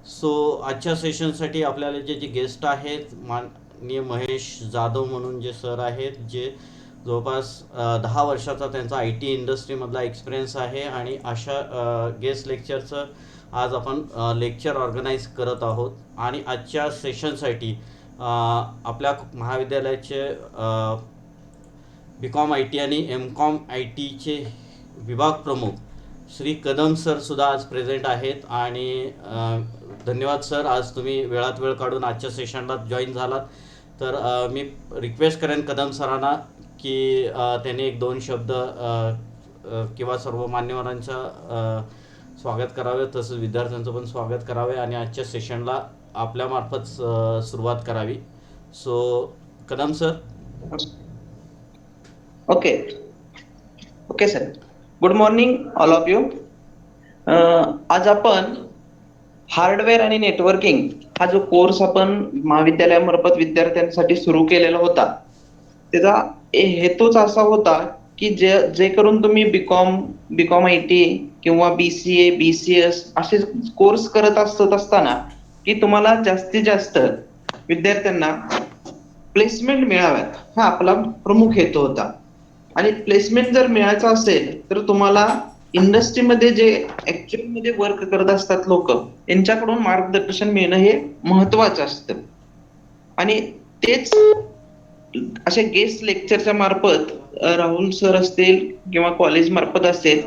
So आजच्या सेशनसाठी आपल्याला जे जे गेस्ट आहेत, माननीय महेश जाधव म्हणून जे सर आहेत, जे जवळपास 10 वर्षाचा त्यांचा आय टी इंडस्ट्रीमधला एक्सपिरियन्स आहे आणि अशा गेस्ट लेक्चरचं आज आपण लेक्चर ऑर्गनाईज करत आहोत. आणि आजच्या सेशनसाठी आपल्या महाविद्यालयाचे बी कॉम आय टी आणि एम कॉम आय टीचे विभाग प्रमुख श्री कदम सर सुद्धा आज प्रेझेंट आहेत. आणि धन्यवाद सर, आज तुम्ही वेळात वेळ काढून आजच्या सेशनला जॉईन झालात. तर मी रिक्वेस्ट करेन कदम सरांना की त्यांनी एक दोन शब्द किंवा सर्व मान्यवरांचं स्वागत करावे, तसंच विद्यार्थ्यांचं पण स्वागत करावे आणि आजच्या सेशनला आपल्यामार्फत सुरुवात करावी. So Kadam sir. Okay okay sir, good morning all of you. आज आपण हार्डवेअर आणि नेटवर्किंग हा जो कोर्स आपण महाविद्यालयामार्फत विद्यार्थ्यांसाठी सुरू केलेला होता, त्याचा हेतूच असा होता की जे करून तुम्ही बीकॉम आय टी किंवा BCA BCS असे कोर्स करत असताना की तुम्हाला जास्तीत जास्त विद्यार्थ्यांना प्लेसमेंट मिळाव्यात, हा आपला प्रमुख हेतू होता. आणि प्लेसमेंट जर मिळायचं असेल तर तुम्हाला इंडस्ट्रीमध्ये जे ऍक्च्युअल मध्ये वर्क करत असतात लोक, त्यांच्याकडून मार्गदर्शन मिळणं हे महत्वाचं असतं. आणि तेच अशा गेस्ट लेक्चरच्या मार्फत राहुल सर असतील किंवा कॉलेज मार्फत असेल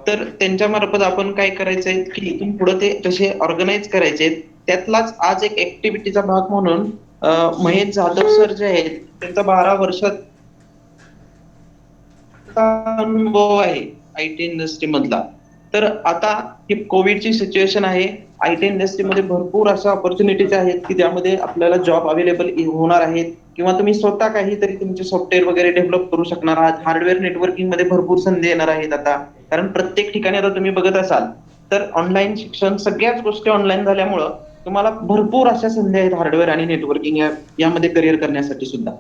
तर त्यांच्या मार्फत आपण काय करायचंय की इथून पुढे ते तसे ऑर्गनाईज करायचे. त्यातलाच आज एक ऍक्टिव्हिटीचा भाग म्हणून महेश जाधव सर जे आहेत त्यांचा 12 वर्षात अनुभव आहे आय टी इंडस्ट्री मधला. तर आता ही कोविडची सिच्युएशन आहे, आय टी इंडस्ट्रीमध्ये भरपूर अशा ऑपॉर्च्युनिटीज आहेत की ज्यामध्ये आपल्याला जॉब अवेलेबल होणार आहेत किंवा तुम्ही स्वतः काहीतरी तुमचे सॉफ्टवेअर वगैरे डेव्हलप करू शकणार आहात. हार्डवेअर नेटवर्किंग मध्ये भरपूर संधी येणार आहेत आता, कारण प्रत्येक ठिकाणी आता तुम्ही बघत असाल तर ऑनलाईन शिक्षण, सगळ्याच गोष्टी ऑनलाईन झाल्यामुळं तुम्हाला भरपूर अशा संधी आहेत हार्डवेअर आणि नेटवर्किंग यामध्ये करिअर करण्यासाठी सुद्धा.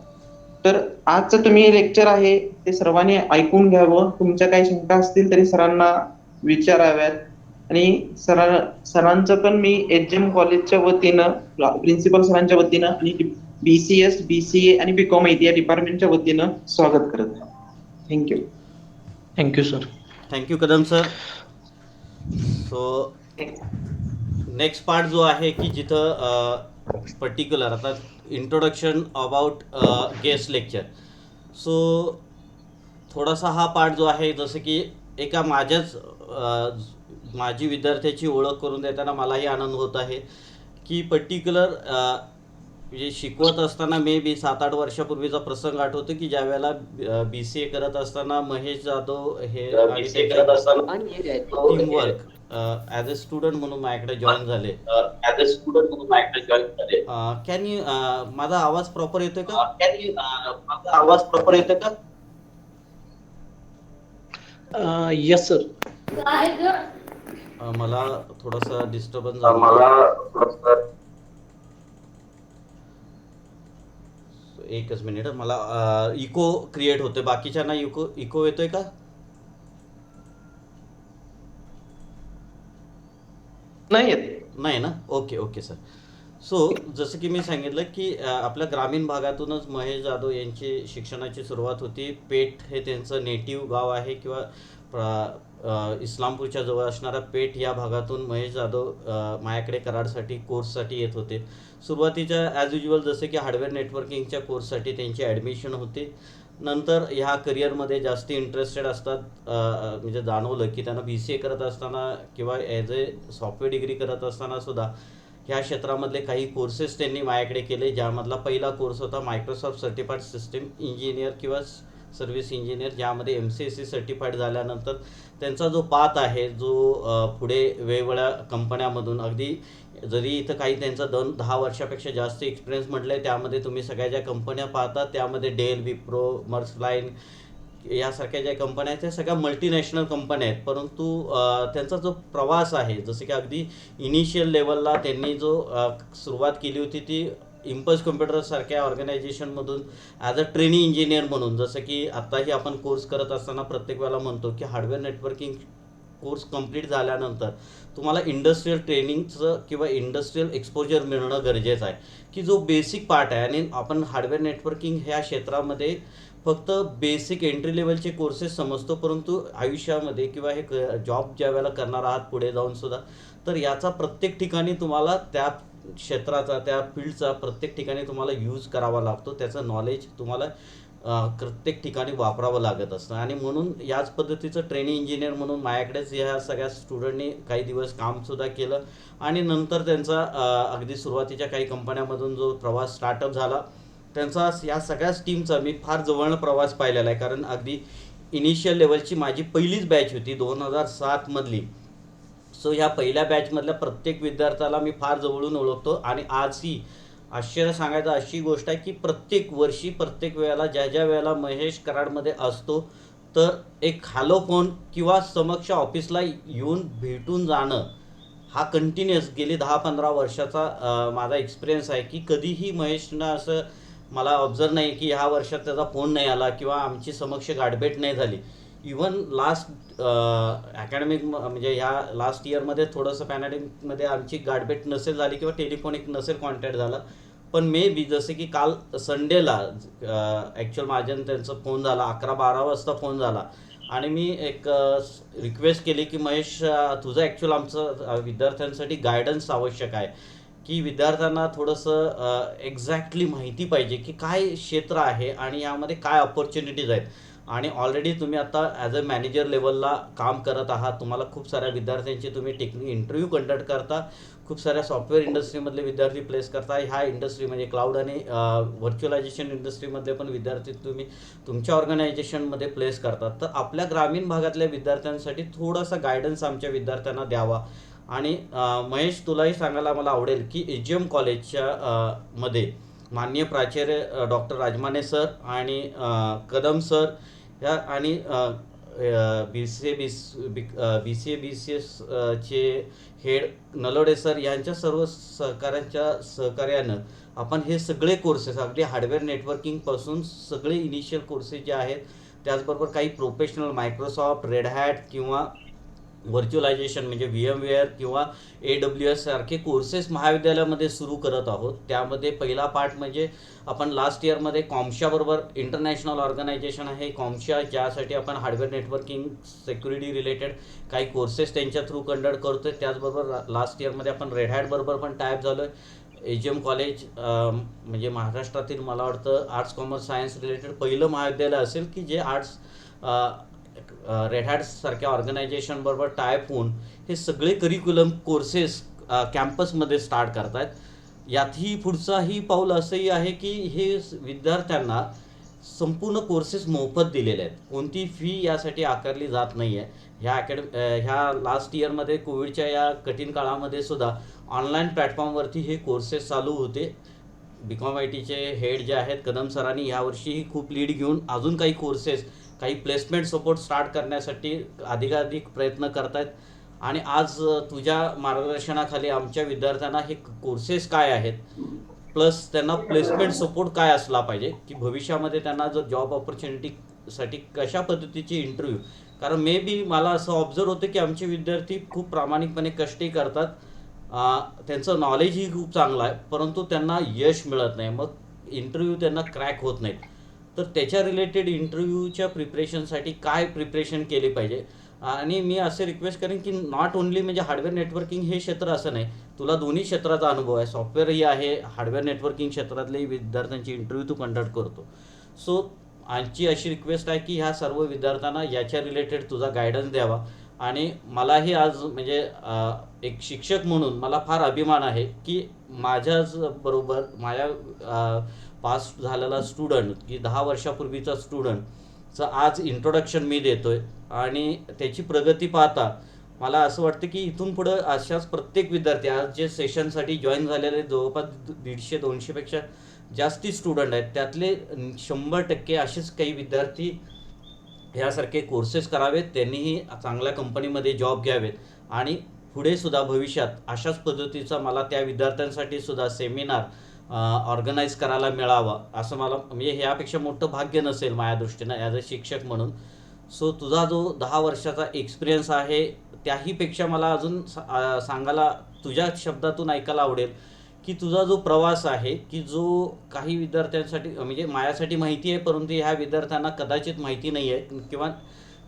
तर आजचं तुम्ही लेक्चर आहे ते सर्वांनी ऐकून घ्यावं. तुमच्या काही शंका असतील तरी सरांना विचाराव्यात. आणि सरांचं पण मी HM कॉलेजच्या वतीनं, प्रिन्सिपल सरांच्या वतीनं आणि BCS BCA आणि बीकॉम आय टी या डिपार्टमेंटच्या वतीनं स्वागत करत आहे. Thank you. Thank you sir. Thank you Kadam sir. So next part जो आहे की जिथं पर्टिक्युलर आता introduction about guest lecture. So थोडासा हा पार्ट जो आहे, जसं की एका माझी विद्यार्थ्याची ओळख करून देताना मलाही आनंद होत आहे की पर्टिक्युलर म्हणजे शिकवत असताना मे बी 7-8 वर्षापूर्वीचा प्रसंग आठवतो की ज्या वेळेला BCA करत असताना महेश जाधव हे टीमवर्क ॲज अ स्टुडंट म्हणून माझ्याकडे जॉईन झाले. कॅन यू माझा आवाज प्रॉपर येतोय का? Yes sir. मला थोडासा डिस्टर्बन्स झाला. एकच मिनिट, मला इको क्रिएट होते. बाकीच्यांना इको येतोय का? नाही ना? Okay sir. सो जसं की मी सांगितलं की आपल्या ग्रामीण भागातूनच महेश जाधव यांची शिक्षणाची सुरुवात होती. पेठ हे त्यांचं नेटिव्ह गाव आहे किंवा इस्लामपूरच्या जवळ असणाऱ्या पेठ या भागातून महेश जाधव माझ्याकडे कराडसाठी कोर्ससाठी येत होते. सुरुवातीच्या ॲज युज्युअल जसं की हार्डवेअर नेटवर्किंगच्या कोर्ससाठी त्यांची ॲडमिशन होते. नंतर ह्या करिअरमध्ये जास्त इंटरेस्टेड असतात. म्हणजे जाणवलं की त्यांना BCA करत असताना किंवा ॲज ए सॉफ्टवेअर डिग्री करत असताना सुद्धा ह्या क्षेत्रामधले काही कोर्सेस त्यांनी माझ्याकडे केले. ज्यामधला पहिला कोर्स होता मायक्रोसॉफ्ट सर्टिफाईड सिस्टीम इंजिनियर किंवा सर्व्हिस इंजिनियर, ज्यामध्ये MCSE सर्टिफाईड झाल्यानंतर त्यांचा जो पाथ आहे, जो पुढे वेगवेगळ्या कंपन्यामधून, अगदी जरी इथं काही त्यांचा 10 वर्षापेक्षा जास्त एक्सपिरियन्स म्हटलं आहे, त्यामध्ये तुम्ही सगळ्या ज्या कंपन्या पाहता त्यामध्ये डेल, विप्रो, मर्सलाइन यासारख्या ज्या कंपन्या आहेत त्या सगळ्या मल्टीनॅशनल कंपन्या आहेत. परंतु त्यांचा जो प्रवास आहे, जसं की अगदी इनिशियल लेवलला त्यांनी जो सुरुवात केली होती ती इम्पल्स कॉम्प्युटरसारख्या ऑर्गनायझेशनमधून ॲज अ ट्रेनी इंजिनियर म्हणून. जसं की आत्ताही आपण कोर्स करत असताना प्रत्येक वेळेला म्हणतो की हार्डवेअर नेटवर्किंग कोर्स कंप्लीट झाल्यानंतर तुम्हाला इंडस्ट्रियल ट्रेनिंगचं किंवा इंडस्ट्रियल एक्सपोजर मिळणं गरजेचं आहे, की जो बेसिक पार्ट आहे. आणि आपण हार्डवेअर नेटवर्किंग ह्या क्षेत्रामध्ये फक्त बेसिक एंट्री लेवलचे कोर्सेस समजतो, परंतु आयुष्यामध्ये किंवा हे जॉब ज्या वेळेला करणार आहात पुढे जाऊन सुद्धा, तर याचा प्रत्येक ठिकाणी तुम्हाला त्या क्षेत्राचा त्या फील्डचा प्रत्येक ठिकाणी तुम्हाला यूज करावा लागतो. त्याचं नॉलेज तुम्हाला प्रत्येक ठिकाणी वापरावं लागत असतं. आणि म्हणून याच पद्धतीचं ट्रेनिंग इंजिनियर म्हणून माझ्याकडेच ह्या सगळ्या स्टुडंटनी काही दिवस कामसुद्धा केलं. आणि नंतर त्यांचा अगदी सुरुवातीच्या काही कंपन्यामधून जो प्रवास स्टार्टअप झाला, त्यांचा या सगळ्याच टीमचा मी फार जवळनं प्रवास पाहिलेला आहे. कारण अगदी इनिशियल लेवलची माझी पहिलीच बॅच होती 2007 मधली. सो ह्या पहिल्या बॅचमधल्या प्रत्येक विद्यार्थ्याला मी फार जवळून ओळखतो. आणि आजही आश्चर्य सांगायचं अशी गोष्ट आहे की प्रत्येक वर्षी प्रत्येक वेळेला ज्या ज्या वेळेला महेश कराडमध्ये असतो, तर एक हॅलो फोन किंवा समक्ष ऑफिसला येऊन भेटून जाणं हा कंटिन्युअस गेली 10-15 वर्षाचा माझा एक्सपिरियन्स आहे. की कधीही महेशनं असं मला ऑब्झर्व नाही की ह्या वर्षात त्याचा फोन नाही आला किंवा आमची समक्ष गाठभेट नाही झाली. इवन लास्ट अकॅडमिक म्हणजे ह्या लास्ट इयरमध्ये थोडंसं पॅन्डेमिकमध्ये आमची गाठभेट नसेल झाली किंवा टेलिफोनिक नसेल कॉन्टॅक्ट झाला, पण मे बी जसे की काल संडेला ॲक्च्युअल माझ्या त्यांचा फोन झाला, 11-12 वाजता फोन झाला. आणि मी एक रिक्वेस्ट केली की महेश, तुझं ॲक्च्युअल आमचं विद्यार्थ्यांसाठी गायडन्स आवश्यक आहे, की विद्यार्थ्यांना थोडंसं एक्झॅक्टली माहिती पाहिजे की काय क्षेत्र आहे आणि यामध्ये काय ऑपॉर्च्युनिटीज आहेत. आणि ऑलरेडी तुम्ही आता ॲज अ मॅनेजर लेवलला काम करत आहात, तुम्हाला खूप साऱ्या विद्यार्थ्यांची तुम्ही इंटरव्ह्यू कंडक्ट करता, खूप साऱ्या सॉफ्टवेअर इंडस्ट्रीमधले विद्यार्थी प्लेस करता, ह्या इंडस्ट्री म्हणजे क्लाउड आणि व्हर्च्युअलायझेशन इंडस्ट्रीमधले पण विद्यार्थी तुम्ही तुमच्या ऑर्गनायझेशनमध्ये प्लेस करतात. तर आपल्या ग्रामीण भागातल्या विद्यार्थ्यांसाठी थोडासा गायडन्स आमच्या विद्यार्थ्यांना द्यावा. आणि महेश, तुलाही सांगायला मला आवडेल की एजीएम कॉलेजच्या मध्ये माननीय प्राचार्य डॉक्टर राजमाने सर आणि कदम सर ह्या आणि BCA चे हेड नलोडे सर यांच्या सर्व सहकार्यानं आपण हे सगळे कोर्सेस अगदी हार्डवेअर नेटवर्किंगपासून सगळे इनिशियल कोर्सेस जे आहेत, त्याचबरोबर काही प्रोफेशनल मायक्रोसॉफ्ट, रेड हॅट किंवा व्हर्च्युअलायझेशन म्हणजे VMware किंवा AWS सारखे कोर्सेस महाविद्यालयामध्ये सुरू करत आहोत. त्यामध्ये पहिला पार्ट म्हणजे आपण लास्ट इयरमध्ये कॉम्शाबरोबर इंटरनॅशनल ऑर्गनायझेशन आहे कॉम्शा, ज्यासाठी आपण हार्डवेअर नेटवर्किंग सिक्युरिटी रिलेटेड काही कोर्सेस त्यांच्या थ्रू कंडक्ट करतो आहे. त्याचबरोबर लास्ट इयरमध्ये आपण रेड हॅटबरोबर पण टायप झालो आहे. एजीएम कॉलेज म्हणजे महाराष्ट्रातील मला वाटतं आर्ट्स कॉमर्स सायन्स रिलेटेड पहिलं महाविद्यालय असेल की जे आर्ट्स रेड हॅट सारख्या ऑर्गनायझेशन बरोबर टायप होऊन हे सगळे करिक्युलम कोर्सेस कॅम्पसमध्ये स्टार्ट करत आहेत. यातही पुढचाही पाऊल असंही आहे की हे विद्यार्थ्यांना संपूर्ण कोर्सेस मोफत दिलेले आहेत, कोणती फी यासाठी आकारली जात नाही आहे. ह्या लास्ट इयरमध्ये कोविडच्या या कठीण काळामध्ये सुद्धा ऑनलाईन प्लॅटफॉर्मवरती हे कोर्सेस चालू होते. BCom ITचे हेड जे आहेत कदम सरांनी यावर्षीही खूप लीड घेऊन अजून काही कोर्सेस, काही प्लेसमेंट सपोर्ट स्टार्ट करण्यासाठी अधिकाधिक प्रयत्न करत आहेत. आणि आज तुझ्या मार्गदर्शनाखाली आमच्या विद्यार्थ्यांना हे कोर्सेस काय आहेत, प्लस त्यांना प्लेसमेंट सपोर्ट काय असला पाहिजे, की भविष्यामध्ये त्यांना जर जॉब ऑपॉर्च्युनिटीसाठी कशा पद्धतीची इंटरव्ह्यू, कारण मे बी मला असं ऑब्झर्व होतं की आमचे विद्यार्थी खूप प्रामाणिकपणे कष्टही करतात, त्यांचं नॉलेजही खूप चांगलं आहे, परंतु त्यांना यश मिळत नाही, मग इंटरव्ह्यू त्यांना क्रॅक होत नाहीत. तर त्याच्या रिलेटेड इंटरव्ह्यूच्या प्रिपरेशनसाठी काय प्रिपरेशन केली पाहिजे. आणि मी असे रिक्वेस्ट करेन की नॉट ओन्ली म्हणजे हार्डवेअर नेटवर्किंग हे क्षेत्र असं नाही, तुला दोन्ही क्षेत्राचा अनुभव आहे, सॉफ्टवेअरही आहे, हार्डवेअर नेटवर्किंग क्षेत्रातलेही विद्यार्थ्यांची इंटरव्ह्यू तू कंडक्ट करतो. सो आमची अशी रिक्वेस्ट आहे की ह्या सर्व विद्यार्थ्यांना याच्या रिलेटेड तुझा गायडन्स द्यावा. आणि मलाही आज म्हणजे एक शिक्षक म्हणून मला फार अभिमान आहे की माझ्याच बरोबर माझ्या पास झालेला स्टुडंट की 10 वर्षापूर्वीचा स्टुडंटचं आज इंट्रोडक्शन मी देतोय. आणि त्याची प्रगती पाहता मला असं वाटतं की इथून पुढं अशाच प्रत्येक विद्यार्थी आज जे सेशनसाठी जॉईन झालेले जवळपास 150-200पेक्षा जास्ती स्टुडंट आहेत, त्यातले 100% असेच काही विद्यार्थी ह्यासारखे कोर्सेस करावेत, त्यांनीही चांगल्या कंपनीमध्ये जॉब घ्यावेत. आणि पुढे सुद्धा भविष्यात अशाच पद्धतीचा मला त्या विद्यार्थ्यांसाठी सुद्धा सेमिनार ऑर्गनाईज करायला मिळावा असं मला म्हणजे ह्यापेक्षा मोठं भाग्य नसेल माझ्या दृष्टीनं ॲज अ शिक्षक म्हणून. सो तुझा जो 10 वर्षाचा एक्सपिरियन्स आहे त्याहीपेक्षा मला अजून सांगायला तुझ्या शब्दातून ऐकायला आवडेल की तुझा जो प्रवास आहे की जो काही विद्यार्थ्यांसाठी म्हणजे माझ्यासाठी माहिती आहे, परंतु ह्या विद्यार्थ्यांना कदाचित माहिती नाही आहे किंवा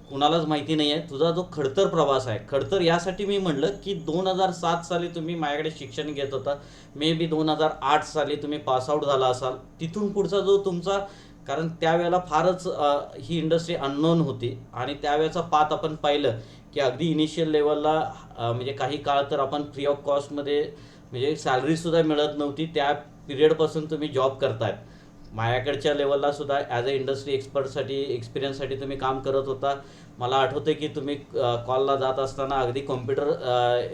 कुणालाच माहिती नाही आहे, तुझा जो खडतर प्रवास आहे. खडतर यासाठी मी म्हणलं की 2007 साली तुम्ही माझ्याकडे शिक्षण घेत होता, मे बी 2008 साली तुम्ही पासआउट झाला असाल. तिथून पुढचा जो तुमचा, कारण त्यावेळेला फारच ही इंडस्ट्री अननोन होती आणि त्यावेळेचा पाथ आपण पाहिलं की अगदी इनिशियल लेवलला म्हणजे काही काळ तर आपण फ्री ऑफ कॉस्टमध्ये म्हणजे सॅलरीसुद्धा मिळत नव्हती. त्या पिरियडपासून तुम्ही जॉब करतायत. माझ्याकडच्या लेवलला सुद्धा ॲज अ इंडस्ट्री एक्सपर्टसाठी एक्सपिरियन्ससाठी तुम्ही काम करत होता. मला आठवतं की तुम्ही कॉलला जात असताना अगदी कॉम्प्युटर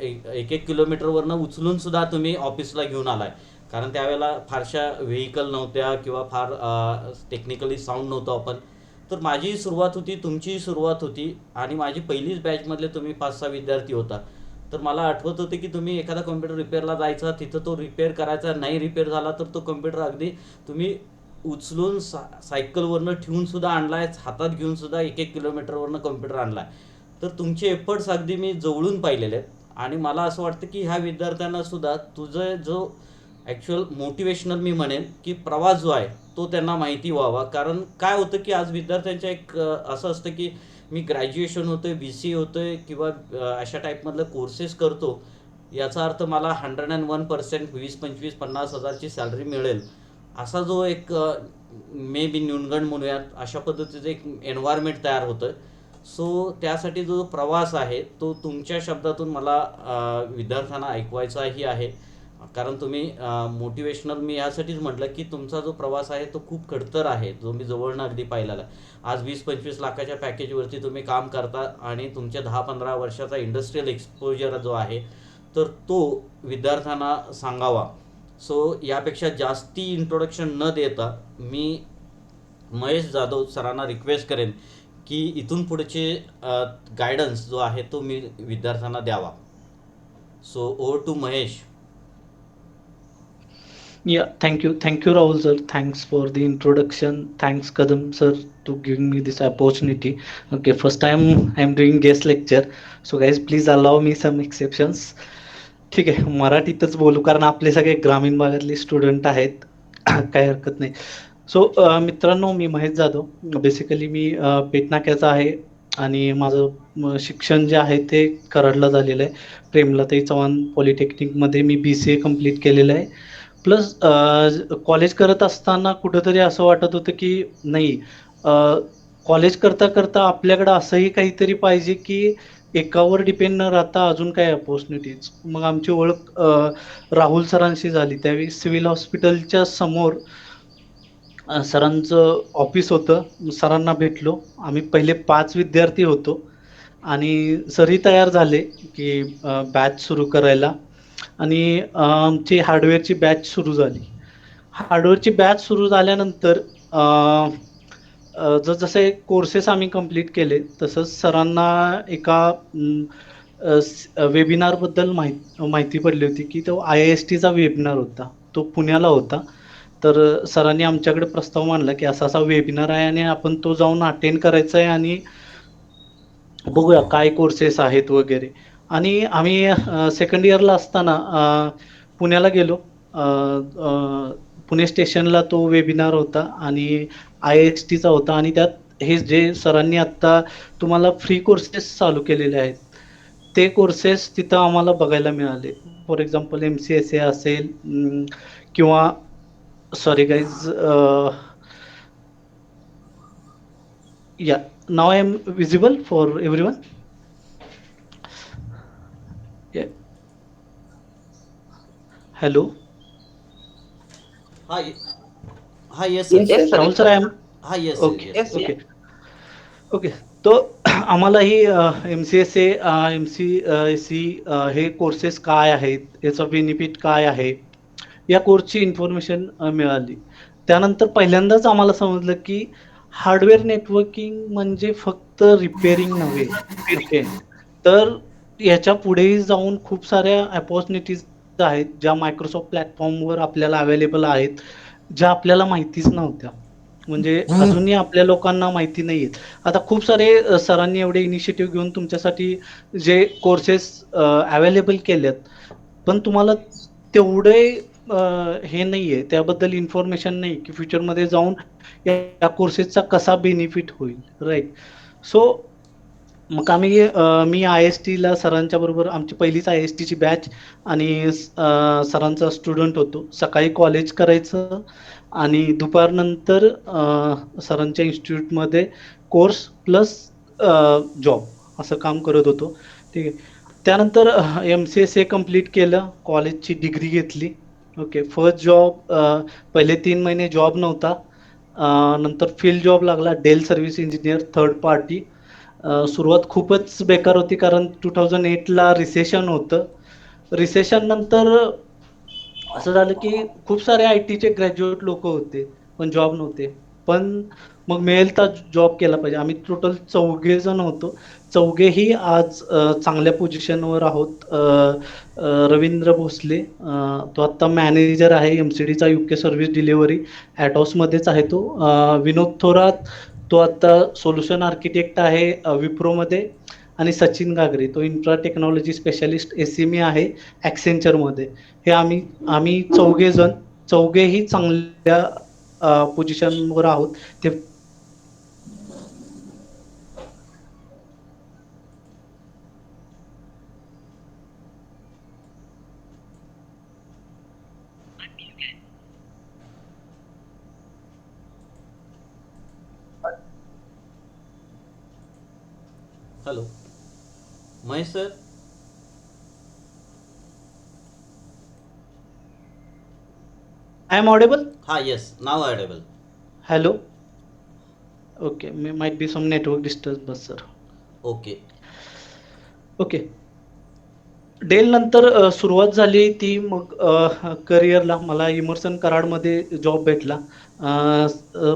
1-1 किलोमीटरवरनं उचलूनसुद्धा तुम्ही ऑफिसला घेऊन आलाय, कारण त्यावेळेला फारशा व्हेकल नव्हत्या किंवा फार टेक्निकली साऊंड नव्हतं आपण. तर माझीही सुरुवात होती, तुमचीही सुरुवात होती आणि माझी पहिलीच बॅचमधले तुम्ही 5-6 विद्यार्थी होता. तर मला आठवत होते की तुम्ही एखादा कॉम्प्युटर रिपेअरला जायचा, तिथं तो रिपेअर करायचा, नाही रिपेअर झाला तर तो कॉम्प्युटर अगदी तुम्ही उचलून सायकलवरनं ठेवूनसुद्धा आणला आहे, हातात घेऊनसुद्धा 1-1 किलोमीटरवरनं कॉम्प्युटर आणला आहे. तर तुमचे एफर्ट्स अगदी मी जवळून पाहिलेले आहेत आणि मला असं वाटतं की ह्या विद्यार्थ्यांनासुद्धा तुझं जो ॲक्च्युअल मोटिवेशनल मी म्हणेन की प्रवास जो आहे तो त्यांना माहिती व्हावा. कारण काय होतं की आज विद्यार्थ्यांच्या एक असं असतं की मी ग्रॅज्युएशन होतो आहे, BCA होतो आहे किंवा अशा टाईपमधलं कोर्सेस करतो, याचा अर्थ मला 101% 20-25-50 हजारची सॅलरी मिळेल, असा जो एक मे बी न्यूनगंड म्हणूयात, अशा पद्धतीचं एक एन्व्हायरमेंट तयार होतं. सो त्यासाठी जो प्रवास आहे तो तुमच्या शब्दातून मला विद्यार्थ्यांना ऐकवायचाही आहे. कारण तुम्ही मोटिवेशनल मी यासाठीच म्हटलं की तुमचा जो प्रवास आहे तो खूप खडतर आहे, जो मी जवळनं अगदी पाहिलेला आहे. आज 20-25 लाखाच्या पॅकेजवरती तुम्ही काम करता आणि तुमच्या 10-15 वर्षाचा इंडस्ट्रियल एक्सपोजर जो आहे तर तो विद्यार्थ्यांना सांगावा. सो यापेक्षा जास्ती इंट्रोडक्शन न देता मी महेश जाधव सरांना रिक्वेस्ट करेन की इथून पुढचे गायडन्स जो आहे तो मी विद्यार्थ्यांना द्यावा. So over to Mahesh. Yeah, thank you, Rahul sir. Thanks for the introduction. Thanks, Kadam sir, to giving me this opportunity. Okay, first time I'm doing guest lecture, so guys, please allow me some exceptions. ठीक आहे, मराठीतच बोलू कारण आपले सगळे ग्रामीण भागातले student आहेत. काही हरकत नाही. सो मित्रांनो, मी महेश जाधव. बेसिकली मी पेटनाक्याचा आहे आणि माझं शिक्षण जे आहे ते कराडला झालेलं आहे. प्रेमलताई चव्हाण पॉलिटेक्निकमध्ये मी BCA कंप्लीट केलेलं आहे. प्लस कॉलेज करत असताना कुठंतरी असं वाटत होतं की नाही, कॉलेज करता करता आपल्याकडं असंही काहीतरी पाहिजे की एकावर डिपेंड न राहता अजून काय अपॉर्च्युनिटीज. मग आमची ओळख राहुल सरांशी झाली. त्यावेळी सिव्हिल हॉस्पिटलच्या समोर सरांचं ऑफिस होतं. सरांना भेटलो. आम्ही पहिले 5 विद्यार्थी होतो आणि सरही तयार झाले की बॅच सुरू करायला आणि आमची हार्डवेअरची बॅच सुरू झाली. हार्डवेअरची बॅच सुरू झाल्यानंतर जसे कोर्सेस आम्ही कंप्लीट केले तसंच सरांना एका वेबिनारबद्दल माहिती पडली होती की तो IISTचा वेबिनार होता, तो पुण्याला होता. तर सरांनी आमच्याकडे प्रस्ताव मांडला की असा असा वेबिनार आहे आणि आपण तो जाऊन अटेंड करायचा आहे आणि बघूया काय कोर्सेस आहेत वगैरे. आणि आम्ही सेकंड इयरला असताना पुण्याला गेलो. पुणे स्टेशनला तो वेबिनार होता आणि IISTचा होता आणि त्यात हे जे सरांनी आत्ता तुम्हाला फ्री कोर्सेस चालू केलेले आहेत ते कोर्सेस तिथं आम्हाला बघायला मिळाले. फॉर एक्झाम्पल MCSA असेल किंवा sorry guys, yeah now I am visible for everyone. Hello. हा yes Yes, sir. Rahul sir, I am हा yes okay Yes, okay okay. तो आम्हाला ही MCSA MCSE हे कोर्सेस काय आहेत, याचा बेनिफिट काय आहे, या कोर्सची इन्फॉर्मेशन मिळाली. त्यानंतर पहिल्यांदाच आम्हाला समजलं की हार्डवेअर नेटवर्किंग म्हणजे फक्त रिपेअरिंग नव्हे. ओके, तर याच्या पुढेही जाऊन खूप साऱ्या अपॉर्च्युनिटीज आहेत ज्या मायक्रोसॉफ्ट प्लॅटफॉर्मवर आपल्याला अवेलेबल आहेत, ज्या आपल्याला माहितीच नव्हत्या. म्हणजे अजूनही आपल्या लोकांना माहिती नाही आहेत. आता खूप सारे सरांनी एवढे इनिशिएटिव्ह घेऊन तुमच्यासाठी जे कोर्सेस अवेलेबल केलेत, पण तुम्हाला तेवढे हे नाहीये, त्याबद्दल इन्फॉर्मेशन नाही की फ्युचरमध्ये जाऊन या कोर्सेसचा कसा बेनिफिट होईल, राईट? सो मग मी आय एस टीला सरांच्या बरोबर आमची पहिलीच आय एस टीची बॅच आणि सरांचा स्टुडंट होतो. सकाळी कॉलेज करायचं आणि दुपारनंतर सरांच्या इन्स्टिट्यूटमध्ये कोर्स प्लस जॉब असं काम करत होतो. ठीक आहे. त्यानंतर MCSA कंप्लीट केलं, कॉलेजची डिग्री घेतली. ओके. फर्स्ट जॉब, पहिले 3 महिने जॉब नव्हता. नंतर फील्ड जॉब लागला, Dell service engineer third party. सुरुवात खूपच बेकार होती कारण 2008ला रिसेशन होतं. रिसेशन नंतर असं झालं की खूप सारे आय टीचे ग्रॅज्युएट लोक होते पण जॉब नव्हते. पण मग मिळेल तर जॉब केला पाहिजे. आम्ही टोटल 4 जण होतो. चौघेही आज चांगल्या पोझिशनवर आहोत. रवींद्र भोसले, तो आत्ता मॅनेजर आहे MCDचा UK सर्व्हिस डिलिव्हरी ॲटॉसमध्येच आहे तो. विनोद थोरात, तो आत्ता सोल्युशन आर्किटेक्ट आहे विप्रोमध्ये. आणि सचिन गागरे, तो इन्फ्रा टेक्नॉलॉजी स्पेशालिस्ट SME आहे ॲक्सेंचरमध्ये. हे आम्ही आम्ही चौघेही चांगल्या पोझिशनवर आहोत. ते hello Mahesh sir. I am audible. हां yes now audible. Hello. Okay, may might be some network disturbance sir. Okay. Okay. Dell नंतर सुरुवात झाली ती मग करिअरला मला इमर्सन कराडमध्ये जॉब भेटला.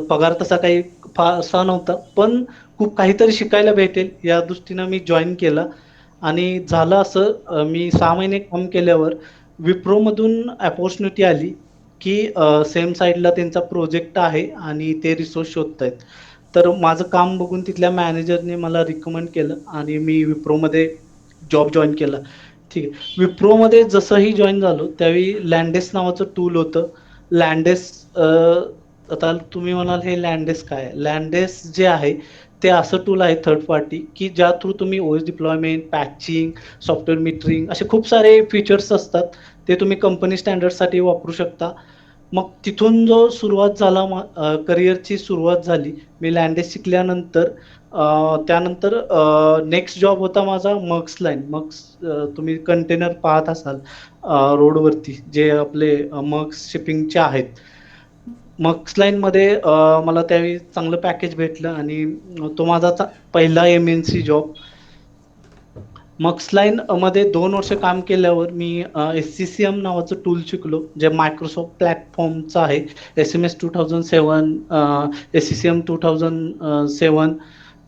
पगार तसा काही फारसा नव्हता पण खूप काहीतरी शिकायला भेटेल या दृष्टीनं मी जॉईन केलं. आणि झालं असं, मी 6 महिने काम केल्यावर विप्रोमधून अपॉर्च्युनिटी आली की सेम साईडला त्यांचा प्रोजेक्ट आहे आणि ते रिसोर्स शोधत आहेत. तर माझं काम बघून तिथल्या मॅनेजरने मला रिकमेंड केलं आणि मी विप्रोमध्ये जॉब जॉईन केला. ठीक आहे. विप्रोमध्ये जसंही जॉईन झालो त्यावेळी लँडेस नावाचं टूल होतं. लँडेस, आता तुम्ही म्हणाल हे लँडेस काय आहे? लँडेस जे आहे ते असं टूल आहे थर्ड पार्टी की ज्या थ्रू तुम्ही OS deployment, patching, software metering असे खूप सारे फीचर्स असतात. ते तुम्ही कंपनी स्टँडर्डसाठी वापरू शकता. मग तिथून जो सुरुवात झाला, करिअरची सुरुवात झाली. मी लँडेस शिकल्यानंतर त्यानंतर नेक्स्ट जॉब होता माझा मग्स लाईन. तुम्ही कंटेनर पाहत असाल रोडवरती जे आपले मग्स शिपिंगचे आहेत. मग्स लाईनमध्ये मला त्यावेळी चांगलं पॅकेज भेटलं आणि तो माझा पहिला MNC जॉब. मग्स लाईन मध्ये 2 वर्ष काम केल्यावर मी SCCM नावाचं टूल शिकलो जे मायक्रोसॉफ्ट प्लॅटफॉर्मचं आहे. SMS 2007, SCCM 2007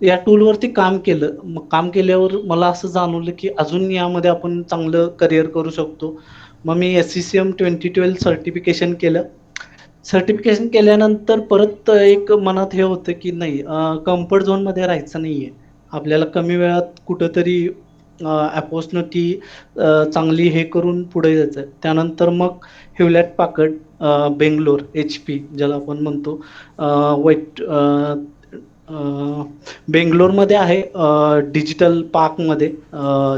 या टूलवरती काम केलं. मग काम केल्यावर मला असं जाणवलं की अजून यामध्ये आपण चांगलं करिअर करू शकतो. मग मी SCCM 2012 सर्टिफिकेशन केलं. सर्टिफिकेशन केल्यानंतर परत एक मनात हे होतं की नाही, कम्फर्ट झोनमध्ये राहायचं नाहीये. आपल्याला कमी वेळात कुठंतरी अपॉर्च्युनिटी चांगली हे करून पुढे जायचं. त्यानंतर मग ह्युलॅट पाकर्ड बेंगलोर HP ज्याला आपण म्हणतो, वाईट बेंगलोरमध्ये आहे डिजिटल पार्कमध्ये,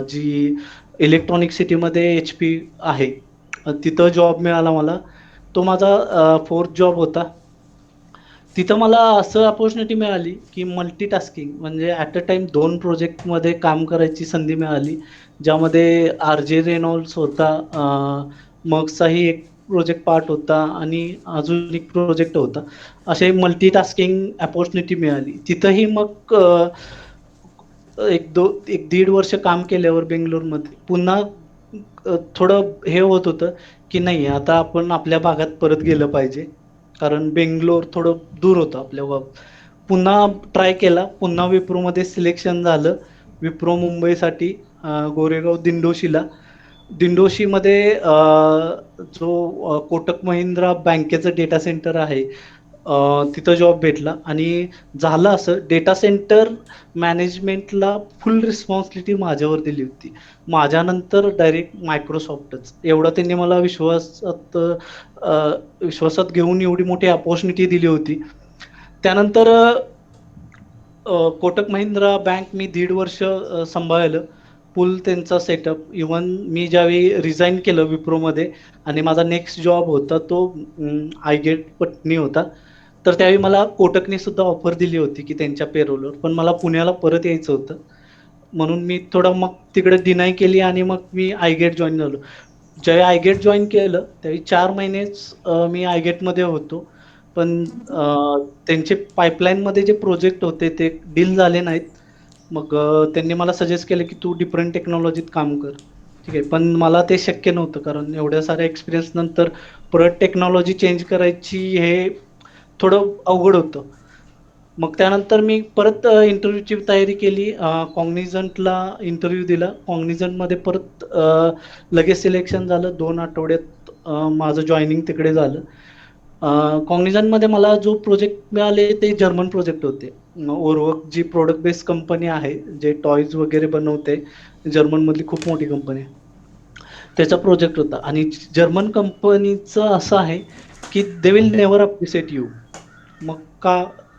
जी इलेक्ट्रॉनिक सिटीमध्ये HP आहे. तिथं जॉब मिळाला मला. तो माझा फोर्थ जॉब होता. तिथं मला असं अपॉर्च्युनिटी मिळाली की मल्टीटास्किंग म्हणजे ॲट अ टाइम 2 प्रोजेक्टमध्ये काम करायची संधी मिळाली. ज्यामध्ये RJ रेनॉल्ड्स होता, मगचाही एक प्रोजेक्ट पार्ट होता आणि अजून एक प्रोजेक्ट होता. असे मल्टीटास्किंग अपॉर्च्युनिटी मिळाली. तिथंही मग एक दीड वर्ष काम केल्यावर बेंगलोरमध्ये पुन्हा थोडं हे होत होतं की नाही, आता आपण आपल्या भागात परत गेलं पाहिजे. कारण बेंगलोर थोडं दूर होतं आपल्या पुन्हा ट्राय केला. पुन्हा विप्रोमध्ये सिलेक्शन झालं. विप्रो मुंबईसाठी गोरेगाव दिंडोशीला. दिंडोशीमध्ये जो कोटक महिंद्रा बँकेचं डेटा सेंटर आहे तिथं जॉब भेटला आणि झालं असं, डेटा सेंटर मॅनेजमेंटला फुल रिस्पॉन्सिबिलिटी माझ्यावर दिली होती. माझ्यानंतर डायरेक्ट मायक्रोसॉफ्टच. एवढा त्यांनी मला विश्वासात घेऊन एवढी मोठी अपॉर्च्युनिटी दिली होती. त्यानंतर कोटक महिंद्रा बँक मी 1.5 वर्ष सांभाळलं. फुल त्यांचा सेटअप. इव्हन मी ज्यावेळी रिझाईन केलं विप्रोमध्ये आणि माझा नेक्स्ट जॉब होता तो आयगेट पटनी होता. तर त्यावेळी मला कोटकने सुद्धा ऑफर दिली होती की त्यांच्या पेरोलवर, पण मला पुण्याला परत यायचं होतं. म्हणून मी थोडं मग तिकडे डिनाय केली आणि मग मी आयगेट जॉईन झालो. ज्यावेळी आयगेट जॉईन केलं त्यावेळी 4 महिनेच मी आयगेटमध्ये होतो. पण त्यांचे पाईपलाईनमध्ये जे प्रोजेक्ट होते ते डील झाले नाहीत. मग त्यांनी मला सजेस्ट केलं की तू डिफरंट टेक्नॉलॉजीत काम कर. ठीक आहे, पण मला ते शक्य नव्हतं कारण एवढ्या साऱ्या एक्सपिरियन्स नंतर परत टेक्नॉलॉजी चेंज करायची हे थोडं अवघड होतं. मग त्यानंतर मी परत इंटरव्ह्यूची तयारी केली. कॉग्निझंटला इंटरव्ह्यू दिला. कॉग्निझंटमध्ये परत लगेच सिलेक्शन झालं. 2 आठवड्यात माझं जॉईनिंग तिकडे झालं. कॉग्निझंटमध्ये मला जो प्रोजेक्ट मिळाले ते जर्मन प्रोजेक्ट होते. ओरवर्क जी प्रोडक्ट बेस्ड कंपनी आहे, जे टॉयज वगैरे बनवते, जर्मनमधली खूप मोठी कंपनी आहे. त्याचा प्रोजेक्ट होता आणि जर्मन कंपनीचं असं आहे की they will never appreciate you. मग का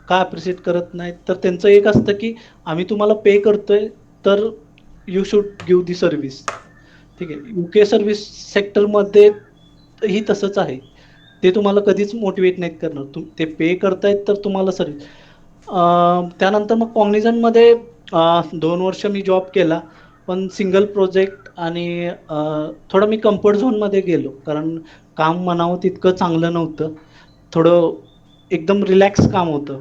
अप्रिशिएट करत नाहीत? तर त्यांचं एक असतं की आम्ही तुम्हाला पे करतोय तर you should give the service. ठीक आहे, यूके सर्व्हिस सेक्टरमध्ये ही तसंच आहे. ते तुम्हाला कधीच मोटिवेट नाहीत करणार. ते पे करतायत तर तुम्हाला सर्व्हिस. त्यानंतर मग कॉग्निझंटमध्ये 2 वर्ष मी जॉब केला. पण सिंगल प्रोजेक्ट आणि थोडं मी कम्फर्ट झोनमध्ये गेलो कारण काम म्हणावं तितकं चांगलं नव्हतं. थोडं एकदम रिलॅक्स काम होतं.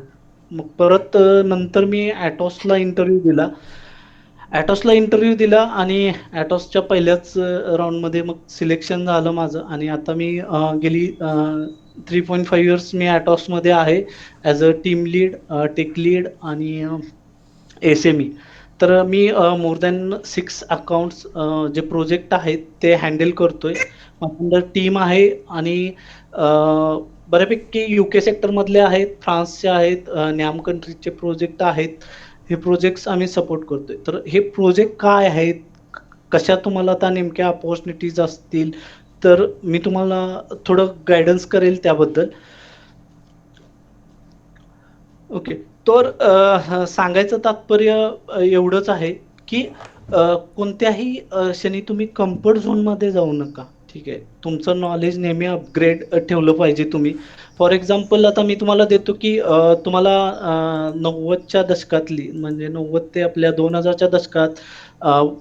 मग परत नंतर मी ॲटॉसला इंटरव्ह्यू दिला. आणि ॲटॉसच्या पहिल्याच राऊंडमध्ये मग सिलेक्शन झालं माझं आणि आता मी गेली 3.5 इयर्स मी ॲटॉसमध्ये आहे as a team lead, tech lead आणि SME. तर मी मोर दॅन 6 अकाउंट्स जे प्रोजेक्ट आहेत ते हँडल करतोय. माझ्या टीम आहे आणि बऱ्यापैकी UK सेक्टरमधले आहेत, फ्रान्सचे आहेत, नॅम कंट्रीजचे प्रोजेक्ट आहेत. हे प्रोजेक्ट्स आम्ही सपोर्ट करतोय. तर हे प्रोजेक्ट काय आहेत, कशा तुम्हाला आता नेमक्या अपॉर्च्युनिटीज असतील, तर मी तुम्हाला थोडं गायडन्स करेल त्याबद्दल. ओके. तर सांगायचं तात्पर्य एवढंच आहे की कोणत्याही क्षणी तुम्ही कम्फर्ट झोनमध्ये जाऊ नका. ठीक आहे, तुमचं नॉलेज नेहमी अपग्रेड ठेवलं पाहिजे तुम्ही. फॉर एक्झाम्पल आता मी तुम्हाला देतो की तुम्हाला 90च्या दशकातली म्हणजे 90 ते आपल्या 2000च्या दशकात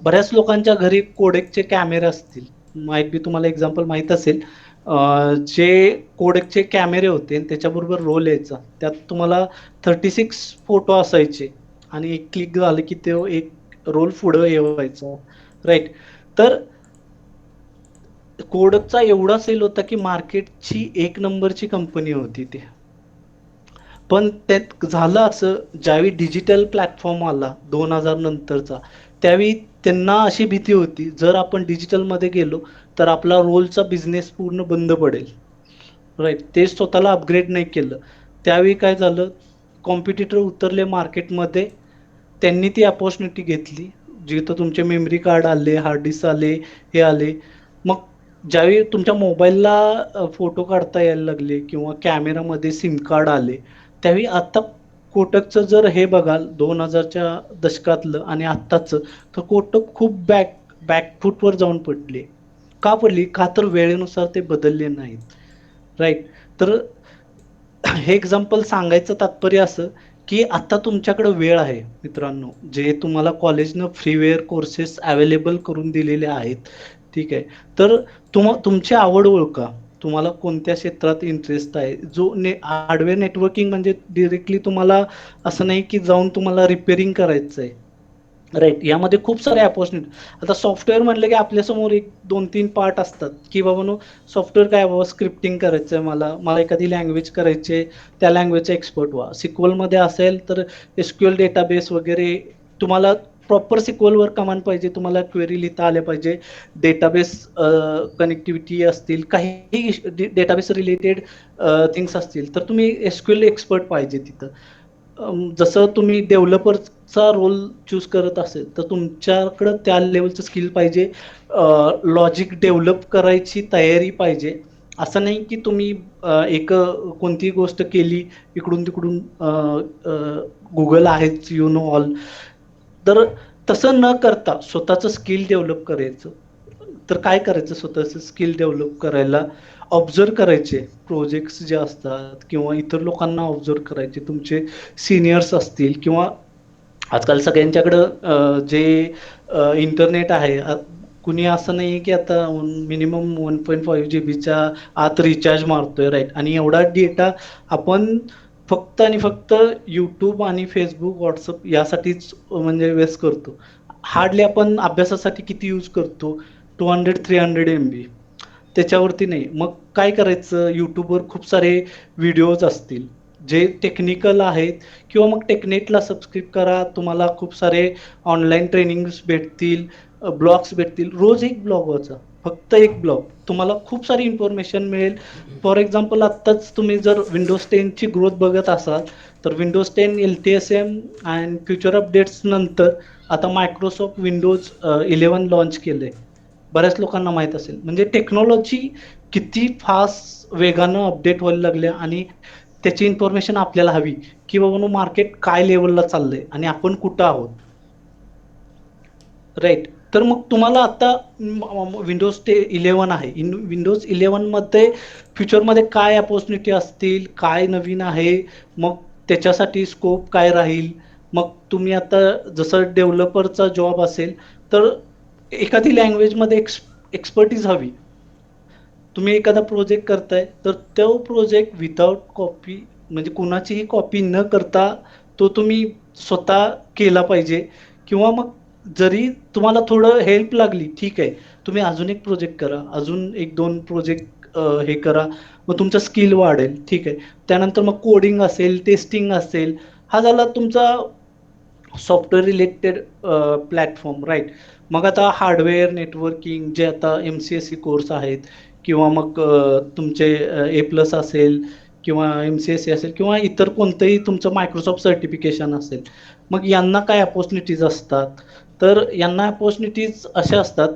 बऱ्याच लोकांच्या घरी कोडेकचे कॅमेरे असतील. माहित बी तुम्हाला एक्झाम्पल माहीत असेल. जे कोडेकचे कॅमेरे होते आणि त्याच्याबरोबर रोल यायचा. त्यात तुम्हाला 36 फोटो असायचे आणि एक क्लिक झालं की तो एक रोल पुढं येवायचा. राईट. तर कोडकचा एवढा सेल होता की मार्केटची 1 नंबरची कंपनी होती ती. पण त्यात झालं असं, ज्यावेळी डिजिटल प्लॅटफॉर्म आला 2000 नंतरचा, त्यावेळी त्यांना अशी भीती होती जर आपण डिजिटलमध्ये गेलो तर आपला रोलचा बिझनेस पूर्ण बंद पडेल. राईट. ते स्वतःला अपग्रेड नाही केलं. त्यावेळी काय झालं, कॉम्पिटिटर उतरले मार्केटमध्ये. त्यांनी ती अपॉर्च्युनिटी घेतली. जिथं तुमचे मेमरी कार्ड आले, हार्ड डिस्क आले, हे आले. मग ज्यावेळी तुमच्या मोबाईलला फोटो काढता यायला लागले किंवा कॅमेरामध्ये सिम कार्ड आले, त्यावेळी आता कोटकचं जर हे बघाल 2000च्या दशकातलं आणि आत्ताचं, तर कोटक खूप बॅकफूटवर जाऊन पडले. का पडली? का तर वेळेनुसार ते बदलले नाहीत. राईट. तर हे एक्झाम्पल सांगायचं तात्पर्य असं की आता तुमच्याकडे वेळ आहे मित्रांनो, जे तुम्हाला कॉलेजनं फ्रीवेअर कोर्सेस अवेलेबल करून दिलेले आहेत. ठीक आहे. तर तुमची आवड ओळखा. तुम्हाला कोणत्या क्षेत्रात इंटरेस्ट आहे. जो हार्डवेअर नेटवर्किंग म्हणजे डिरेक्टली तुम्हाला असं नाही की जाऊन तुम्हाला रिपेअरिंग करायचं आहे. राईट. यामध्ये खूप सारे अपॉर्च्युनिटी. आता सॉफ्टवेअर म्हटलं की आपल्यासमोर 1-2-3 पार्ट असतात की बाबा सॉफ्टवेअर काय बाबा, स्क्रिप्टिंग करायचं आहे, मला एखादी लँग्वेज करायची, त्या लँग्वेजचा एक्सपर्ट व्हा. सिक्वलमध्ये असेल तर SQL डेटाबेस वगैरे तुम्हाला प्रॉपर सिक्वलवर कमांड पाहिजे, तुम्हाला क्वेरी लिहिता आल्या पाहिजे, डेटाबेस कनेक्टिव्हिटी असतील, काही डेटाबेस रिलेटेड थिंग्स असतील, तर तुम्ही एसक्यूएल एक्सपर्ट पाहिजे तिथं. जसं तुम्ही डेव्हलपरचा रोल चूज करत असेल तर तुमच्याकडं त्या लेवलचं स्किल पाहिजे, लॉजिक डेव्हलप करायची तयारी पाहिजे. असं नाही की तुम्ही एक कोणतीही गोष्ट केली इकडून तिकडून, गुगल आहेच, यू नो ऑल. तर तसं न करता स्वतःचं स्किल डेव्हलप करायचं. तर काय करायचं, स्वतःचं स्किल डेव्हलप करायला ऑब्झर्व करायचे प्रोजेक्ट्स जे असतात, किंवा इतर लोकांना ऑब्झर्व करायचे, तुमचे सिनियर्स असतील, किंवा आजकाल सगळ्यांच्याकडं जे इंटरनेट आहे. कुणी असं नाही की आता मिनिमम 1.5 जीबीच्या आत रिचार्ज मारतोय, राईट, आणि एवढा डेटा आपण फक्त आणि फक्त यूट्यूब आणि फेसबुक, व्हॉट्सअप यासाठीच म्हणजे वेस्ट करतो. हार्डली आपण अभ्यासासाठी किती यूज करतो, 200-300 MB, त्याच्यावरती नाही. मग काय करायचं, यूट्यूबवर खूप सारे व्हिडिओज असतील जे टेक्निकल आहेत, किंवा मग टेक्नेटला सबस्क्राईब करा, तुम्हाला खूप सारे ऑनलाईन ट्रेनिंग्स भेटतील, ब्लॉग्स भेटतील. रोज एक ब्लॉग वाचा, फक्त एक ब्लॉग, तुम्हाला खूप सारी इन्फॉर्मेशन मिळेल. फॉर एक्झाम्पल, आत्ताच तुम्ही जर विंडोज 10ची ग्रोथ बघत असाल तर Windows 10 LTSM and future updates नंतर आता मायक्रोसॉफ्ट विंडोज 11 लॉन्च केलंय. बऱ्याच लोकांना माहीत असेल. म्हणजे टेक्नॉलॉजी किती फास्ट वेगानं अपडेट व्हायला लागल्या, आणि त्याची इन्फॉर्मेशन आपल्याला हवी की बाबा मार्केट काय लेवलला चाललंय आणि आपण कुठं आहोत, राईट. तर मग तुम्हाला आता विंडोज 11 आहे, विंडोज 11 मध्ये फ्युचरमध्ये काय अपॉर्च्युनिटी असतील, काय नवीन आहे, मग त्याच्यासाठी स्कोप काय राहील. मग तुम्ही आता जसं डेव्हलपरचा जॉब असेल तर एखादी लँग्वेजमध्ये एक्सपर्टीज हवी. तुम्ही एखादा प्रोजेक्ट करताय तर तो प्रोजेक्ट विदाउट कॉपी, म्हणजे कुणाचीही कॉपी न करता तो तुम्ही स्वतः केला पाहिजे. किंवा मग जरी तुम्हाला थोडं हेल्प लागली, ठीक आहे, तुम्ही अजून एक प्रोजेक्ट करा, अजून एक दोन प्रोजेक्ट हे करा, मग तुमचं स्किल वाढेल, ठीक आहे. त्यानंतर मग कोडिंग असेल, टेस्टिंग असेल, हा झाला तुमचा सॉफ्टवेअर रिलेटेड प्लॅटफॉर्म, राईट. मग आता हार्डवेअर नेटवर्किंग जे आता MCSE कोर्स आहेत, किंवा मग तुमचे A+ असेल, किंवा MCSE असेल, किंवा इतर कोणतंही तुमचं मायक्रोसॉफ्ट सर्टिफिकेशन असेल, मग यांना काय अपॉर्च्युनिटीज असतात. तर यांना अपॉर्च्युनिटीज अशा असतात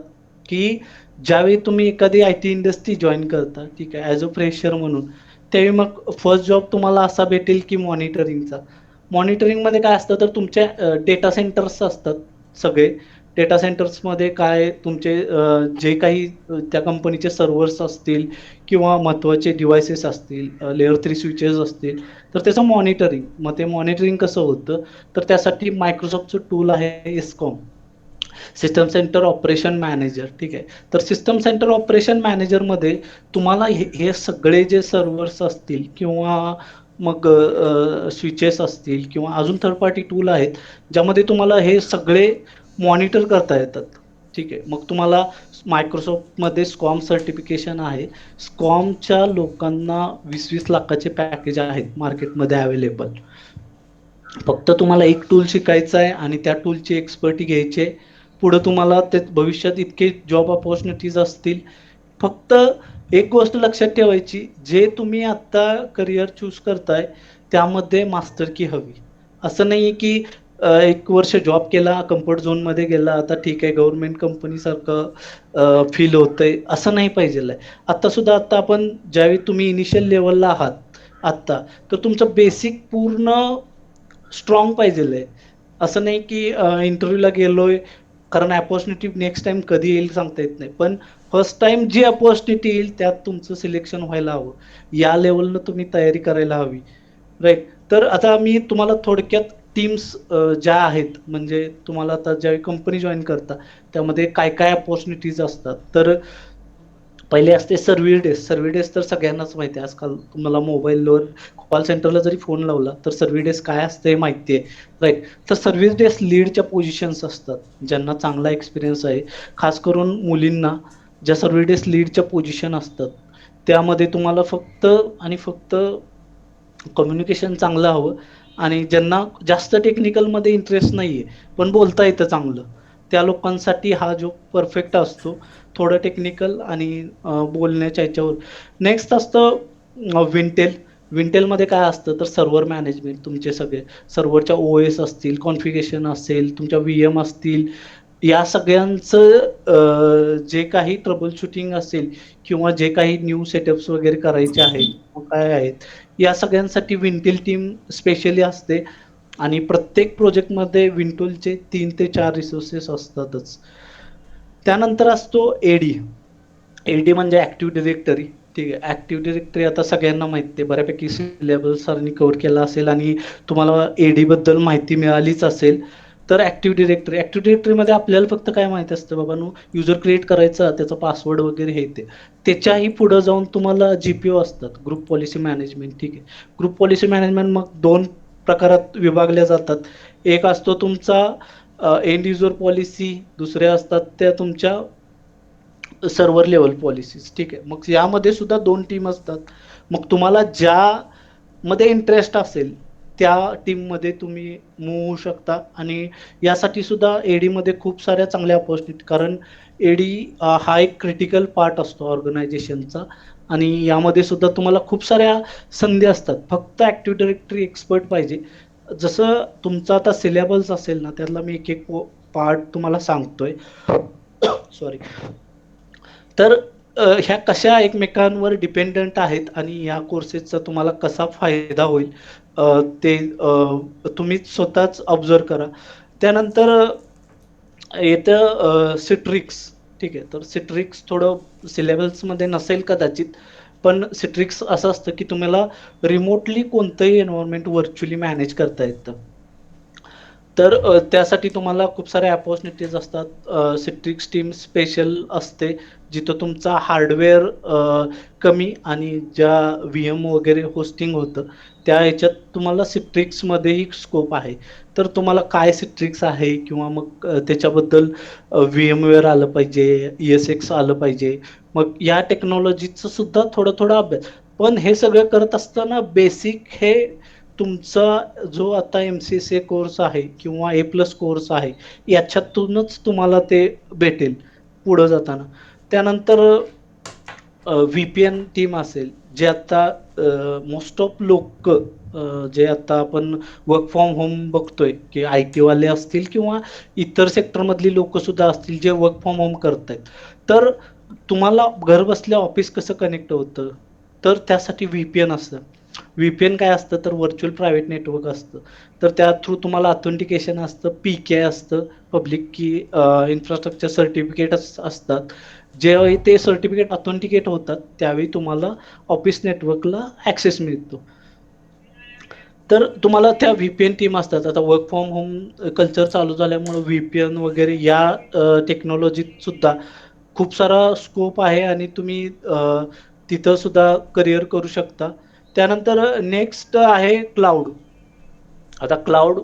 की ज्यावेळी तुम्ही एखादी IT इंडस्ट्री जॉईन करता, ठीक आहे, ॲज अ फ्रेशर म्हणून, त्यावेळी मग फर्स्ट जॉब तुम्हाला असा भेटेल की मॉनिटरिंगचा. मॉनिटरिंगमध्ये काय असतं, तर तुमच्या डेटा सेंटर्स असतात सगळे. डेटा सेंटर्समध्ये काय तुमचे जे काही त्या कंपनीचे सर्व्हर्स असतील, किंवा महत्त्वाचे डिव्हायसेस असतील, लेअर 3 स्विचेस असतील, तर त्याचं मॉनिटरिंग. मग ते मॉनिटरिंग कसं होतं, तर त्यासाठी मायक्रोसॉफ्टचं टूल आहे एस्कॉम, सिस्टम सेंटर ऑपरेशन मॅनेजर, ठीक आहे. तर सिस्टम सेंटर ऑपरेशन मॅनेजरमध्ये तुम्हाला हे सगळे जे सर्व्हर्स असतील, किंवा मग स्विचेस असतील, किंवा अजून थर्ड पार्टी टूल आहेत ज्यामध्ये तुम्हाला हे सगळे मॉनिटर करता येतात, ठीक आहे. मग तुम्हाला मायक्रोसॉफ्टमध्ये स्कॉम सर्टिफिकेशन आहे. स्कॉमच्या लोकांना 20-20 लाखाचे पॅकेज आहेत मार्केटमध्ये अवेलेबल. फक्त तुम्हाला एक टूल शिकायचं आहे आणि त्या टूलची एक्सपर्टी घ्यायची आहे. पुढे तुम्हाला ते भविष्यात इतके जॉब अपॉर्च्युनिटीज असतील. फक्त एक गोष्ट लक्षात ठेवायची, जे तुम्ही आता करिअर चूज करताय त्यामध्ये मास्टरकी हवी. असं नाही की 1 वर्ष जॉब केला, कम्फर्ट झोनमध्ये गेला, आता ठीक आहे, गव्हर्नमेंट कंपनीसारखं फील होतंय, असं नाही पाहिजेल आहे. आता आपण ज्यावेळी तुम्ही इनिशियल लेवलला आहात आत्ता, तर तुमचं बेसिक पूर्ण स्ट्रॉंग पाहिजेल आहे. असं नाही की इंटरव्ह्यूला गेलोय, कारण अपॉर्च्युनिटी नेक्स्ट टाइम कधी येईल सांगता येत नाही. पण फर्स्ट टाइम जी अपॉर्च्युनिटी येईल त्यात तुमचं सिलेक्शन व्हायला हवं. या लेवलनं तुम्ही तयारी करायला हवी, राईट. तर आता मी तुम्हाला थोडक्यात टीम्स ज्या आहेत, म्हणजे तुम्हाला आता ज्यावेळी कंपनी जॉईन करता त्यामध्ये काय काय अपॉर्च्युनिटीज असतात. तर पहिले असते सर्व्हिस डेस्क. सर्व्हिस डेस्क तर सगळ्यांनाच माहिती आहे. आजकाल तुम्हाला मोबाईलवर कॉल सेंटरला जरी फोन लावला तर सर्व्हिस डेस्क काय असते माहिती आहे, राईट. तर सर्व्हिस डेस्क लीडच्या पोझिशन्स असतात, ज्यांना चांगला एक्सपिरियन्स आहे, खास करून मुलींना. ज्या सर्व्हिस डेस्क लीडच्या पोझिशन असतात त्यामध्ये तुम्हाला फक्त आणि फक्त कम्युनिकेशन चांगलं हवं, आणि ज्यांना जास्त टेक्निकलमध्ये इंटरेस्ट नाही आहे पण बोलता येतं चांगलं, त्या लोकांसाठी हा जो परफेक्ट असतो. थोडं टेक्निकल आणि बोलण्याच्या ह्याच्यावर. नेक्स्ट असतं विंटेल. विंटेलमध्ये काय असतं तर सर्व्हर मॅनेजमेंट, तुमचे सगळे सर्व्हरच्या ओ एस असतील, कॉन्फिगरेशन असेल, तुमच्या व्ही एम असतील, या सगळ्यांचं जे काही ट्रबल शूटिंग असेल किंवा जे काही न्यू सेटअप्स वगैरे करायचे आहेत किंवा काय आहेत, या सगळ्यांसाठी विंटेल टीम स्पेशली असते. आणि प्रत्येक प्रोजेक्टमध्ये विंटोलचे 3 ते 4 रिसोर्सेस असतातच. त्यानंतर असतो एडी. एडी म्हणजे ऍक्टिव्ह डिरेक्टरी. ठीक आहे, ऍक्टिव्ह डिरेक्टरी आता सगळ्यांना माहिती आहे, बऱ्यापैकी सिलेबस सरांनी कव्हर केला असेल आणि तुम्हाला एडी बद्दल माहिती मिळालीच असेल. तर ऍक्टिव्ह डिरेक्टरीमध्ये आपल्याला फक्त काय माहिती असतं बाबांनो, युजर क्रिएट करायचा, त्याचा पासवर्ड वगैरे हे ते. त्याच्याही पुढे जाऊन तुम्हाला जीपीओ असतात, ग्रुप पॉलिसी मॅनेजमेंट. ठीक आहे, ग्रुप पॉलिसी मॅनेजमेंट मग 2 प्रकारात विभागल्या जातात. एक असतो तुमचा एंड युजर पॉलिसी, दुसऱ्या असतात त्या तुमच्या सर्व्हर लेवल पॉलिसीज. ठीक आहे, मग यामध्ये सुद्धा 2 टीम असतात. मग तुम्हाला ज्या मध्ये इंटरेस्ट असेल त्या टीममध्ये तुम्ही मूव्ह होऊ शकता. आणि यासाठी सुद्धा एडीमध्ये खूप साऱ्या चांगल्या अपॉर्च्युनिटी, कारण एडी हा एक क्रिटिकल पार्ट असतो ऑर्गनायझेशनचा. आणि यामध्ये सुद्धा तुम्हाला खूप साऱ्या संधी असतात, फक्त ऍक्टिव्ह डिरेक्टरी एक्सपर्ट पाहिजे. जसं तुमचा आता सिलेबस असेल ना, त्यातला मी एक एक पार्ट तुम्हाला सांगतोय. सॉरी. तर ह्या कशा एकमेकांवर डिपेंडंट आहेत आणि या कोर्सेसचा तुम्हाला कसा फायदा होईल ते तुम्ही स्वतःच ऑब्झर्व करा. त्यानंतर येतं सिट्रिक्स. ठीक आहे, तर सिट्रिक्स थोडं सिलेबसमध्ये नसेल कदाचित, पण सिट्रिक्स असं असतं की तुम्हाला रिमोटली कोणतंही एन्व्हायरमेंट व्हर्च्युअली मॅनेज करता येतं. तर त्यासाठी तुम्हाला खूप साऱ्या अपॉर्च्युनिटीज असतात. सिट्रिक्स टीम स्पेशल असते, जिथं तुमचा हार्डवेअर कमी आणि ज्या व्ही एम वगैरे होस्टिंग होतं त्या ह्याच्यात तुम्हाला सिट्रिक्समध्येही स्कोप आहे. तर तुम्हाला काय सिट्रिक्स आहे किंवा मग त्याच्याबद्दल व्ही एम वेअर आलं पाहिजे, ई एस एक्स आलं पाहिजे, मग या टेक्नॉलॉजीचं सुद्धा थोडं थोडं अभ्यास. पण हे सगळं करत असताना बेसिक हे तुमचा जो आता MCSA कोर्स आहे किंवा A+ कोर्स आहे, याच्यातूनच तुम्हाला ते भेटेल पुढं जाताना. त्यानंतर VPN टीम असेल, जे आता मोस्ट ऑफ लोक जे आता आपण वर्क फ्रॉम होम बघतोय, की IT वाले असतील किंवा इतर सेक्टरमधली लोक सुद्धा असतील जे वर्क फ्रॉम होम करतायत. तर तुम्हाला घर बसल्या ऑफिस कसं कनेक्ट होतं, तर त्यासाठी VPN असतं. VPN काय असतं तर व्हर्च्युअल प्रायव्हेट नेटवर्क असतं. तर त्या थ्रू तुम्हाला ऑथेंटिकेशन असतं, PK असतं, पब्लिक की इन्फ्रास्ट्रक्चर सर्टिफिकेट असतात. जेव्हा ते सर्टिफिकेट ऑथेंटिकेट होतात त्यावेळी तुम्हाला ऑफिस नेटवर्कला ॲक्सेस मिळतो. तर तुम्हाला त्या VPN टीम असतात. आता वर्क फ्रॉम होम कल्चर चालू झाल्यामुळे VPN वगैरे या टेक्नॉलॉजीत सुद्धा खूप सारा स्कोप आहे आणि तुम्ही तिथं सुद्धा करिअर करू शकता. त्यानंतर नेक्स्ट आहे क्लाउड. आता क्लाउड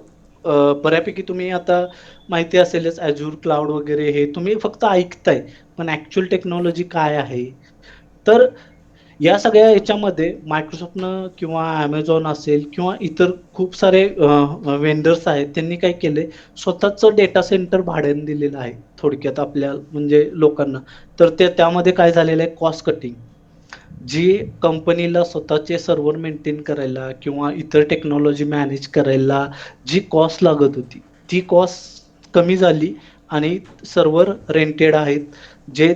बऱ्यापैकी तुम्ही आता माहिती असेलच, Azure क्लाउड वगैरे हे तुम्ही फक्त ऐकताय, पण ॲक्च्युअल टेक्नॉलॉजी काय आहे. तर या सगळ्या ह्याच्यामध्ये मायक्रोसॉफ्टनं किंवा Amazon असेल किंवा इतर खूप सारे वेंडर्स आहेत, त्यांनी काय केलंय, स्वतःचं डेटा सेंटर भाड्याने दिलेलं आहे थोडक्यात आपल्या म्हणजे लोकांना. तर त्यामध्ये काय झालेलं आहे, कॉस्ट कटिंग. जी कंपनीला स्वतःचे सर्व्हर मेंटेन करायला किंवा इतर टेक्नॉलॉजी मॅनेज करायला जी कॉस्ट लागत होती, ती कॉस्ट कमी झाली आणि सर्व्हर रेंटेड आहेत, जे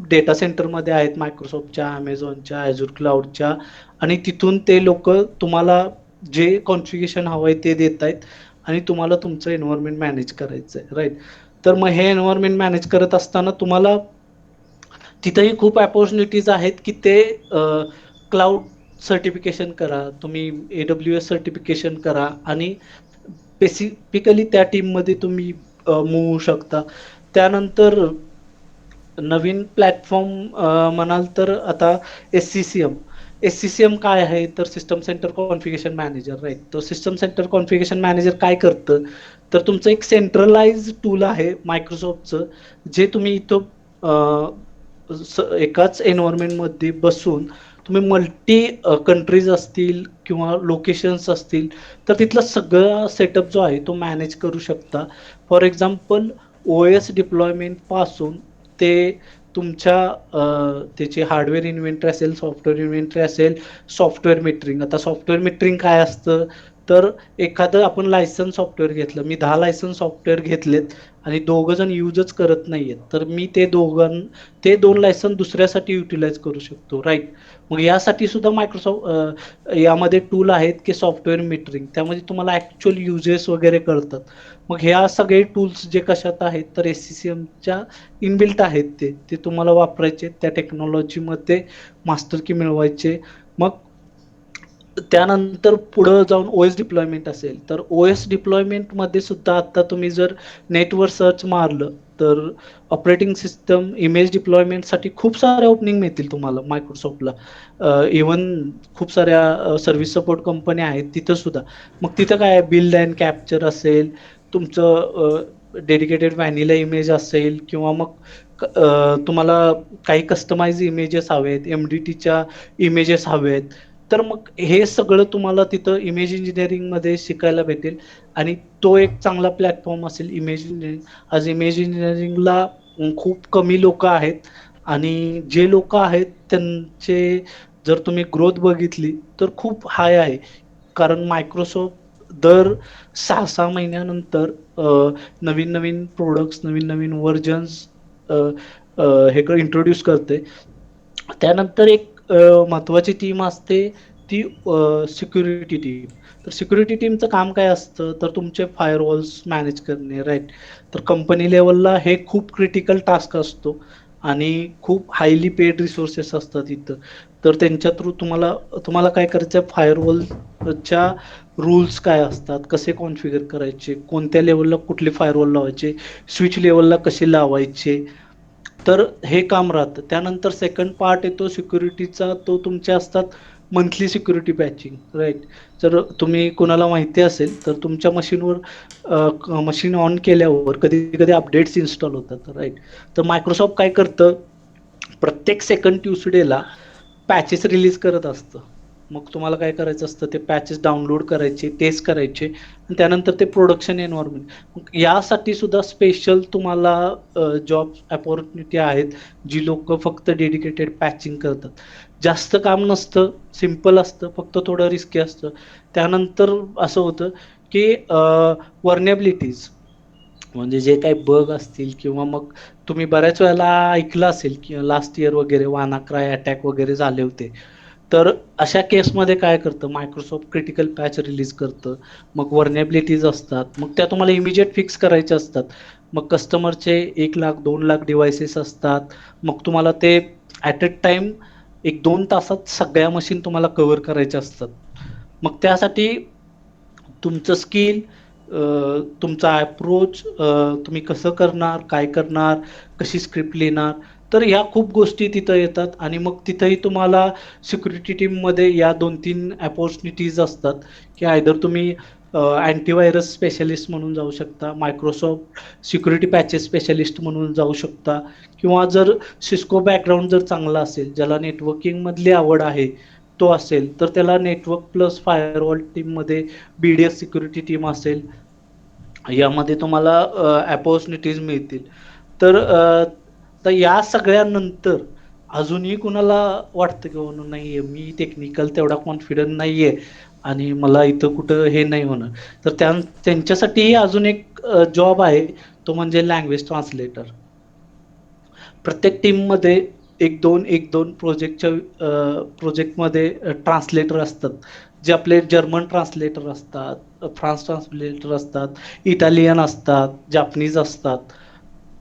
डेटा सेंटरमध्ये आहेत मायक्रोसॉफ्टच्या, Amazonच्या, Azure क्लाउडच्या. आणि तिथून ते लोक तुम्हाला जे कॉन्फिगरेशन हवं आहे ते देत आहेत आणि तुम्हाला तुमचं एन्व्हायरमेंट मॅनेज करायचं आहे, राईट. तर मग हे एन्व्हायरमेंट मॅनेज करत असताना तुम्हाला तिथंही खूप अपॉर्च्युनिटीज आहेत, की ते क्लाउड सर्टिफिकेशन करा, तुम्ही AWS सर्टिफिकेशन करा आणि स्पेसिफिकली त्या टीममध्ये तुम्ही मूव्ह होऊ शकता. त्यानंतर नवीन प्लॅटफॉर्म म्हणाल तर आता SCCM काय आहे तर system centre configuration manager, right. तो सिस्टम सेंटर कॉन्फिगरेशन मॅनेजर काय करतं तर तुमचं एक सेंट्रलाइज टूल आहे मायक्रोसॉफ्टचं, जे तुम्ही इथं एकाच एन्व्हायरमेंटमध्ये बसून तुम्ही मल्टी कंट्रीज असतील किंवा लोकेशन्स असतील, तर तिथला सगळा सेटअप जो आहे तो मॅनेज करू शकता. फॉर एक्झाम्पल OS डिप्लॉयमेंट पासून ते तुमच्या त्याची हार्डवेअर इन्व्हेंटरी असेल, सॉफ्टवेअर इन्व्हेंटरी असेल, सॉफ्टवेअर मिटरिंग. आता सॉफ्टवेअर मिटरिंग काय असतं, तर एखादं आपण लायसन्स सॉफ्टवेअर घेतलं, मी 10 लायसन्स सॉफ्टवेअर घेतलेत आणि दोघं जण यूजच करत नाहीयेत, तर मी ते 2 लायसन्स दुसऱ्यासाठी युटिलाइज करू शकतो, राईट? मग यासाठी सुद्धा मायक्रोसॉफ्ट यामध्ये टूल आहेत की सॉफ्टवेअर मिटरिंग, त्यामध्ये तुम्हाला ऍक्च्युअल युजेस वगैरे कळतात. मग ह्या सगळे टूल्स जे कशात आहेत, तर SCCMच्या इनबिल्ट आहेत, ते तुम्हाला वापरायचे, त्या टेक्नॉलॉजीमध्ये मास्टर की मिळवायचे. मग त्यानंतर पुढं जाऊन OS डिप्लॉयमेंट असेल, तर OS डिप्लॉयमेंटमध्ये सुद्धा आता तुम्ही जर नेटवर सर्च मारलं, तर ऑपरेटिंग सिस्टम इमेज डिप्लॉयमेंटसाठी खूप साऱ्या ओपनिंग मिळतील तुम्हाला मायक्रोसॉफ्टला. इवन खूप साऱ्या सर्व्हिस सपोर्ट कंपन्या आहेत तिथं सुद्धा. मग तिथं काय बिल्ड अँड कॅप्चर असेल, तुमचं डेडिकेटेड व्हॅनिला इमेज असेल, किंवा मग तुम्हाला काही कस्टमाइज इमेजेस हवेत, MDTच्या इमेजेस हवेत, तर मग हे सगळं तुम्हाला तिथं इमेज इंजिनिअरिंगमध्ये शिकायला भेटेल. आणि तो एक चांगला प्लॅटफॉर्म असेल इमेज इंजिनिअरिंग. आज इमेज इंजिनिअरिंगला खूप कमी लोक आहेत, आणि जे लोक आहेत त्यांचे जर तुम्ही ग्रोथ बघितली तर खूप हाय आहे. कारण मायक्रोसॉफ्ट दर 6-6 महिन्यानंतर नवीन नवीन प्रोडक्ट्स, नवीन नवीन व्हर्जन्स हे इंट्रोड्यूस करते. त्यानंतर एक महत्वाची टीम असते, ती सिक्युरिटी टीम. तर सिक्युरिटी टीमचं काम काय असतं, तर तुमचे फायरवॉल्स मॅनेज करणे, राईट? तर कंपनी लेवलला हे खूप क्रिटिकल टास्क असतो, आणि खूप हायली पेड रिसोर्सेस असतात इथं. तर त्यांच्या थ्रू तुम्हाला तुम्हाला काय करायचं, फायरवॉलच्या रूल्स काय असतात, कसे कॉन्फिगर करायचे, कोणत्या लेवलला कुठले फायरवॉल लावायचे, स्विच लेवलला कसे लावायचे, तर हे काम राहतं. त्यानंतर सेकंड पार्ट येतो सिक्युरिटीचा, तो तुमच्या असतात मंथली सिक्युरिटी पॅचिंग, राईट? जर तुम्ही कोणाला माहिती असेल, तर तुमच्या मशीनवर मशीन ऑन केल्यावर कधी कधी अपडेट्स इन्स्टॉल होतात, राईट? तर मायक्रोसॉफ्ट काय करतं, प्रत्येक सेकंड ट्यूसडेला पॅचेस रिलीज करत असतं. मग तुम्हाला काय करायचं असतं, ते पॅचेस डाउनलोड करायचे, टेस्ट करायचे, आणि त्यानंतर ते प्रोडक्शन एन्व्हायरमेंट. यासाठी सुद्धा स्पेशल तुम्हाला जॉब अपॉर्च्युनिटी आहेत, जी लोक फक्त डेडिकेटेड पॅचिंग करतात. जास्त काम नसतं, सिम्पल असतं, फक्त थोडं रिस्की असतं. त्यानंतर असं होतं की वर्नेबिलिटीज, म्हणजे जे काही बग असतील, किंवा मग तुम्ही बऱ्याच वेळेला ऐकलं असेल की लास्ट इयर वगैरे वानाक्राय अटॅक वगैरे झाले होते. तर अशा केसमध्ये काय करतं मायक्रोसॉफ्ट, क्रिटिकल पॅच रिलीज करतं. मग वर्नेबिलिटीज असतात, मग त्या तुम्हाला इमिजिएट फिक्स करायच्या असतात. मग कस्टमरचे 1 लाख 2 लाख डिव्हायसेस असतात, मग तुम्हाला ते ॲट अ टाइम 1-2 तासात सगळ्या मशीन तुम्हाला कव्हर करायच्या असतात. मग त्यासाठी तुमचं स्किल, तुमचा अप्रोच, तुम्ही कसं करणार, काय करणार, कशी स्क्रिप्ट लिहिणार, तर ह्या खूप गोष्टी तिथं येतात. आणि मग तिथंही तुम्हाला सिक्युरिटी टीममध्ये या 2-3 अपॉर्च्युनिटीज असतात, की आयदर तुम्ही अँटीव्हायरस स्पेशलिस्ट म्हणून जाऊ शकता, मायक्रोसॉफ्ट सिक्युरिटी पॅचेस स्पेशलिस्ट म्हणून जाऊ शकता, किंवा जर सिस्को बॅकग्राऊंड जर चांगला असेल, ज्याला नेटवर्किंग मधली आवड आहे तो असेल, तर त्याला नेटवर्क प्लस फायरवॉल टीममध्ये BDS सिक्युरिटी टीम असेल, यामध्ये तुम्हाला अपॉर्च्युनिटीज मिळतील. तर तर या सगळ्यानंतर अजूनही कुणाला वाटतं की "हो, नाहीये मी टेक्निकल तेवढा कॉन्फिडंट नाहीये आणि मला इथं कुठं हे नाही होणार", तर त्यांच्यासाठीही अजून एक जॉब आहे, तो म्हणजे लँग्वेज ट्रान्सलेटर. प्रत्येक टीममध्ये एक दोन प्रोजेक्टमध्ये ट्रान्सलेटर असतात, जे आपले जर्मन ट्रान्सलेटर असतात, फ्रान्स ट्रान्सलेटर असतात, इटालियन असतात, जापनीज असतात.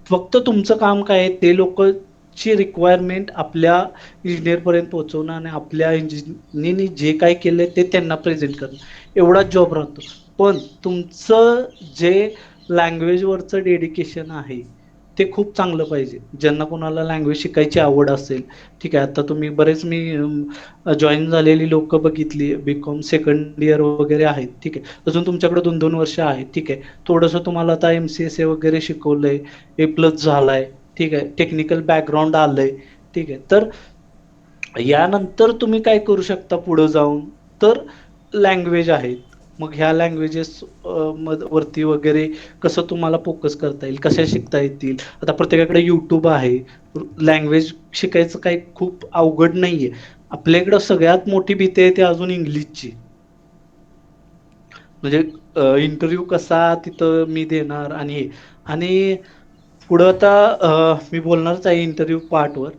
फक्त तुमचं काम काय आहे, ते लोकची रिक्वायरमेंट आपल्या इंजिनियरपर्यंत पोहोचवणं, आणि आपल्या इंजिनियरनी जे काय केलंय ते त्यांना प्रेझेंट करणं, एवढाच जॉब राहतो. पण तुमचं जे लँग्वेजवरचं डेडिकेशन आहे ते खूप चांगलं पाहिजे. ज्यांना कोणाला लँग्वेज शिकायची आवड असेल, ठीक आहे. आता तुम्ही बरेच मी जॉईन झालेली लोक बघितली, BCom सेकंड इयर वगैरे आहेत, ठीक आहे. अजून तुमच्याकडे 2-2 वर्ष आहेत, ठीक आहे. थोडंसं तुम्हाला आता MCSA वगैरे शिकवलंय, A+ झालाय, ठीक आहे. टेक्निकल बॅकग्राऊंड आलंय, ठीक आहे. तर यानंतर तुम्ही काय करू शकता पुढे जाऊन, तर लँग्वेज आहेत. मग ह्या लँग्वेजेस वरती वगैरे कसं तुम्हाला फोकस करता येईल, कशा शिकता येतील. आता प्रत्येकाकडे YouTube आहे. लँग्वेज शिकायचं काही खूप अवघड नाहीये. आपल्याकडं सगळ्यात मोठी भीती आहे ती अजून इंग्लिशची. म्हणजे इंटरव्ह्यू कसा तिथं मी देणार आणि हे. आणि पुढं आता मी बोलणारच आहे इंटरव्ह्यू पार्टवर.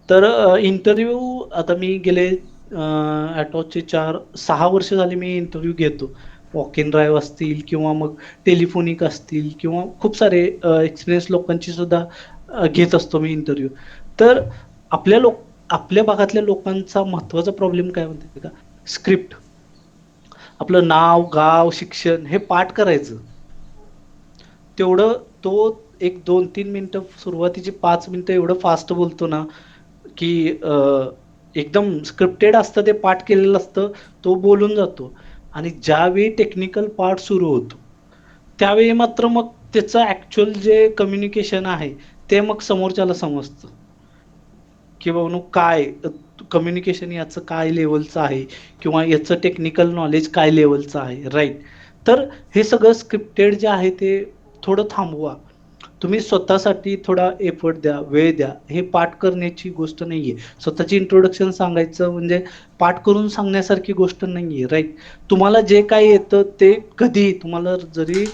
तर इंटरव्ह्यू आता मी गेले ॲटॉचचे 4-6 वर्ष झाली मी इंटरव्ह्यू घेतो. वॉक इन ड्राईव्ह असतील किंवा मग टेलिफोनिक असतील किंवा खूप सारे एक्सपिरियन्स लोकांची सुद्धा घेत असतो मी इंटरव्ह्यू. तर आपल्या भागातल्या लोकांचा महत्त्वाचा प्रॉब्लेम काय म्हणते का, स्क्रिप्ट. आपलं नाव, गाव, शिक्षण हे पाठ करायचं. तेवढं तो एक 2-3 मिनिटं सुरुवातीची 5 मिनिटं एवढं फास्ट बोलतो ना, की एकदम स्क्रिप्टेड असतं ते पाठ केलेलं असतं, तो बोलून जातो. आणि ज्यावेळी टेक्निकल पार्ट सुरू होतो, त्यावेळी मात्र मग त्याचं ॲक्च्युअल जे कम्युनिकेशन आहे, ते मग समोरच्याला समजतं. की बाबांनो काय कम्युनिकेशन याचं काय लेवलचं आहे किंवा याचं टेक्निकल नॉलेज काय लेवलचं आहे, राईट. तर हे सगळं स्क्रिप्टेड जे आहे ते थोडं थांबवा. तुम्ही स्वतःसाठी थोडा एफर्ट द्या, वेळ द्या. हे पाठ करण्याची गोष्ट नाहीये. स्वतःची इंट्रोडक्शन सांगायचं म्हणजे पाठ करून सांगण्यासारखी गोष्ट नाहीये, राईट. तुम्हाला जे काही येतं ते कधीही तुम्हाला जरी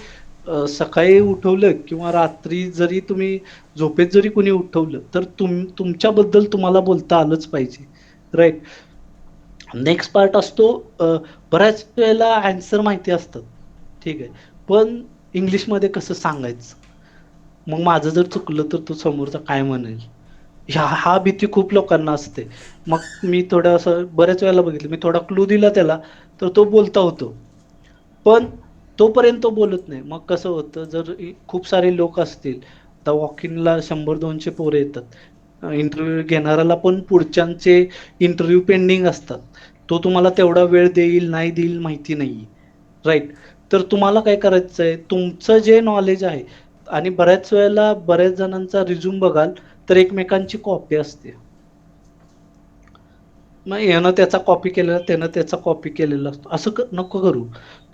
सकाळी उठवलं किंवा रात्री जरी तुम्ही झोपेत जरी कोणी उठवलं, तर तुमच्याबद्दल तुम्हाला बोलता आलंच पाहिजे, राईट. नेक्स्ट पार्ट असतो, बऱ्याच वेळेला ॲन्सर माहिती असतात, ठीक आहे. पण इंग्लिशमध्ये कसं सांगायचं? मग माझं जर चुकलं तर तो समोरचा काय म्हणेल? हा भीती खूप लोकांना असते. मग मी थोडं असं बऱ्याच वेळेला बघितलं, मी थोडा क्लू दिला त्याला, तर तो बोलता होतो. पण तोपर्यंत तो बोलत नाही. मग कसं होतं, जर खूप सारे लोक असतील, आता वॉक इनला 100-200 पोरं येतात. इंटरव्ह्यू घेणाऱ्याला पण पुढच्यांचे इंटरव्ह्यू पेंडिंग असतात. तो तुम्हाला तेवढा वेळ देईल, नाही देईल माहिती नाहीये, राईट. तर तुम्हाला काय करायचंय, तुमचं जे नॉलेज आहे आणि बऱ्याच वेळेला बऱ्याच जणांचा रिझ्यूम बघाल, तर एकमेकांची कॉपी असते. मग यानं त्याचा कॉपी केलेला, त्यानं त्याचा कॉपी केलेला असतो. असं नको करू.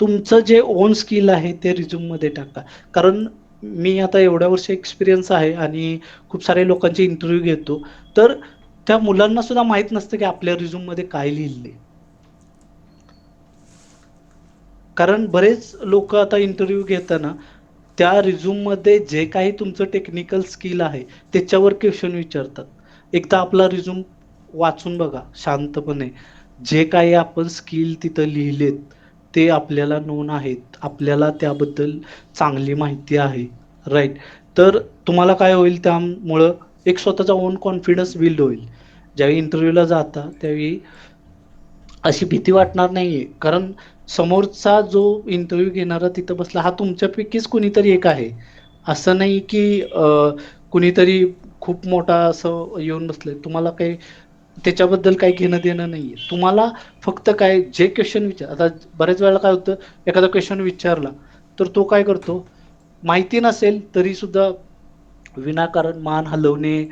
तुमचं जे ओन स्किल आहे ते रिझ्यूममध्ये टाका. कारण मी आता एवढ्या वर्ष एक्सपिरियन्स आहे आणि खूप साऱ्या लोकांचे इंटरव्ह्यू घेतो. तर त्या मुलांना सुद्धा माहीत नसतं की आपल्या रिझ्यूममध्ये काय लिहिलंय. कारण बरेच लोकं आता इंटरव्ह्यू घेताना त्या रिझ्यूममध्ये जे काही तुमचं टेक्निकल स्किल आहे त्याच्यावर क्वेश्चन विचारतात. एकदा आपला रिझ्यूम वाचून बघा शांतपणे. जे काही आपण स्किल तिथं लिहिलेत ते आपल्याला नोन आहेत. आपल्याला त्याबद्दल चांगली माहिती आहे, राइट. तर तुम्हाला काय होईल त्यामुळं, एक स्वतःचा ओन कॉन्फिडन्स बिल्ड होईल. ज्यावेळी इंटरव्ह्यूला जाता त्यावेळी अशी भीती वाटणार नाहीये. कारण समोरचा जो इंटरव्ह्यू घेणारा तिथं बसला हा तुमच्यापैकीच कुणीतरी एक आहे. असं नाही की कुणीतरी खूप मोठा असं येऊन बसलंय. तुम्हाला काही त्याच्याबद्दल काही घेणं-देणं नाहीये. तुम्हाला फक्त काय जे क्वेशन आता बऱ्याच वेळेला काय होतं, एखादा क्वेशन विचारला, तर तो काय करतो, माहिती नसेल तरी सुद्धा विनाकारण मान हलवणे,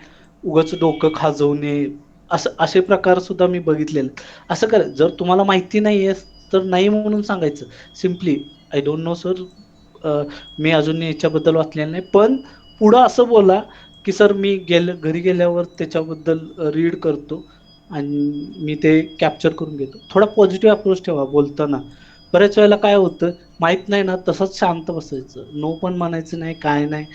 उगाच डोकं खाजवणे, असे प्रकार सुद्धा मी बघितलेले आहेत. असं करा, जर तुम्हाला माहिती नाहीये तर नाही म्हणून सांगायचं. Simply I don't know sir, मी अजून याच्याबद्दल वाचलेलं नाही. पण पुढं असं बोला, की सर मी घरी गेल्यावर त्याच्याबद्दल रीड करतो आणि मी ते कॅप्चर करून घेतो. थोडा पॉझिटिव्ह अप्रोच ठेवा बोलताना. बऱ्याच वेळेला काय होतं, माहीत नाही ना तसंच शांत बसायचं. नो पण म्हणायचं नाही, काय नाही.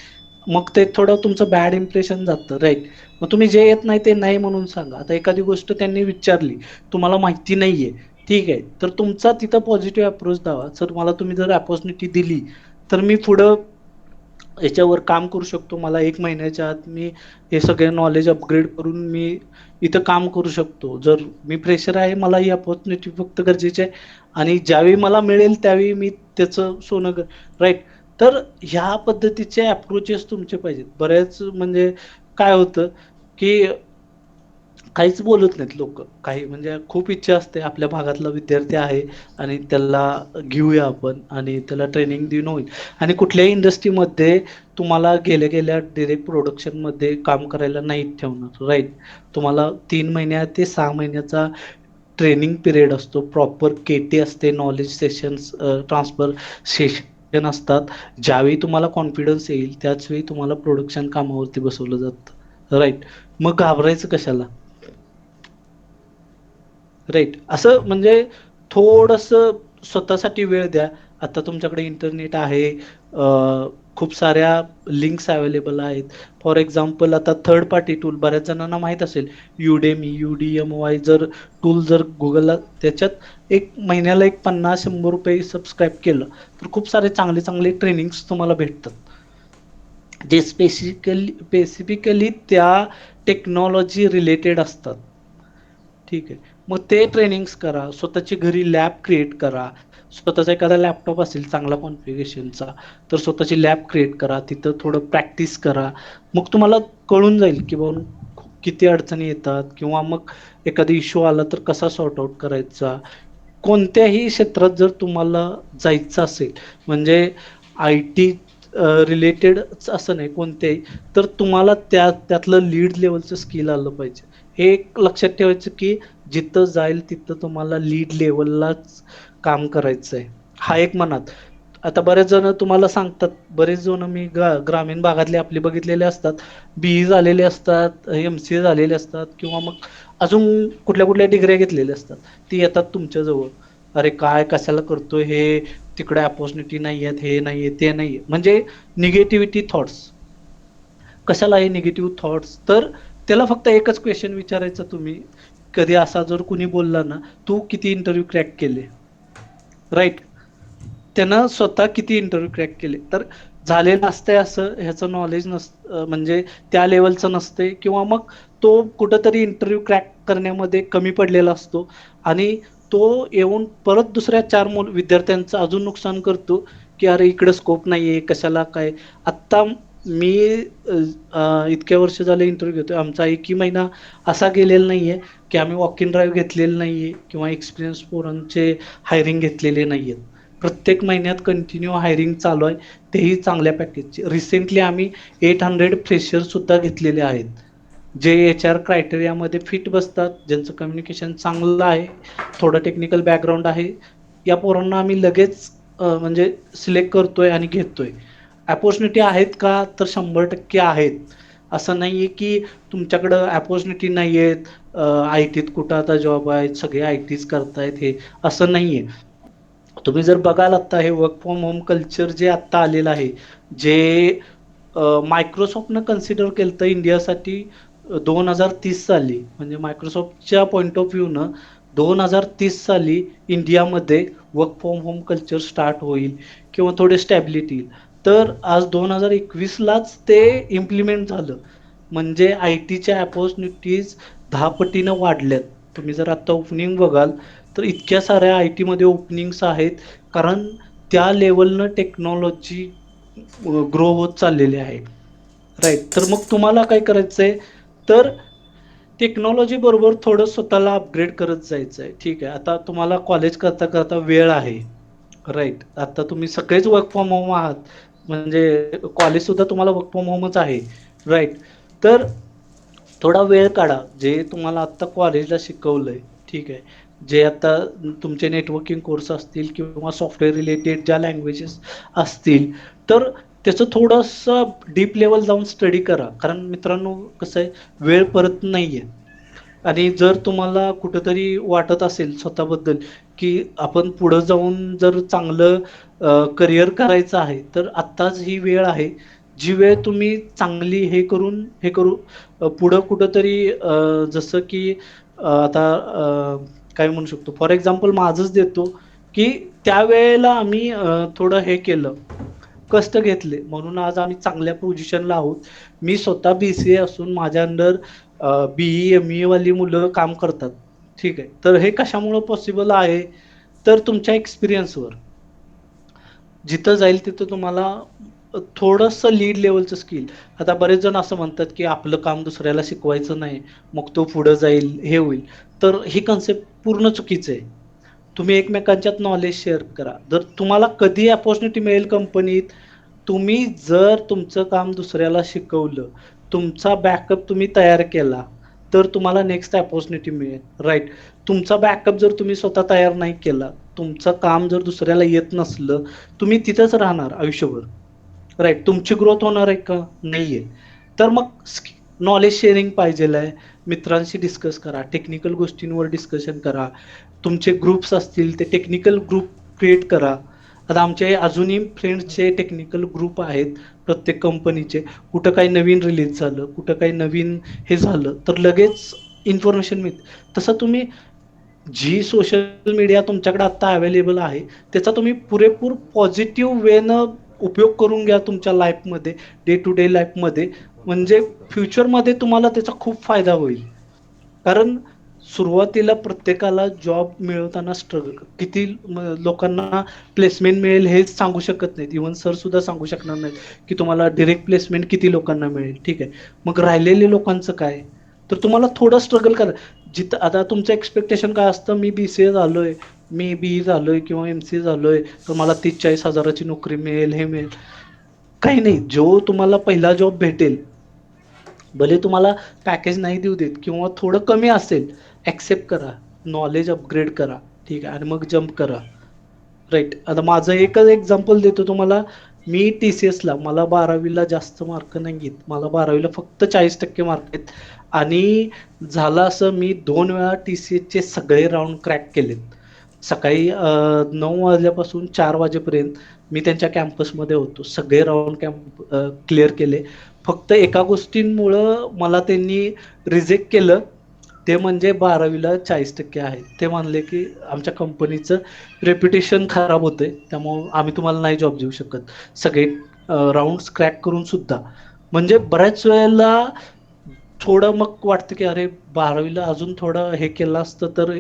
मग ते थोडं तुमचं बॅड इम्प्रेशन जातं, राइट. मग तुम्ही जे येत नाही ते नाही म्हणून सांगा. आता एखादी गोष्ट त्यांनी विचारली, तुम्हाला माहिती नाहीये, ठीक आहे. तर तुमचा तिथं पॉझिटिव्ह अप्रोच द्यावा. सर मला तुम्ही जर अपॉर्च्युनिटी दिली, तर मी पुढं याच्यावर काम करू शकतो. मला 1 महिन्याच्या आत मी हे सगळे नॉलेज अपग्रेड करून मी इथं काम करू शकतो. जर मी फ्रेशर आहे, मला ही अपॉर्च्युनिटी फक्त गरजेची आहे आणि ज्यावेळी मला मिळेल त्यावेळी मी त्याचं सोनं राइट. तर ह्या पद्धतीचे अप्रोचेस तुमचे पाहिजेत. बऱ्याच म्हणजे काय होतं, की काहीच बोलत नाहीत लोक. काही म्हणजे खूप इच्छा असते, आपल्या भागातला विद्यार्थी आहे आणि त्याला घेऊया आपण आणि त्याला ट्रेनिंग देऊन होईल. आणि कुठल्याही इंडस्ट्रीमध्ये तुम्हाला गेल्या गेल्या डिरेक्ट प्रोडक्शनमध्ये काम करायला नाही ठेवणार, राईट. तुम्हाला 3 महिन्या ते 6 महिन्याचा ट्रेनिंग पिरियड असतो. प्रॉपर केटी असते, नॉलेज सेशन्स, ट्रान्सफर सेशन असतात. ज्यावेळी तुम्हाला कॉन्फिडन्स येईल त्याच वेळी तुम्हाला प्रोडक्शन कामावरती बसवलं जातं, राईट. मग घाबरायचं कशाला, राईट. असं म्हणजे थोडंसं स्वतःसाठी वेळ द्या. आता तुमच्याकडे इंटरनेट आहे, खूप साऱ्या लिंक्स अवेलेबल आहेत. फॉर एक्झाम्पल आता थर्ड पार्टी टूल बऱ्याच जणांना माहीत असेल, युडेमी, UDMY जर टूल जर गुगलला, त्याच्यात एक महिन्याला एक 50-100 रुपये सबस्क्राईब केलं तर खूप सारे चांगले चांगले ट्रेनिंग्स तुम्हाला भेटतात, जे स्पेसिफिकली त्या टेक्नॉलॉजी रिलेटेड असतात. ठीक आहे. मग ते ट्रेनिंग्स करा, स्वतःची घरी लॅब क्रिएट करा. स्वतःचा एखादा लॅपटॉप असेल चांगला कॉन्फिगरेशनचा, तर स्वतःची लॅब क्रिएट करा, तिथं थोडं प्रॅक्टिस करा. मग तुम्हाला कळून जाईल की बाबा किती अडचणी येतात, किंवा मग एखादा इश्यू आला तर कसा सॉर्ट आउट करायचा. कोणत्याही क्षेत्रात जर तुम्हाला जायचं असेल, म्हणजे आय टी रिलेटेड असं नाही, कोणत्याही, तर तुम्हाला त्यातलं लीड लेवलचं स्किल आलं पाहिजे. हे एक लक्षात ठेवायचं की जिथं जाईल तिथं तुम्हाला लीड लेवललाच काम करायचं आहे, हा एक मनात. आता बरेच जण तुम्हाला सांगतात, बरेच जण मी ग्रामीण भागातले आपले बघितलेले असतात, BE झालेले असतात, MCA झालेले असतात, किंवा मग अजून कुठल्या कुठल्या डिग्र्या घेतलेल्या असतात. ती येतात तुमच्याजवळ, अरे काय कशाला करतोय हे, तिकडे अपॉर्च्युनिटी नाही आहेत, हे नाहीये ते नाहीये, म्हणजे निगेटिव्हिटी थॉट्स. कशाला आहे निगेटिव्ह थॉट्स, तर त्याला फक्त एकच क्वेश्चन विचारायचं तुम्ही. कधी असा जर कुणी बोलला ना, तू किती इंटरव्ह्यू क्रॅक केले, राईट. त्यानं स्वतः किती इंटरव्ह्यू क्रॅक केले, तर झालेलं असतंय असं, ह्याचं नॉलेज म्हणजे त्या लेवलचं नसते, किंवा मग तो कुठंतरी इंटरव्ह्यू क्रॅक करण्यामध्ये कमी पडलेला असतो आणि तो येऊन परत दुसऱ्या 4 विद्यार्थ्यांचं अजून नुकसान करतो, की अरे इकडे स्कोप नाहीये, कशाला काय. आत्ता मी इतक्या वर्ष झाले इंटरव्ह्यू घेतोय, आमचा एकही महिना असा गेलेला नाहीये की आम्ही वॉक इन ड्राईव्ह घेतलेले नाहीये किंवा एक्सपिरियन्स पोरांचे हायरिंग घेतलेले नाहीयेत. प्रत्येक महिन्यात कंटिन्यू हायरिंग चालू आहे, तेही चांगल्या पॅकेजचे. रिसेंटली आम्ही 800 फ्रेशर सुद्धा घेतलेले आहेत, जे HR क्रायटेरियामध्ये फिट बसतात, ज्यांचं कम्युनिकेशन चांगलं आहे, थोडं टेक्निकल बॅकग्राऊंड आहे. या पोरांना आम्ही लगेच म्हणजे सिलेक्ट करतोय आणि घेतोय. अपॉर्च्युनिटी आहेत का, तर 100% आहेत. असं नाहीये की तुमच्याकडं अपॉर्च्युनिटी नाही आहेत, आय टीत कुठं आता जॉब आहेत, सगळे आय टीच करतायत, हे असं नाहीये. तुम्ही जर बघाल आता हे वर्क फ्रॉम होम कल्चर जे आत्ता आलेलं आहे, जे मायक्रोसॉफ्टनं कन्सिडर केलं तर इंडियासाठी 2030 साली, म्हणजे मायक्रोसॉफ्टच्या पॉईंट ऑफ व्ह्यूनं 2030 साली इंडियामध्ये work from home culture start होईल किंवा थोडे स्टॅबिलिटी येईल. तर आज 2021लाच ते इम्प्लिमेंट झालं, म्हणजे आय टीच्या अपॉर्च्युनिटीज 10 पटीनं वाढल्यात. तुम्ही जर आता ओपनिंग बघाल तर इतक्या साऱ्या आय टीमध्ये ओपनिंग्स आहेत, कारण त्या लेवलनं टेक्नॉलॉजी ग्रो होत चाललेली आहे, राईट. तर मग तुम्हाला काय करायचंय, तर टेक्नॉलॉजी बरोबर थोडं स्वतःला अपग्रेड करत जायचं आहे. ठीक आहे, आता तुम्हाला कॉलेज करता करता वेळ आहे, राईट. आता तुम्ही सगळेच वर्क फ्रॉम होम आहात, म्हणजे कॉलेज सुद्धा तुम्हाला वर्क फ्रॉम होमच आहे, राईट. तर थोडा वेळ काढा, जे तुम्हाला आता कॉलेजला शिकवलंय, ठीक आहे, जे आता तुमचे नेटवर्किंग कोर्स असतील किंवा सॉफ्टवेअर रिलेटेड ज्या लँग्वेजेस असतील, तर त्याचं थोडंसं डीप लेवल जाऊन स्टडी करा. कारण मित्रांनो कसं आहे, वेळ परत नाहीये. आणि जर तुम्हाला कुठंतरी वाटत असेल स्वतःबद्दल की आपण पुढं जाऊन जर चांगलं करिअर करायचं आहे, तर आत्ताच ही वेळ आहे, जी वेळ तुम्ही चांगली हे करून हे करू पुढं कुठंतरी जसं की आता काय म्हणू शकतो, फॉर एक्झाम्पल माझंच देतो, की त्यावेळेला आम्ही थोडं हे केलं, कष्ट घेतले, म्हणून आज आम्ही चांगल्या पोझिशनला आहोत. मी स्वतः BCA असून माझ्या अंडर BE ME वाली मुलं काम करतात, ठीक आहे. तर हे कशामुळे पॉसिबल आहे, तर तुमच्या एक्सपिरियन्सवर. जिथं जाईल तिथं तुम्हाला थोडंसं लीड लेवलचं स्किल. आता बरेच जण असं म्हणतात की आपलं काम दुसऱ्याला शिकवायचं नाही, मग तो पुढे जाईल, हे होईल. तर ही कन्सेप्ट पूर्ण चुकीचं आहे. तुम्ही एकमेकांच्यात नॉलेज शेअर करा. जर तुम्हाला कधी अपॉर्च्युनिटी मिळेल कंपनीत, तुम्ही जर तुमचं काम दुसऱ्याला शिकवलं, तुमचा बॅकअप तुम्ही तयार केला, तर तुम्हाला नेक्स्ट अपॉर्च्युनिटी मिळेल, राईट. तुमचा बॅकअप जर तुम्ही स्वतः तयार नाही केला, तुमचं काम जर दुसऱ्याला येत नसलं, तुम्ही तिथंच राहणार आयुष्यभर, राईट. तुमची ग्रोथ होणार आहे का? नाहीये. तर मग नॉलेज शेअरिंग पाहिजेल आहे. मित्रांशी डिस्कस करा, टेक्निकल गोष्टींवर डिस्कशन करा. तुमचे ग्रुप्स असतील ते टेक्निकल ग्रुप क्रिएट करा. आता आमचे अजूनही फ्रेंड्सचे टेक्निकल ग्रुप आहेत प्रत्येक कंपनीचे. कुठं काही नवीन रिलीज झालं, कुठं काही नवीन हे झालं, तर लगेच इन्फॉर्मेशन मिळते. तसं तुम्ही जी सोशल मीडिया तुमच्याकडे आता अवेलेबल आहे, त्याचा तुम्ही पुरेपूर पॉझिटिव्ह वेनं उपयोग करून घ्या तुमच्या लाईफमध्ये, डे टू डे लाईफमध्ये. म्हणजे फ्युचरमध्ये तुम्हाला त्याचा खूप फायदा होईल. कारण सुरुवातीला प्रत्येकाला जॉब मिळवताना स्ट्रगल, किती लोकांना प्लेसमेंट मिळेल हेच सांगू शकत नाहीत. इव्हन सर सुद्धा सांगू शकणार नाहीत की तुम्हाला डायरेक्ट प्लेसमेंट किती लोकांना मिळेल. ठीक आहे, मग राहिलेले लोकांचं काय? तर तुम्हाला थोडं स्ट्रगल करा. जिथं आता तुमचं एक्सपेक्टेशन काय असतं, मी BCA झालोय, मी BE झालोय किंवा MCA झालोय, तर मला 30-40 हजाराची नोकरी मिळेल, हे मिळेल. काही नाही. जो तुम्हाला पहिला जॉब भेटेल, भले तुम्हाला पॅकेज नाही देऊ देत किंवा थोडं कमी असेल, ॲक्सेप्ट करा, नॉलेज अपग्रेड करा, ठीक आहे, आणि मग जम्प करा, राईट. आता माझं एकच एक्झाम्पल देतो तुम्हाला. मी TCSला, मला 12वीला जास्त मार्क नाही आहेत, मला 12वीला फक्त 40% मार्क आहेत. आणि झालं असं, मी 2 वेळा TCSचे सगळे राऊंड क्रॅक केलेत. सकाळी 9 वाजल्यापासून 4 वाजेपर्यंत मी त्यांच्या कॅम्पसमध्ये होतो. सगळे राऊंड क्लिअर केले. फक्त एका गोष्टींमुळं मला त्यांनी रिजेक्ट केलं, ते म्हणजे 12वीला 40% आहेत. ते म्हणले की आमच्या कंपनीचं रेप्युटेशन खराब होतंय, त्यामुळं आम्ही तुम्हाला नाही जॉब देऊ शकत. सगळे राऊंड्स क्रॅक करून सुद्धा. म्हणजे बऱ्याच वेळेला थोडं मग वाटतं की अरे 12वीला अजून थोडं हे केलं असतं तर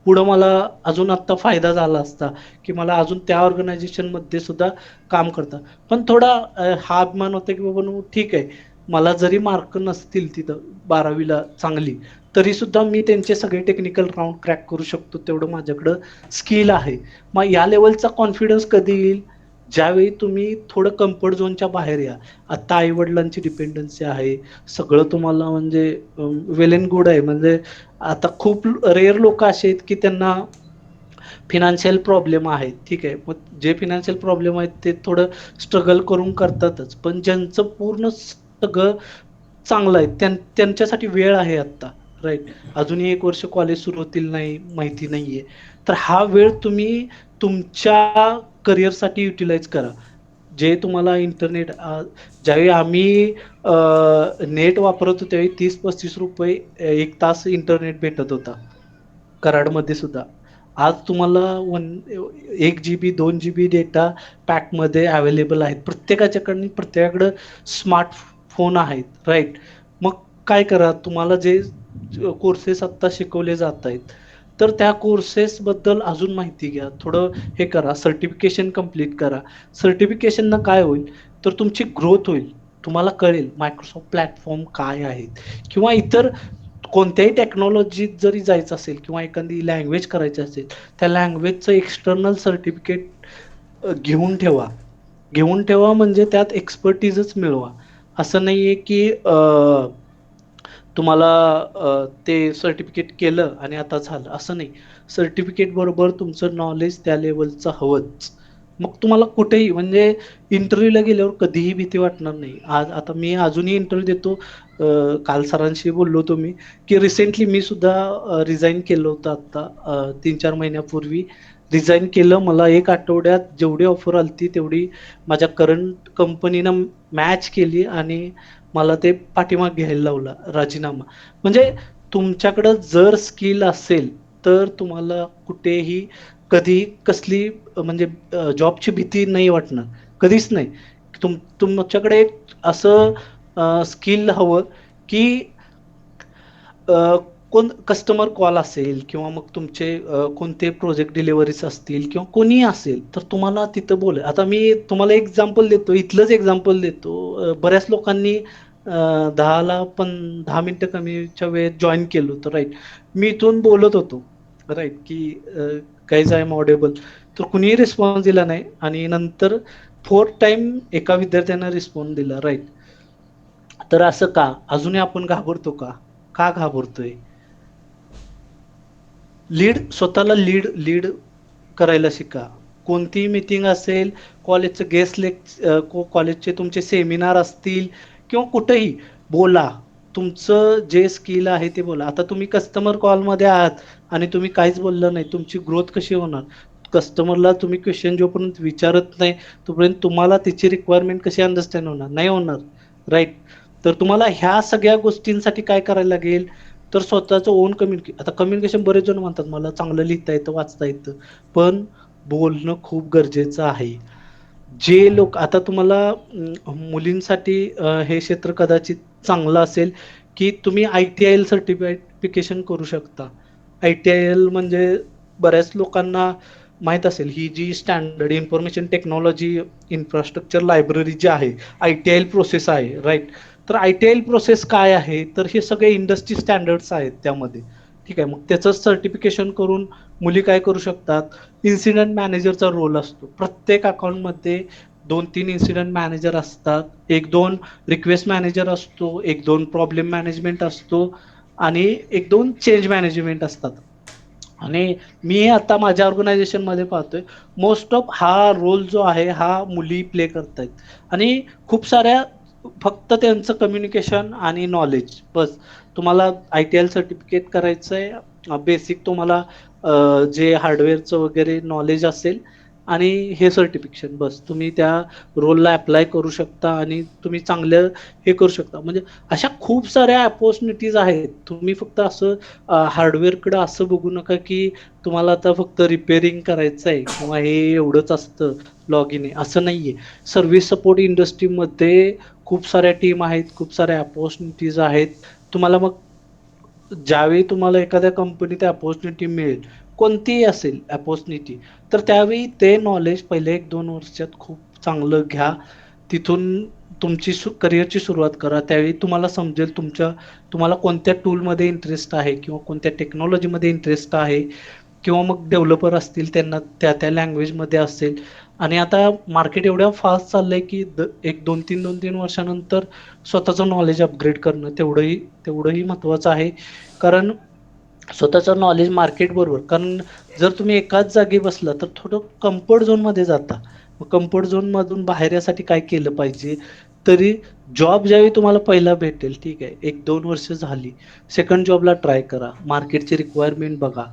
पुढं मला अजून आत्ता फायदा झाला असता, की मला अजून त्या ऑर्गनायझेशनमध्ये सुद्धा काम करता. पण थोडा हा अभिमान होता की बाबा ठीक आहे, मला जरी मार्क नसतील तिथं 12वीला चांगली, तरी सुद्धा मी त्यांचे सगळे टेक्निकल राऊंड क्रॅक करू शकतो, तेवढं माझ्याकडं स्किल आहे. मग या लेवलचा कॉन्फिडन्स कधी येईल? ज्यावेळी तुम्ही थोडं कम्फर्ट झोनच्या बाहेर या. आता आई वडिलांची डिपेंडन्सी आहे, सगळं तुम्हाला म्हणजे वेल अँड गुड आहे. म्हणजे आता खूप रेअर लोक असे आहेत की त्यांना फिनान्शियल प्रॉब्लेम आहेत, ठीक आहे. मग जे फिनान्शियल प्रॉब्लेम आहेत ते थोडं स्ट्रगल करून करतातच, पण ज्यांचं पूर्ण सगळं चांगलं आहे त्यांच्यासाठी वेळ आहे आत्ता, राईट. अजूनही 1 वर्ष कॉलेज सुरू होतील नाही माहिती नाहीये. तर हा वेळ तुम्ही तुमच्या करिअरसाठी युटिलाइज करा. जे तुम्हाला इंटरनेट, ज्यावेळी आम्ही नेट वापरत होतो त्यावेळी 30-35 रुपये 1 तास इंटरनेट भेटत होता, कराडमध्ये सुद्धा. आज तुम्हाला 1 GB 2 GB डेटा पॅकमध्ये अवेलेबल आहेत प्रत्येकाच्याकडून. प्रत्येकाकडं स्मार्टफोन आहेत, राईट. मग काय करा, तुम्हाला जे कोर्सेस आत्ता शिकवले जात आहेत, तर त्या कोर्सेसबद्दल अजून माहिती घ्या, थोडं हे करा, सर्टिफिकेशन कंप्लीट करा. सर्टिफिकेशननं काय होईल, तर तुमची ग्रोथ होईल. तुम्हाला कळेल मायक्रोसॉफ्ट प्लॅटफॉर्म काय आहेत, किंवा इतर कोणत्याही टेक्नॉलॉजीत जरी जायचं असेल किंवा एखादी लँग्वेज करायची असेल, त्या लँग्वेजचं एक्सटर्नल सर्टिफिकेट घेऊन ठेवा. घेऊन ठेवा म्हणजे त्यात एक्सपर्टीजच मिळवा. असं नाहीये की तुम्हाला ते सर्टिफिकेट केलं आणि आता झालं, असं नाही. सर्टिफिकेट बरोबर तुमचं नॉलेज त्या लेवलचं हवंच. मग तुम्हाला कुठेही म्हणजे इंटरव्ह्यूला गेल्यावर कधीही भीती वाटणार नाही. आज आता मी अजूनही इंटरव्ह्यू देतो. काल सरांशी बोललो होतो मी, की रिसेंटली मी सुद्धा रिझाईन केलं होतं आत्ता 3-4 महिन्यापूर्वी रिझाईन केलं. मला 1 आठवड्यात जेवढी ऑफर आलती तेवढी माझ्या करंट कंपनीनं मॅच केली आणि मला ते पाठीमाग घ्यायला लावला राजीनामा. म्हणजे तुमच्याकडं जर स्किल असेल तर तुम्हाला कुठेही कधी कसली म्हणजे जॉबची भीती नाही वाटणार, कधीच नाही. तुमच्याकडे एक असं स्किल हवं की कोण कस्टमर कॉल असेल किंवा मग तुमचे कोणते प्रोजेक्ट डिलिव्हरीज असतील किंवा कोणी असेल तर तुम्हाला तिथं बोल. आता मी तुम्हाला एक्झाम्पल देतो, इथलंच एक्झाम्पल देतो. बऱ्याच लोकांनी 10ला पण 10 मिनिटं कमीच्या वेळेत जॉईन केलं होतं, राईट. मी इथून बोलत होतो, राईट, की गाईज आय एम ऑडेबल, तर कुणीही रिस्पॉन्स दिला नाही आणि नंतर 4 टाइम एका विद्यार्थ्यानं रिस्पॉन्स दिला, राईट. तर असं का? अजूनही आपण घाबरतो का? का घाबरतोय? स्वतःला लीड करायला शिका. कोणतीही मीटिंग असेल, कॉलेजचं कॉलेजचे तुमचे सेमिनार असतील किंवा कुठेही बोला. तुमचं जे स्किल आहे ते बोला. आता तुम्ही कस्टमर कॉलमध्ये आहात आणि तुम्ही काहीच बोललं नाही, तुमची ग्रोथ कशी होणार? कस्टमरला तुम्ही क्वेश्चन जोपर्यंत विचारत नाही, तोपर्यंत तुम्हाला त्याची रिक्वायरमेंट कशी अंडरस्टँड होणार? नाही होणार, राईट. तर तुम्हाला ह्या सगळ्या गोष्टींसाठी काय करायला लागेल, तर स्वतःचं ओन आता कम्युनिकेशन बरेच जण म्हणतात मला चांगलं लिहिता येतं, वाचता येतं, पण बोलणं खूप गरजेचं आहे. जे लोक आता तुम्हाला मुलींसाठी हे क्षेत्र कदाचित चांगलं असेल, की तुम्ही ITIL सर्टिफिकेशन करू शकता. ITIL म्हणजे बऱ्याच लोकांना माहीत असेल, ही जी standard information technology infrastructure library जी आहे, ITIL प्रोसेस आहे, राईट. तर ITIL प्रोसेस काय आहे, तर हे सगळे इंडस्ट्री स्टँडर्ड्स आहेत त्यामध्ये, ठीक आहे. मग त्याचं सर्टिफिकेशन करून मुली काय करू शकतात, इन्सिडेंट मॅनेजरचा रोल असतो. प्रत्येक अकाउंटमध्ये 2-3 इन्सिडेंट मॅनेजर असतात, 1-2 रिक्वेस्ट मॅनेजर असतो, 1-2 प्रॉब्लेम मॅनेजमेंट असतो आणि 1-2 चेंज मॅनेजमेंट असतात. आणि मी आता माझ्या ऑर्गनायझेशनमध्ये पाहतोय, मोस्ट ऑफ हा रोल जो आहे हा मुली प्ले करतायत. आणि खूप साऱ्या फक्त त्यांचं कम्युनिकेशन आणि नॉलेज बस. तुम्हाला ITIL सर्टिफिकेट करायचंय, बेसिक तुम्हाला जे हार्डवेअरचं वगैरे नॉलेज असेल आणि हे सर्टिफिकेशन, बस तुम्ही त्या रोलला अप्लाय करू शकता आणि तुम्ही चांगलं हे करू शकता. म्हणजे अशा खूप साऱ्या अपॉर्च्युनिटीज आहेत. तुम्ही फक्त असं हार्डवेअरकडे असं बघू नका की तुम्हाला आता फक्त रिपेअरिंग करायचं आहे किंवा हे एवढंच असतं लॉग इन आहे, असं नाहीये. सर्व्हिस सपोर्ट इंडस्ट्रीमध्ये खूप साऱ्या टीम आहेत, खूप साऱ्या अपॉर्च्युनिटीज आहेत. तुम्हाला मग ज्यावेळी तुम्हाला एखाद्या कंपनीत अपॉर्च्युनिटी मिळेल, कोणतीही असेल अपॉर्च्युनिटी, तर त्यावेळी ते नॉलेज पहिले 1-2 वर्षात खूप चांगलं घ्या. तिथून तुमची करिअरची सुरुवात करा. त्यावेळी तुम्हाला समजेल तुम्हाला कोणत्या टूलमध्ये इंटरेस्ट आहे किंवा कोणत्या टेक्नॉलॉजीमध्ये इंटरेस्ट आहे किंवा मग डेव्हलपर असतील त्यांना त्या लँग्वेजमध्ये असेल. आणि आता मार्केट एवढ्या फास्ट चाललंय की 2-3 वर्षानंतर स्वतःचं नॉलेज अपग्रेड करणं तेवढंही महत्त्वाचं आहे. कारण स्वतःचं नॉलेज मार्केट बरोबर, कारण जर तुम्ही एकाच जागी बसला तर थोडं कम्फर्ट झोनमध्ये जाता. मग कम्फर्ट झोनमधून बाहेर यासाठी काय केलं पाहिजे, तरी जॉब ज्यावेळी तुम्हाला पहिला भेटेल, ठीक आहे, 1-2 वर्ष झाली, सेकंड जॉबला ट्राय करा. मार्केटची रिक्वायरमेंट बघा,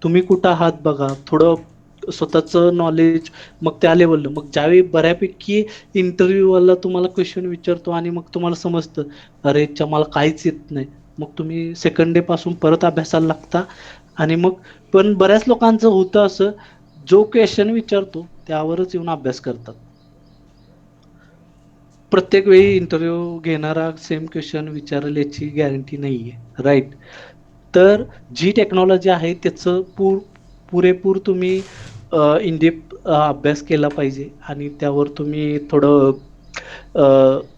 तुम्ही कुठं आहात बघा, थोडं स्वतःचं नॉलेज मग त्या लेवलला. मग ज्यावेळी बऱ्यापैकी इंटरव्ह्यूवाला तुम्हाला क्वेश्चन विचारतो आणि मग तुम्हाला समजतं, अरे मला काहीच येत नाही, मग तुम्ही सेकंड डे पासून परत अभ्यासाला लागता. आणि मग पण बऱ्याच लोकांचं होतं असं, जो क्वेश्चन विचारतो त्यावरच येऊन अभ्यास करतात. प्रत्येक वेळी इंटरव्ह्यू घेणारा सेम क्वेश्चन विचारेल याची गॅरंटी नाहीये, राईट. तर जी टेक्नॉलॉजी आहे त्याचं पुरेपूर तुम्ही इन डेप्थ अभ्यास केला पाहिजे आणि त्यावर तुम्ही थोडं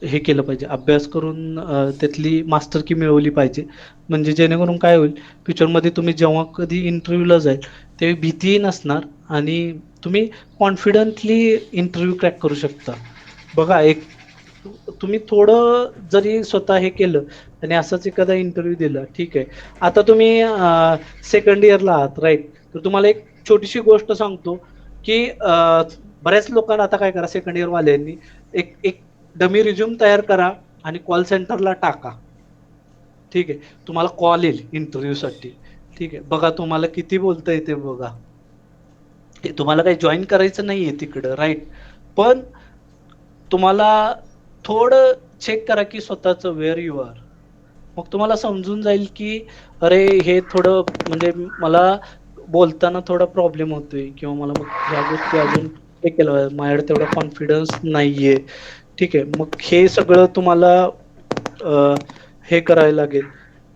हे केलं पाहिजे, अभ्यास करून त्यातली मास्टर की मिळवली पाहिजे. म्हणजे जेणेकरून काय होईल, फ्युचरमध्ये तुम्ही जेव्हा कधी इंटरव्ह्यूला जाईल तेव्हा भीतीही नसणार आणि तुम्ही कॉन्फिडंटली इंटरव्ह्यू क्रॅक करू शकता. बघा, तुम्ही थोडं जरी स्वतः हे केलं आणि असाच एखादा इंटरव्ह्यू दिला, ठीक आहे, आता तुम्ही सेकंड इयरला आहात, राईट. तर तुम्हाला एक छोटीशी गोष्ट सांगतो की बऱ्याच लोकांना आता काय करा, सेकंड इयर वाल्यांनी एक डमी रिझ्यूम तयार करा आणि कॉल सेंटरला टाका, ठीक आहे. तुम्हाला कॉल येईल इंटरव्ह्यूसाठी, ठीक आहे. बघा तुम्हाला किती बोलता येते बघा. तुम्हाला काही जॉईन करायचं नाहीये तिकडं, राईट. पण तुम्हाला थोडं चेक करा की स्वतःचं वेअर यू आर. मग तुम्हाला समजून जाईल की अरे हे थोडं म्हणजे मला बोलताना थोडा प्रॉब्लेम होतोय किंवा मला मग ह्या गोष्टी अजून हे केलं पाहिजे, माझ्याकडे तेवढा कॉन्फिडन्स नाहीये, ठीक आहे. मग हे सगळं तुम्हाला हे करायला लागेल.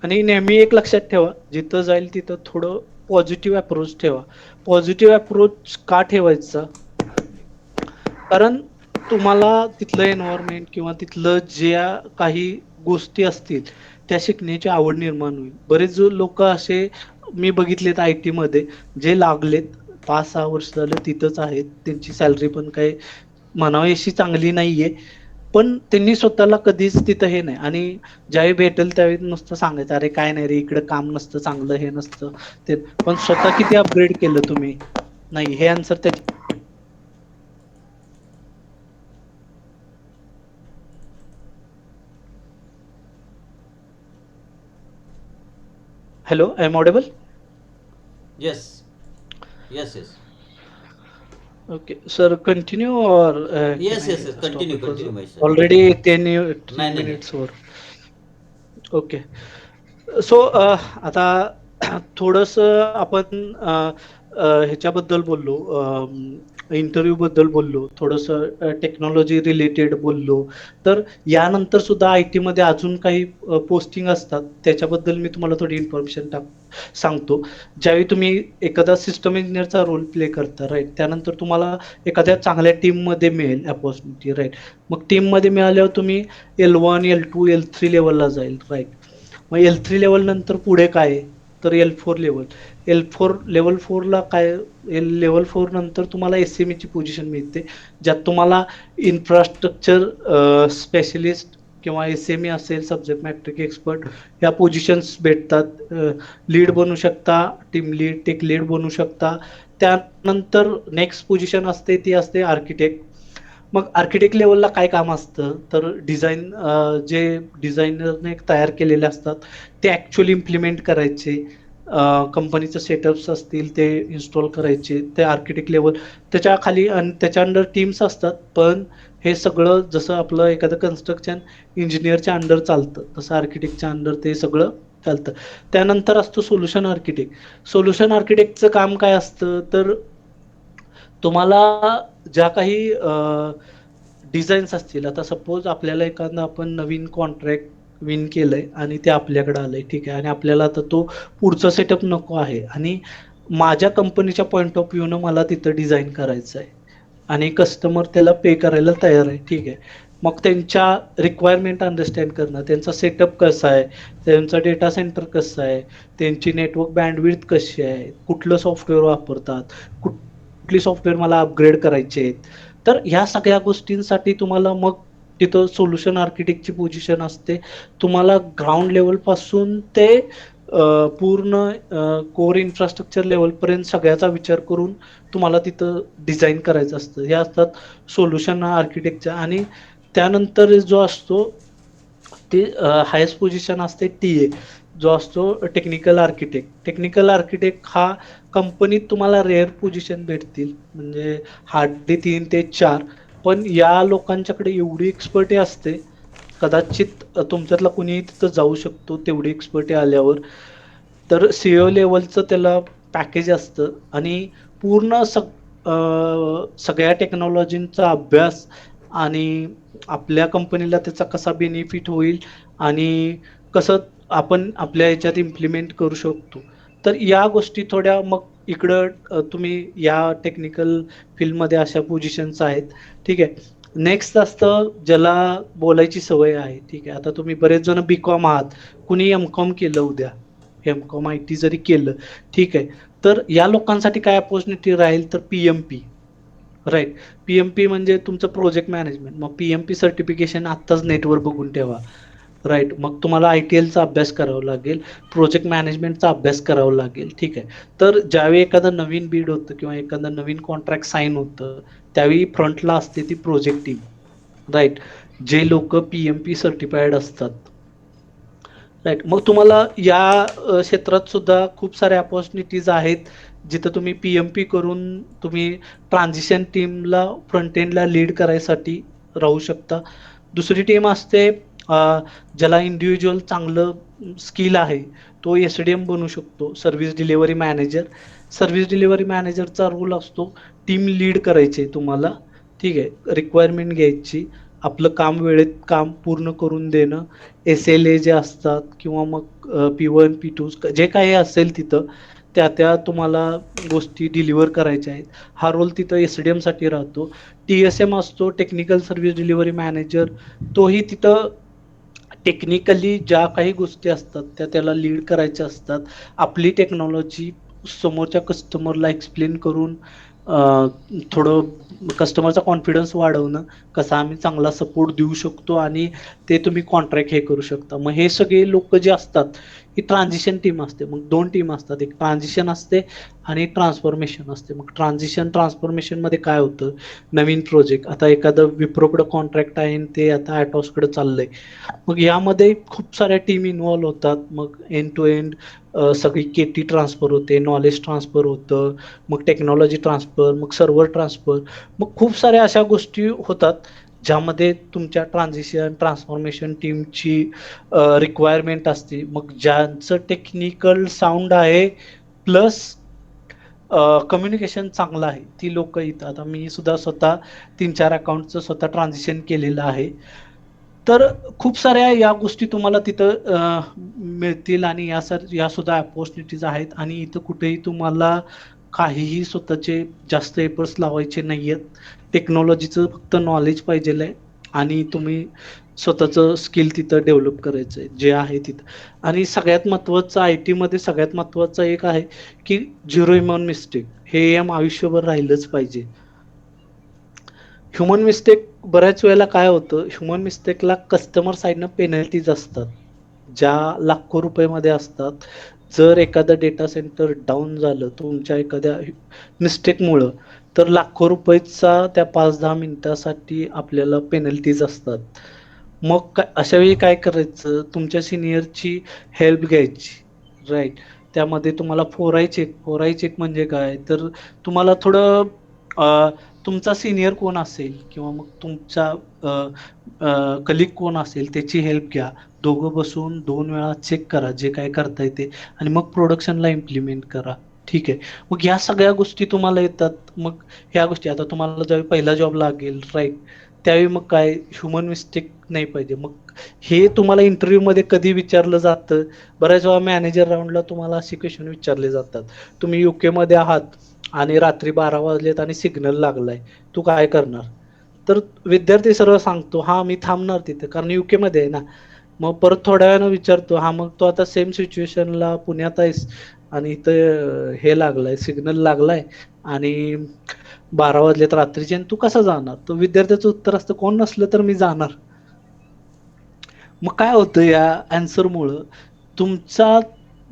आणि नेहमी एक लक्षात ठेवा, जिथं जाईल तिथं थोडं पॉझिटिव्ह अप्रोच ठेवा. पॉझिटिव्ह अप्रोच का ठेवायचा? कारण तुम्हाला तिथलं एन्व्हायरमेंट किंवा तिथलं ज्या काही गोष्टी असतील त्या शिकण्याची आवड निर्माण होईल. बरेच जो लोक असे मी बघितलेत आय-टी मध्ये जे लागलेत 5-6 वर्ष झालं तिथंच आहेत. त्यांची सॅलरी पण काही म्हणावी अशी चांगली नाहीये. पण त्यांनी स्वतःला कधीच तिथं हे नाही आणि ज्यावेळी भेटेल त्यावेळी नुसतं सांगायचं, "अरे काय नाही रे, इकडं काम नसतं चांगलं, हे नसतं ते." पण स्वतः किती अपग्रेड केलं तुम्ही? नाही, हे आन्सर त्याच्या hello, I am audible? Yes, yes, yes, Okay, sir, continue or can yes, I yes, yes, stop continue because continue Mahesh sir. already 10 नाही, नाही, minutes over. Okay. सो आता थोडंसं आपण ह्याच्याबद्दल बोललो, इंटरव्ह्यू बद्दल बोललो, थोडंसं टेक्नॉलॉजी रिलेटेड बोललो. तर यानंतर सुद्धा आय टी मध्ये अजून काही पोस्टिंग असतात, त्याच्याबद्दल मी तुम्हाला थोडी इन्फॉर्मेशन सांगतो. ज्यावेळी तुम्ही एखादा सिस्टम इंजिनियरचा रोल प्ले करता, राईट, त्यानंतर तुम्हाला एखाद्या चांगल्या टीममध्ये मिळेल अपॉर्च्युनिटी, राईट. मग टीममध्ये मिळाल्यावर तुम्ही L1, L2, L3 लेवलला जाईल, राईट. मग L3 लेवल नंतर पुढे काय आहे? तर L4 लेवल. L4 लेवल 4ला काय? लेवल 4 नंतर तुम्हाला SME ची पोझिशन मिळते, ज्यात तुम्हाला इन्फ्रास्ट्रक्चर स्पेशलिस्ट किंवा SME असेल, सब्जेक्ट मॅट्रिक एक्सपर्ट, ह्या पोझिशन्स भेटतात. लीड बनू शकता, टीम लीड, टेक लीड बनू शकता. त्यानंतर नेक्स्ट पोझिशन असते ती असते आर्किटेक्ट. मग आर्किटेक्ट लेवलला काय काम असतं? तर डिझाईन, जे डिझायनरने तयार केलेले असतात ते ॲक्च्युअली इम्प्लिमेंट करायचे. कंपनीचे सेटअप्स असतील ते इन्स्टॉल करायचे, ते आर्किटेक्ट लेवल. त्याच्या खाली आणि त्याच्या अंडर टीम्स असतात, पण हे सगळं जसं आपलं एखादं कन्स्ट्रक्शन इंजिनियरच्या अंडर चालतं तसं आर्किटेक्टच्या अंडर ते सगळं चालतं. त्यानंतर असतो सोल्युशन आर्किटेक्ट. सोल्युशन आर्किटेक्टचं काम काय असतं? तर तुम्हाला ज्या काही डिझाईन्स असतील, आता सपोज आपल्याला एखादं आपण नवीन कॉन्ट्रॅक्ट विन केलंय आणि ते आपल्याकडे आलंय, ठीक आहे, आणि आपल्याला आता तो पुढचा सेटअप नको आहे आणि माझ्या कंपनीच्या पॉईंट ऑफ व्ह्यूनं मला तिथं डिझाईन करायचं आहे आणि कस्टमर त्याला पे करायला तयार आहे, ठीक आहे. मग त्यांच्या रिक्वायरमेंट अंडरस्टँड करणं, त्यांचा सेटअप कसा आहे, त्यांचा डेटा सेंटर कसं आहे, त्यांची नेटवर्क बँडविड्थ कशी आहे, कुठलं सॉफ्टवेअर वापरतात, कुठली सॉफ्टवेअर मला अपग्रेड करायचे आहेत. तर ह्या सगळ्या गोष्टींसाठी तुम्हाला मग तिथं सोल्युशन आर्किटेक्टची पोझिशन असते. तुम्हाला ग्राउंड लेवल पासून ते पूर्ण कोर इन्फ्रास्ट्रक्चर लेवलपर्यंत सगळ्याचा विचार करून तुम्हाला तिथं डिझाईन करायचं असतं. हे असतात सोल्युशन आर्किटेक्टच्या. आणि त्यानंतर जो असतो ते हायेस्ट पोझिशन असते TA, जो असतो टेक्निकल आर्किटेक्ट. टेक्निकल आर्किटेक्ट हा कंपनीत तुम्हाला रेअर पोझिशन भेटतील, म्हणजे हार्डली 3 ते 4. पण या लोकांच्याकडे एवढी एक्सपर्टी असते, कदाचित तुमच्यातला कुणीही तिथं जाऊ शकतो तेवढी एक्सपर्टी आल्यावर. तर CEO लेवलचं त्याला पॅकेज असतं आणि पूर्ण सगळ्या टेक्नॉलॉजींचा अभ्यास आणि आपल्या कंपनीला त्याचा कसा बेनिफिट होईल आणि कसं आपण आपल्या ह्याच्यात इम्प्लिमेंट करू शकतो. तर या गोष्टी थोड्या मग इकडं तुम्ही या टेक्निकल फील्डमध्ये अशा पोझिशन्स आहेत, ठीक आहे. नेक्स्ट असतं ज्याला बोलायची सवय आहे, ठीक आहे. आता तुम्ही बरेच जण BCom आहात, कुणी MCom केलं उद्या, MCom IT जरी केलं, ठीक आहे. तर या लोकांसाठी काय अपॉर्च्युनिटी राहील? तर PMP, राईट. PMP म्हणजे तुमचं प्रोजेक्ट मॅनेजमेंट. मग PMP सर्टिफिकेशन आत्ताच नेटवर बघून ठेवा, राईट. मग तुम्हाला ITLचा अभ्यास करावा लागेल, प्रोजेक्ट मॅनेजमेंटचा अभ्यास करावा लागेल, ठीक आहे. तर ज्यावेळी एखादं नवीन बीड होतं किंवा एखादं नवीन कॉन्ट्रॅक्ट साईन होतं, त्यावेळी फ्रंटला असते ती प्रोजेक्ट टीम, राईट, जे लोक PMP सर्टिफाईड असतात, राईट. मग तुम्हाला या क्षेत्रात सुद्धा खूप साऱ्या अपॉर्च्युनिटीज आहेत, जिथं तुम्ही PMP करून तुम्ही ट्रान्झिशन टीमला फ्रंट एंडला लीड करायसाठी राहू शकता. दुसरी टीम असते ज्याला इंडिव्हिज्युअल चांगलं स्किल आहे, तो SDM बनू शकतो, service delivery manager. Service delivery मॅनेजरचा रोल असतो टीम लीड करायची तुम्हाला, ठीक आहे, रिक्वायरमेंट घ्यायची, आपलं काम वेळेत काम पूर्ण करून देणं, SLA जे असतात किंवा मग P1 P2 जे काही असेल तिथं त्या तुम्हाला गोष्टी डिलिव्हर करायच्या आहेत. हा रोल तिथं SDM साठी राहतो. TSM असतो, टेक्निकल सर्व्हिस डिलिव्हरी मॅनेजर, तोही तिथं टेक्निकली ज्या काही गोष्टी असतात त्याला लीड करायच्या असतात. आपली टेक्नॉलॉजी समोरच्या कस्टमरला एक्सप्लेन करून थोडं कस्टमरचा कॉन्फिडन्स वाढवणं, कसा आम्ही चांगला सपोर्ट देऊ शकतो आणि ते तुम्ही कॉन्ट्रॅक्ट हे करू शकता. मग हे सगळे लोक जे असतात ही ट्रान्झिशन टीम असते. मग 2 टीम असतात, एक ट्रान्झिशन असते आणि ट्रान्सफॉर्मेशन असते. मग ट्रान्सफॉर्मेशन मध्ये काय होतं, नवीन प्रोजेक्ट आता एखादं विप्रोकडं कॉन्ट्रॅक्ट आहे आणि ते आता ॲटॉसकडे चाललंय. मग यामध्ये खूप साऱ्या टीम इन्व्हॉल्व होतात. मग एंड टू एंड सगळी KT ट्रान्सफर होते, नॉलेज ट्रान्सफर होतं, मग टेक्नॉलॉजी ट्रान्सफर, मग सर्व्हर ट्रान्सफर, मग खूप साऱ्या अशा गोष्टी होतात ज्यामध्ये तुमच्या ट्रान्सफॉर्मेशन टीमची रिक्वायरमेंट असते. मग ज्यांचं टेक्निकल साऊंड आहे प्लस कम्युनिकेशन चांगलं आहे ती लोक येतात. आता मी सुद्धा स्वतः 3-4 अकाउंटचं स्वतः ट्रान्झिशन केलेलं आहे. तर खूप साऱ्या या गोष्टी तुम्हाला तिथं मिळतील आणि या सुद्धा अपॉर्च्युनिटीज आहेत आणि इथं कुठेही तुम्हाला काहीही स्वतःचे जास्त एफर्ट्स लावायचे नाहीयेत. टेक्नॉलॉजीचं फक्त नॉलेज पाहिजेल आहे आणि तुम्ही स्वतःचं स्किल तिथं डेव्हलप करायचं आहे जे आहे तिथं. आणि सगळ्यात महत्त्वाचं IT मध्ये सगळ्यात महत्त्वाचं एक आहे की झिरो ह्युमन मिस्टेक हे आयुष्यभर राहिलंच पाहिजे. ह्युमन मिस्टेक बऱ्याच वेळेला काय होतं, ह्युमन मिस्टेकला कस्टमर साईडनं पेनल्टीज असतात ज्या लाखो रुपयामध्ये असतात. जर एखादं डेटा सेंटर डाऊन झालं तुमच्या एखाद्या मिस्टेकमुळं तर लाखो रुपयेचा त्या 5-10 मिनिटासाठी आपल्याला पेनल्टीज असतात. मग अशा वेळी काय करायचं, तुमच्या सिनियरची हेल्प घ्यायची, राईट. त्यामध्ये तुम्हाला 4i चेक म्हणजे काय, तर तुम्हाला थोडं तुमचा सिनियर कोण असेल किंवा मग तुमचा कलिग कोण असेल त्याची हेल्प घ्या. दोघं बसून 2 वेळा चेक करा जे काय करता येते आणि मग प्रोडक्शनला इम्प्लिमेंट करा. ठीक आहे. मग ह्या सगळ्या गोष्टी तुम्हाला येतात. मग ह्या गोष्टी आता तुम्हाला ज्यावेळी पहिला जॉब लागेल, राईट, त्यावेळी मग काय ह्युमन मिस्टेक नाही पाहिजे. मग हे तुम्हाला इंटरव्ह्यूमध्ये कधी विचारलं जातं, बऱ्याच वेळा मॅनेजर राऊंडला तुम्हाला असे क्वेश्चन विचारले जातात. तुम्ही UK मध्ये आहात आणि रात्री 12 वाजलेत आणि सिग्नल लागलाय, तू काय करणार? तर विद्यार्थी सरळ सांगतो, हा मी थांबणार तिथे कारण UK मध्ये आहे ना. मग परत थोड्या वेळानं विचारतो, हा मग तो आता सेम सिच्युएशनला पुण्यात आहेस आणि इथं हे लागलाय, सिग्नल लागलाय आणि 12 वाजलेत रात्रीचे आणि तू कसं जाणार? तर विद्यार्थ्याचं उत्तर असतं, कोण नसलं तर मी जाणार. मग काय होतं या आन्सरमुळं तुमचा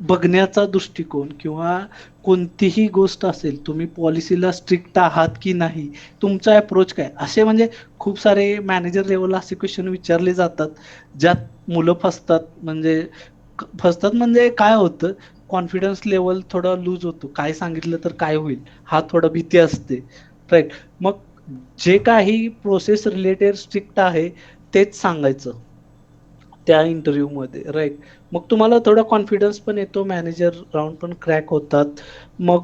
बघण्याचा दृष्टिकोन किंवा कोणतीही गोष्ट असेल, तुम्ही पॉलिसीला स्ट्रिक्ट आहात की नाही, तुमचा अप्रोच काय, असे म्हणजे खूप सारे मॅनेजर लेवलला असे क्वेश्चन विचारले जातात ज्यात मुलं फसतात. म्हणजे काय होतं, कॉन्फिडन्स लेवल थोडा लूज होतो, काय सांगितलं तर काय होईल हा थोडा भीती असते, राईट. मग जे काही प्रोसेस रिलेटेड स्ट्रिक्ट आहे तेच सांगायचं त्या इंटरव्ह्यूमध्ये, राईट. मग तुम्हाला थोडा कॉन्फिडन्स पण येतो, मॅनेजर राऊंड पण क्रॅक होतात. मग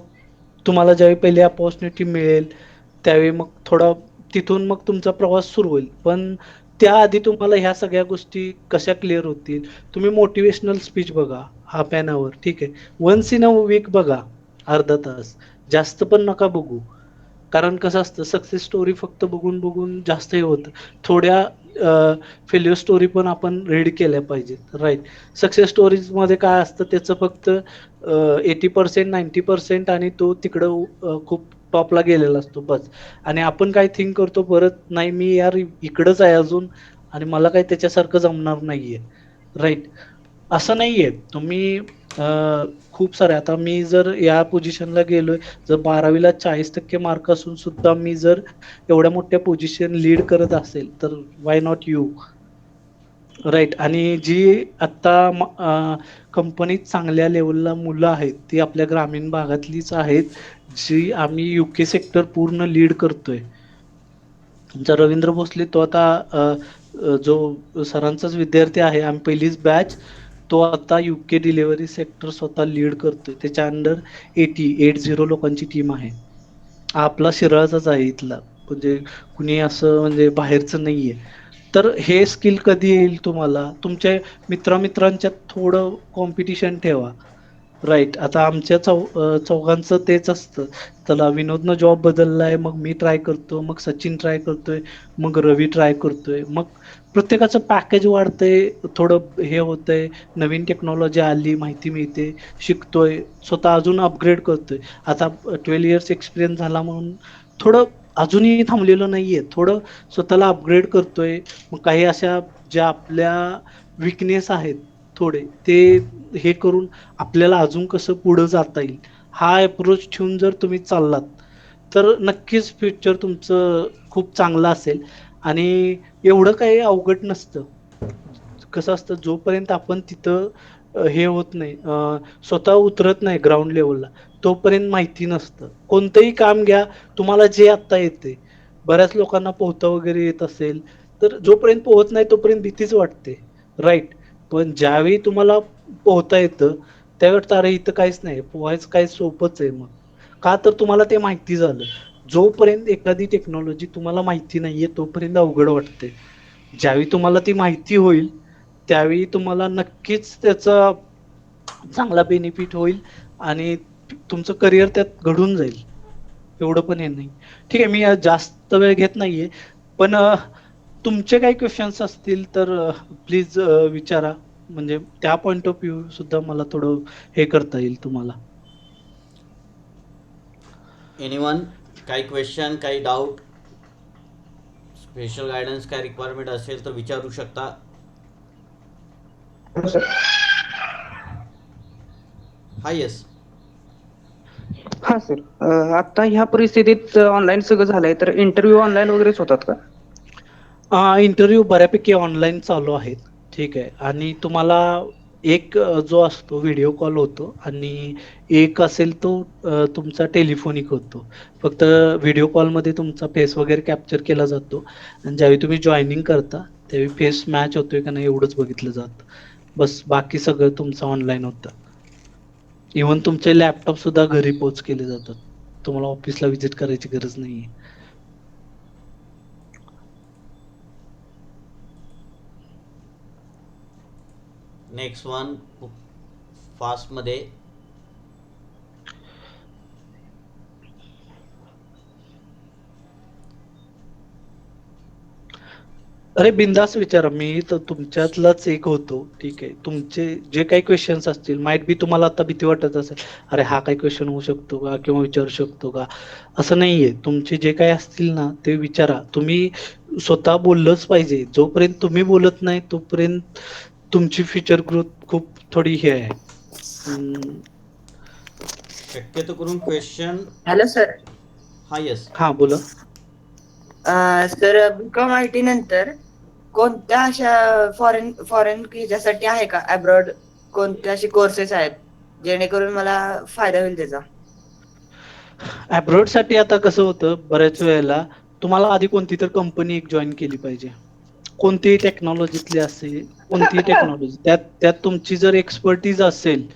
तुम्हाला ज्यावेळी पहिली अपॉर्च्युनिटी मिळेल त्यावेळी मग थोडा तिथून मग तुमचा प्रवास सुरू होईल. पण त्याआधी तुम्हाला ह्या सगळ्या गोष्टी कशा क्लिअर होतील, तुम्ही मोटिवेशनल स्पीच बघा हाफ ॲन अवर, ठीक आहे. वन्स इन अ वीक बघा, अर्धा तास, जास्त पण नका बघू. कारण कसं असतं, सक्सेस स्टोरी फक्त बघून बघून जास्त हे होतं. थोड्या फेल्युअर स्टोरी पण आपण रीड केल्या पाहिजेत, राईट. सक्सेस स्टोरीजमध्ये काय असतं, त्याचं फक्त 80% 90% आणि तो तिकडं खूप टॉपला गेलेला असतो बस. आणि आपण काय थिंक करतो परत, नाही मी यार इकडंच आहे अजून आणि मला काही त्याच्यासारखं जमणार नाहीये, राईट. असं नाहीये. तुम्ही खूप सारे, आता मी जर या पोझिशनला गेलोय, जर 12वीला 40% मार्क असून सुद्धा मी जर एवढ्या मोठ्या पोझिशन लीड करत असेल तर वाय नॉट यू, राईट. आणि जी आता कंपनीत चांगल्या लेवलला मुलं आहेत ती आपल्या ग्रामीण भागातलीच आहेत, जी आम्ही UK सेक्टर पूर्ण लीड करतोय. आमचा रवींद्र भोसले तो आता जो सरांचाच विद्यार्थी आहे, आम्ही पहिलीच बॅच, तो आता UK डिलिव्हरी सेक्टर स्वतः लीड करतोय. त्याच्या अंडर 80 लोकांची टीम आहे. हा आपला शिराळाचाच आहे इथला, म्हणजे कुणी असं म्हणजे बाहेरचं नाहीये. तर हे स्किल कधी येईल तुम्हाला? तुमच्या मित्रांच्यात थोडं कॉम्पिटिशन ठेवा. राईट. आता आमच्या चौघांचं तेच असतं. चला विनोदनं जॉब बदललाय, मग मी ट्राय करतो, मग सचिन ट्राय करतोय, मग रवी ट्राय करतोय. मग प्रत्येकाचं पॅकेज वाढतंय, थोडं हे होतंय, नवीन टेक्नॉलॉजी आली, माहिती मिळते, शिकतोय, स्वतः अजून अपग्रेड करतोय. आता 12 इयर्स एक्सपिरियन्स झाला म्हणून थोडं अजूनही थांबलेलं नाहीये. थोडं स्वतःला अपग्रेड करतोय. मग काही अशा ज्या आपल्या विकनेस आहेत थोडे, ते हे करून आपल्याला अजून कसं पुढं जाता येईल हा अप्रोच ठेवून जर तुम्ही चाललात तर नक्कीच फ्युचर तुमचं खूप चांगलं असेल. आणि एवढं काही अवघड नसतं. कसं असतं, जोपर्यंत आपण तिथं हे होत नाही, स्वतः उतरत नाही ग्राउंड लेवलला, तोपर्यंत माहिती नसतं. कोणतंही काम घ्या, तुम्हाला जे आता येते. बऱ्याच लोकांना पोहता वगैरे येत असेल, तर जोपर्यंत पोहत नाही तोपर्यंत भीतीच वाटते, राईट. पण ज्यावेळी तुम्हाला पोहता येतं त्यावेळेस अरे इथं काहीच नाही, पोहायचं काय सोपंच आहे. मग का तर तुम्हाला ते माहिती झालं. जोपर्यंत एखादी टेक्नॉलॉजी तुम्हाला माहिती नाहीये तोपर्यंत अवघड वाटते. ज्यावेळी तुम्हाला ती माहिती होईल त्यावेळी तुम्हाला नक्कीच त्याचा चांगला बेनिफिट होईल आणि तुमचं करिअर त्यात घडून जाईल. एवढं पण हे नाही. ठीक आहे, मी जास्त वेळ घेत नाहीये. पण तुमचे काही क्वेश्चन्स असतील तर प्लीज विचारा. म्हणजे त्या पॉइंट ऑफ व्ह्यू सुद्धा मला थोडं हे करता येईल तुम्हाला. एनिवन, काही क्वेश्चन, काही डाऊट, स्पेशल गायडन्स, काय रिक्वायरमेंट असेल तर विचारू शकता. हा, येस. हा सर, आता ह्या परिस्थितीत ऑनलाईन सगळं झालंय, तर इंटरव्ह्यू ऑनलाईन वगैरेच होतात का? इंटरव्ह्यू बऱ्यापैकी ऑनलाईन चालू आहेत. ठीक आहे. आणि तुम्हाला एक जो असतो व्हिडिओ कॉल होतो आणि एक असेल तो तुमचा टेलिफोनिक होतो. फक्त व्हिडिओ कॉलमध्ये तुमचा फेस वगैरे कॅप्चर केला जातो आणि ज्यावेळी तुम्ही जॉईनिंग करता त्यावेळी फेस मॅच होतोय का नाही एवढंच बघितलं जातं. बस, बाकी सगळं तुमचं ऑनलाईन होतं. इव्हन तुमचे लॅपटॉप सुद्धा घरी पोच केले जातात. तुम्हाला ऑफिसला व्हिजिट करायची गरज नाहीये. नेक्स्ट वन, फास्टमध्ये. अरे बिंदास विचारा, मी तर तुमच्यातलाच एक होतो. ठीक आहे, तुमचे जे काही क्वेश्चन्स असतील, माइट बी तुम्हाला आता भीती वाटत असेल, अरे हा काही क्वेश्चन होऊ शकतो का किंवा विचारू शकतो का. असं नाहीये. तुमचे जे काही असतील ना ते विचारा. तुम्ही स्वतः बोललंच पाहिजे. जोपर्यंत तुम्ही बोलत नाही तोपर्यंत तुमची फ्युचर ग्रोथ खूप थोडी हे आहे. शक्यतो करून क्वेश्चन. Hello sir. हा, येस. हा बोला. सर, बीकॉम आय टी नंतर कोणत्या अशा फॉरेन ह्याच्यासाठी आहे का, अब्रॉड कोणत्या असे कोर्सेस आहेत जेणेकरून मला फायदा होईल त्याचा? अब्रॉड साठी आता कसं होतं, बऱ्याच वेळेला तुम्हाला आधी कोणती तर कंपनी एक जॉईन केली पाहिजे. कोणतीही टेक्नॉलॉजीतली असेल, कोणतीही टेक्नॉलॉजी, त्यात तुमची जर एक्सपर्टीज असेल,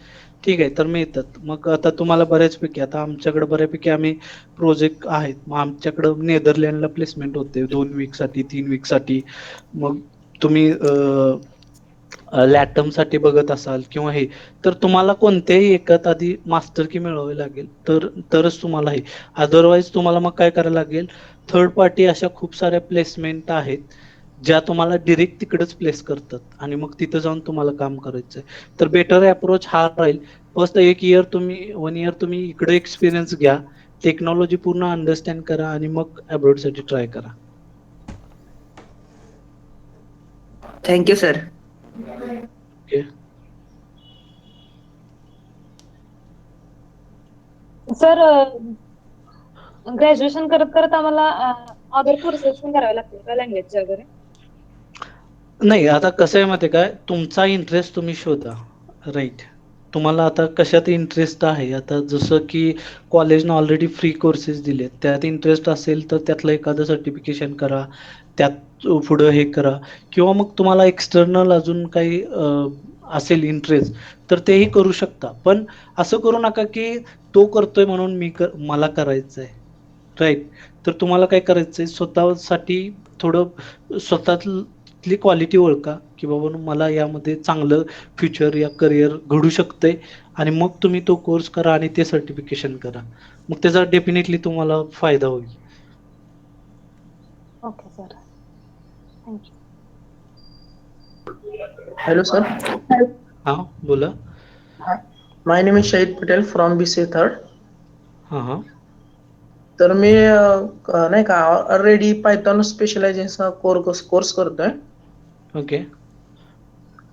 ठीक आहे, तर मिळतात. मग आता तुम्हाला बऱ्याचपैकी, आता आमच्याकडे बऱ्यापैकी आम्ही प्रोजेक्ट आहेत. मग आमच्याकडं नेदरलँडला प्लेसमेंट होते 2 वीकसाठी, 3 वीकसाठी. मग तुम्ही लॅटम साठी बघत असाल किंवा हे, तर तुम्हाला कोणत्याही एकात आधी मास्टर की मिळवावी लागेल, तरच तुम्हाला हे. अदरवाईज तुम्हाला मग काय करायला लागेल, थर्ड पार्टी अशा खूप साऱ्या प्लेसमेंट आहेत ज्या तुम्हाला डिरेक्ट तिकडेच प्लेस करतात आणि मग तिथं जाऊन तुम्हाला काम करायचंय. तर बेटर अप्रोच हा राहील. फर्स्ट 1 इयर तुम्ही इकडे एक्सपिरियन्स घ्या, टेक्नॉलॉजी पूर्ण अंडरस्टँड करा आणि मग अब्रॉड साठी ट्राय करा. Thank you sir. Okay. Sir, graduation करत करत आम्हाला अदर कोर्सेस पण करावे लागतील का, लँग्वेजचे वगैरे? नाही, आता कसं आहे माहिती आहे काय, तुमचा इंटरेस्ट तुम्ही शोधा. राईट. तुम्हाला आता कशात इंटरेस्ट आहे. आता जसं की कॉलेजनं ऑलरेडी फ्री कोर्सेस दिलेत, त्यात इंटरेस्ट असेल तर त्यातलं एखादं सर्टिफिकेशन करा, त्यात पुढं हे करा. किंवा मग तुम्हाला एक्सटर्नल अजून काही असेल इंटरेस्ट तर तेही करू शकता. पण असं करू नका की तो करतोय म्हणून मला करायचं आहे. राईट. तर तुम्हाला काय करायचंय, स्वतःसाठी थोडं स्वतः तिथली क्वालिटी ओळखा की बाबा मला यामध्ये चांगलं फ्युचर या करिअर घडू शकतंय आणि मग तुम्ही तो कोर्स करा आणि ते सर्टिफिकेशन करा. मग त्याचा डेफिनेटली तुम्हाला फायदा होईल. Okay sir, thank you. Hello, sir. हा बोला. My name is Shahid Patel from BCA Third. हा हा तर मी नाही का ऑलरेडी पायथॉन स्पेशलायझेशन कोर्स करतोय. ओके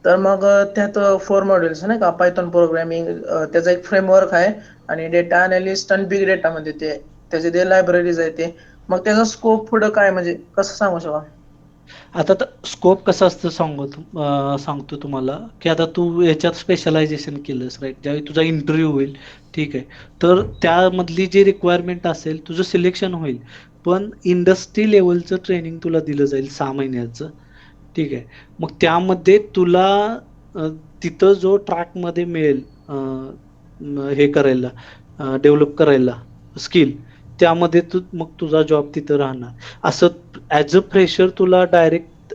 तर मग त्यात 4 मॉड्यूल्स नाही का, पायथॉन प्रोग्रामिंग, त्याचा एक फ्रेमवर्क आहे आणि डेटा अनालिस्ट आणि बिग डेटा मध्ये त्याचे ते लायब्ररीज आहे ते. मग त्याचा स्कोप पुढे काय म्हणजे कसं सांगू शकाल? आता स्कोप कसं असतं सांगतो तुम्हाला की आता तू याच्यात स्पेशलायझेशन केलंस राईट, ज्यावेळी तुझा इंटरव्ह्यू होईल ठीक आहे, तर त्यामधली जी रिक्वायरमेंट असेल तुझं सिलेक्शन होईल, पण इंडस्ट्री लेवलचं ट्रेनिंग तुला दिलं जाईल 6 महिन्याचं. ठीक आहे, मग त्यामध्ये तुला अ, तिथं जो ट्रॅकमध्ये मिळेल हे करायला, डेव्हलप करायला स्किल, त्यामध्ये मग तुझा जॉब तिथं राहणार. असं ॲज अ फ्रेशर तुला डायरेक्ट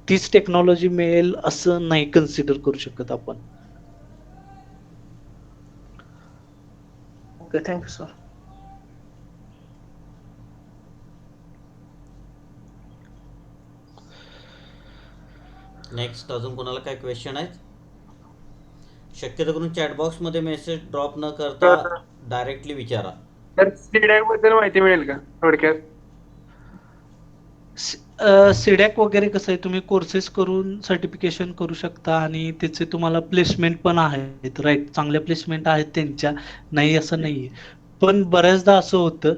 तीच टेक्नॉलॉजी मिळेल असं नाही कन्सिडर करू शकत आपण. Okay, thank you sir. नेक्स्ट अजून कोणाला काय क्वेश्चन आहेत? शक्यतो करून चॅटबॉक्स मध्ये मेसेज ड्रॉप न करता डायरेक्टली विचारा. तर सीडॅक बद्दल माहिती मिळेल का थोडक्यात? सिडॅक वगैरे कसं आहे, तुम्ही कोर्सेस करून सर्टिफिकेशन करू शकता आणि त्याचे तुम्हाला प्लेसमेंट पण आहेत राईट, चांगल्या प्लेसमेंट आहेत त्यांच्या, नाही असं नाहीये. पण बऱ्याचदा असं होतं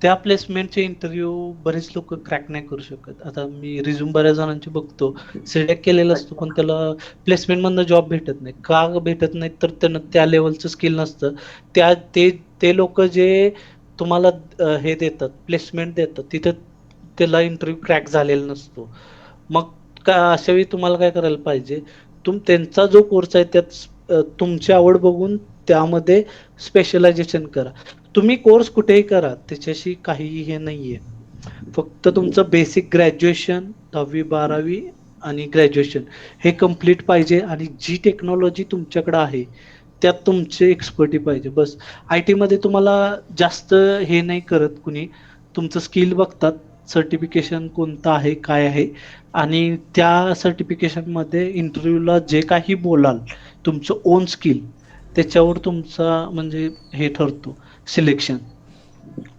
त्या प्लेसमेंटचे इंटरव्ह्यू बरेच लोक क्रॅक नाही करू शकत. आता मी रिझ्यूम बऱ्याच जणांची बघतो, सिलेक्ट केलेलं असतो पण त्याला प्लेसमेंट मधनं जॉब भेटत नाही. का भेटत नाही तर त्यांना त्या लेवलचं स्किल नसतं. ते लोक जे तुम्हाला हे देतात, प्लेसमेंट देतात, तिथं त्याला इंटरव्ह्यू क्रॅक झालेला नसतो. मग अशा वेळी तुम्हाला काय करायला पाहिजे, त्यांचा जो कोर्स आहे त्यात तुमची आवड बघून त्यामध्ये स्पेशलायझेशन करा. तुम्ही कोर्स कुठेही करा, त्याच्याशी काहीही हे नाहीये. फक्त तुमचं बेसिक ग्रॅज्युएशन 10वी 12वी आणि ग्रॅज्युएशन हे कम्प्लीट पाहिजे आणि जी टेक्नॉलॉजी तुमच्याकडे आहे त्यात तुमचे एक्सपर्टी पाहिजे बस. आय टीमध्ये तुम्हाला जास्त हे नाही करत कुणी, तुमचं स्किल बघतात, सर्टिफिकेशन कोणतं आहे काय आहे, आणि त्या सर्टिफिकेशनमध्ये इंटरव्ह्यूला जे काही बोलाल तुमचं ओन स्किल त्याच्यावर तुमचा म्हणजे हे ठरतो सिलेक्शन.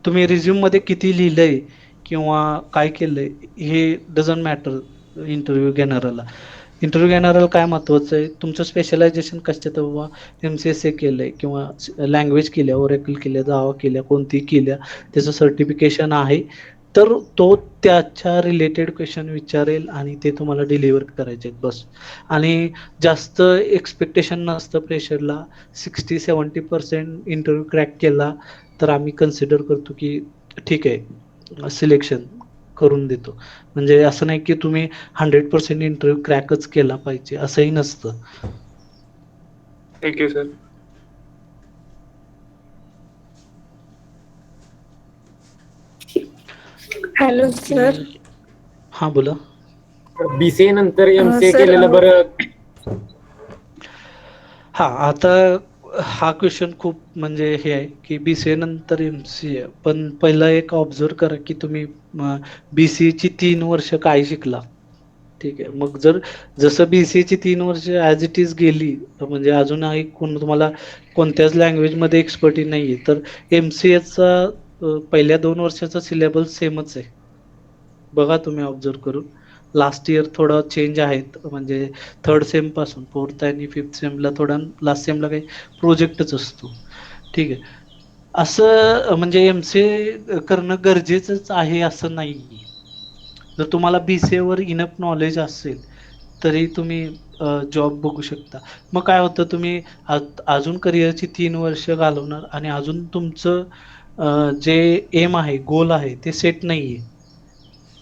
तुम्ही रिझ्यूम मध्ये किती लिहिलंय किंवा काय केलंय हे डझंट मॅटर. इंटरव्ह्यू घेणाऱ्याला काय महत्वाचं आहे, तुमचं स्पेशलायझेशन कशात बाबा, MCSA केलंय किंवा लँग्वेज केल्या, ओरेकल केल्या, जावा केल्या, कोणती केल्या, त्याचं सर्टिफिकेशन आहे, तर तो त्याच्या रिलेटेड क्वेश्चन विचारेल आणि ते तुम्हाला डिलिव्हर करायचे आहेत बस. आणि जास्त एक्सपेक्टेशन नसतं प्रेशरला. 60-70% इंटरव्ह्यू क्रॅक केला तर आम्ही कन्सिडर करतो की ठीक आहे, सिलेक्शन करून देतो. म्हणजे असं नाही की तुम्ही 100% इंटरव्ह्यू क्रॅकच केला पाहिजे असंही नसतं. Thank you sir. Hello sir. हा बोला. BCA नंतर MCA सर, केलेलं बरं? हा आता हा क्वेश्चन खूप म्हणजे हे आहे की BCA नंतर MCA, पण पहिला एक ऑब्झर्व करा की तुम्ही BCA ची 3 वर्ष काय शिकला. ठीक आहे, मग जसं BCA ची 3 वर्ष ॲज इट इज गेली म्हणजे अजूनही तुम्हाला कोणत्याच लँग्वेज मध्ये एक्सपर्टी नाहीये, तर MCA चा पहिल्या 2 वर्षाचा सिलेबस सेमच आहे. बघा तुम्ही ऑब्झर्व करून. लास्ट इयर थोडं चेंज आहेत, म्हणजे 3rd सेम पासून 4th आणि 5th सेमला थोडा, लास्ट सेमला काही प्रोजेक्टच असतो. ठीक आहे, असं म्हणजे MCA करणं गरजेचंच आहे असं नाही. जर तुम्हाला BCA वर इनफ नॉलेज असेल तरी तुम्ही जॉब बघू शकता. मग काय होतं, तुम्ही अजून करिअरची 3 वर्ष घालवणार आणि अजून तुमचं जे एम आहे, गोल आहे ते सेट नाहीये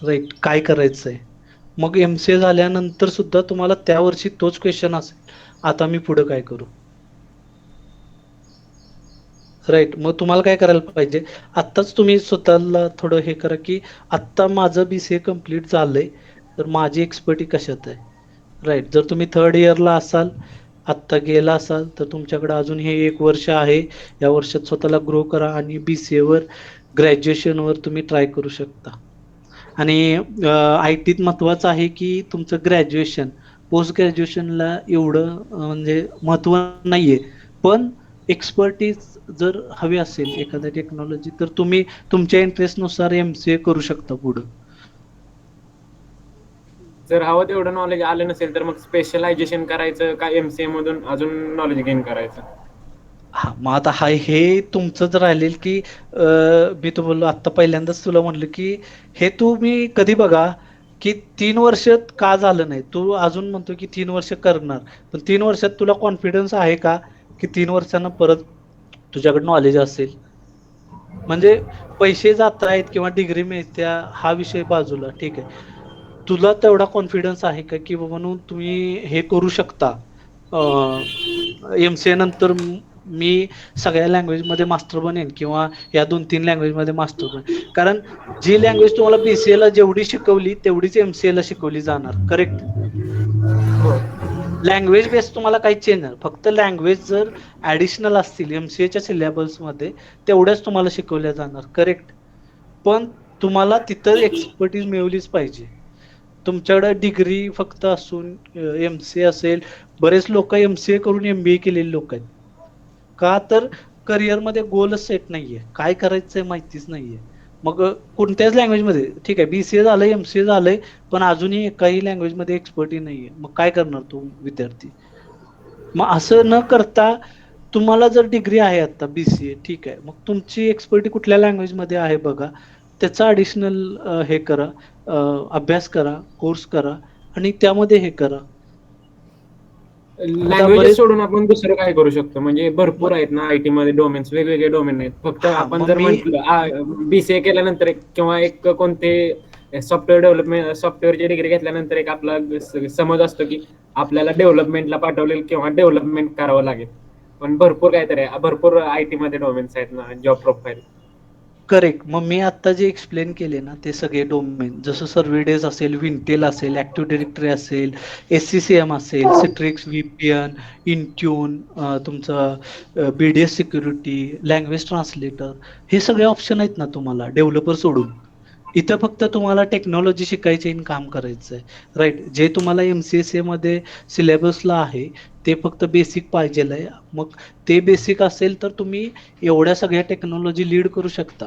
राईट, काय करायचंय. मग MCA झाल्यानंतर सुद्धा तुम्हाला त्या वर्षी तोच क्वेश्चन असेल, आता मी पुढे काय करू. राईट, मग तुम्हाला काय करायला पाहिजे, आत्ताच तुम्ही स्वतःला थोडं हे करा की आत्ता माझं BCA कम्प्लीट झालंय तर माझी एक्सपर्टी कशात आहे, राईट. जर तुम्ही थर्ड इयरला असाल, आत्ता गेला असाल, तर तुमच्याकडे अजून हे 1 वर्ष आहे. या वर्षात स्वतःला ग्रो करा आणि BCA वर ग्रॅज्युएशनवर तुम्ही ट्राय करू शकता. आणि आय टीत महत्त्वाचं आहे की तुमचं ग्रॅज्युएशन, पोस्ट ग्रॅज्युएशनला एवढं म्हणजे महत्त्व नाहीये, पण एक्सपर्टीज जर हवी असेल एखाद्या टेक्नॉलॉजी, तर तुम्ही तुमच्या इंटरेस्टनुसार MCA करू शकता पुढं. जर हवं तेवढं नॉलेज आलं नसेल तर मग स्पेशलायझेशन करायचं का MCA मधून अजून नॉलेज गेन करायचं? हा, मग आता हे तुमचं जर राहिलेल की मी तो बोललो आता पहिल्यांदाच तुला म्हणलं की हे तुम्ही कधी बघा की 3 वर्ष का झालं नाही, तू अजून म्हणतो की 3 वर्ष करणार, पण 3 वर्षात तुला कॉन्फिडन्स आहे का की 3 वर्षांना परत तुझ्याकडे नॉलेज असेल? म्हणजे पैसे जात आहेत किंवा डिग्री मिळत्या हा विषय बाजूला, ठीक आहे, तुला तेवढा कॉन्फिडन्स आहे का की बाबा नु तुम्ही हे करू शकता, MCA नंतर मी सगळ्या लँग्वेज मध्ये मास्टर बनेन किंवा या 2-3 लँग्वेज मध्ये मास्टर बनेन? कारण जी लँग्वेज तुम्हाला BCA ला जेवढी शिकवली तेवढीच MCA ला शिकवली जाणार, करेक्ट? लँग्वेज बेस तुम्हाला काही चेंज नाही, फक्त लँग्वेज जर ऍडिशनल असतील MCA च्या सिलेबस मध्ये तेवढ्याच तुम्हाला शिकवल्या जाणार, करेक्ट? पण तुम्हाला तिथं एक्सपर्टीज मिळवलीच पाहिजे. तुमच्याकडे डिग्री फक्त असून MCA असेल, बरेच लोक MCA करून MBA केलेले लोक आहेत. का तर करिअरमध्ये गोलच सेट नाहीये, काय करायचंय माहितीच नाहीये. मग कोणत्याच लँग्वेजमध्ये ठीक आहे, BCA झालंय, MCA झालंय, पण अजूनही एकाही लँग्वेजमध्ये एक्सपर्टी नाहीये, मग काय करणार तो विद्यार्थी? मग असं न करता तुम्हाला जर डिग्री आहे आता BCA, ठीक आहे, मग तुमची एक्सपर्टी कुठल्या लँग्वेजमध्ये आहे बघा, त्याचा ॲडिशनल हे करा, अभ्यास करा, कोर्स करा आणि त्यामध्ये हे करा. लँग्वेजेस सोडून आपण दुसरं काय करू शकतो? म्हणजे भरपूर आहेत ना IT मध्ये डोमेन्स, वेगवेगळे डोमेन आहेत. फक्त हा, आपण मग जर मी म्हटलं BCA केल्यानंतर किंवा एक कोणते सॉफ्टवेअर डेव्हलपमेंट, सॉफ्टवेअरची डिग्री घेतल्यानंतर एक आपला समज असतो की आपल्याला डेव्हलपमेंटला पाठवलेलं किंवा डेव्हलपमेंट करावं लागेल. पण भरपूर काहीतरी आहे, भरपूर IT मध्ये डोमेन्स आहेत ना, जॉब प्रोफाईल. करेक्ट. मग मी आता जे एक्सप्लेन केले ना ते सगळे डोमेन, जसं सर्व्हिडेज असेल, विंटेल असेल, ऍक्टिव्ह डिरेक्टरी असेल, SCCM असेल, सिट्रिक्स, VPN, इंट्यून, तुमचं BDS सिक्युरिटी, लँग्वेज ट्रान्सलेटर, हे सगळे ऑप्शन आहेत ना तुम्हाला डेव्हलपर सोडून. इथं फक्त तुम्हाला टेक्नॉलॉजी शिकायची आणि काम करायचं आहे, राईट? जे तुम्हाला MCSA मध्ये सिलेबसला आहे ते फक्त बेसिक पाहिजेल आहे. मग ते बेसिक असेल तर तुम्ही एवढ्या सगळ्या टेक्नॉलॉजी लीड करू शकता.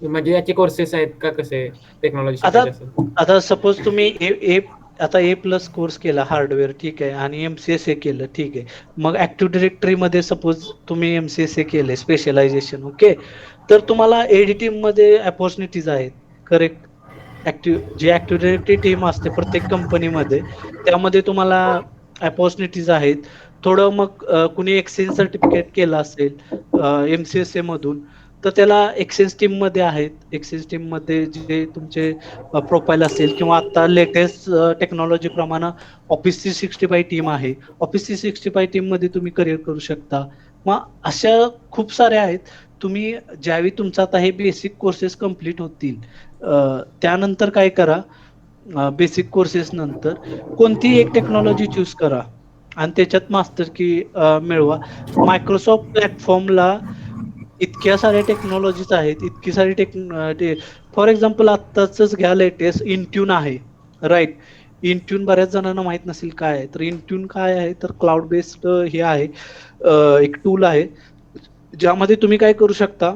म्हणजे याचे कोर्सेस आहेत का कसे टेक्नॉलॉजी आता शिकायचे असेल? आता सपोज तुम्ही आता A+ कोर्स केला हार्डवेअर, ठीक आहे, आणि MCSA केलं, ठीक आहे, मग ऍक्टिव्ह डिरेक्टरी मध्ये सपोज तुम्ही MCSA केले स्पेशलायझेशन, ओके, तर तुम्हाला AD मध्ये अपॉर्च्युनिटीज आहेत, करेक्ट? जे ऍक्टिव्ह डिरेक्टरी टीम असते प्रत्येक कंपनीमध्ये, त्यामध्ये तुम्हाला अपॉर्च्युनिटीज आहेत. थोडं मग कुणी एक्सचेंज सर्टिफिकेट केलं असेल MCSA मधून, तर त्याला एक्सचेंज टीम मध्ये आहेत. एक्सचेंज टीम मध्ये जे तुमचे प्रोफाईल असेल किंवा आता लेटेस्ट टेक्नॉलॉजी प्रमाणे Office 365 टीम आहे, Office 365 टीम मध्ये तुम्ही करिअर करू शकता. मग अशा खूप साऱ्या आहेत. तुम्ही ज्यावेळी तुमचा आता हे बेसिक कोर्सेस कम्प्लीट होतील, त्यानंतर काय करा, बेसिक कोर्सेस नंतर कोणतीही एक टेक्नॉलॉजी चूज करा आणि त्याच्यात मास्टर की मिळवा. मायक्रोसॉफ्ट प्लॅटफॉर्मला इतक्या साऱ्या टेक्नॉलॉजीज आहेत, इतकी सारी फॉर एक्झाम्पल आत्ताच घ्या, लेटेस्ट इंट्यून आहे, राईट? इंट्यून बऱ्याच जणांना माहित नसेल काय आहे. तर इंट्यून काय आहे, तर क्लाउड बेस्ड हे आहे, एक टूल आहे ज्यामध्ये तुम्ही काय करू शकता,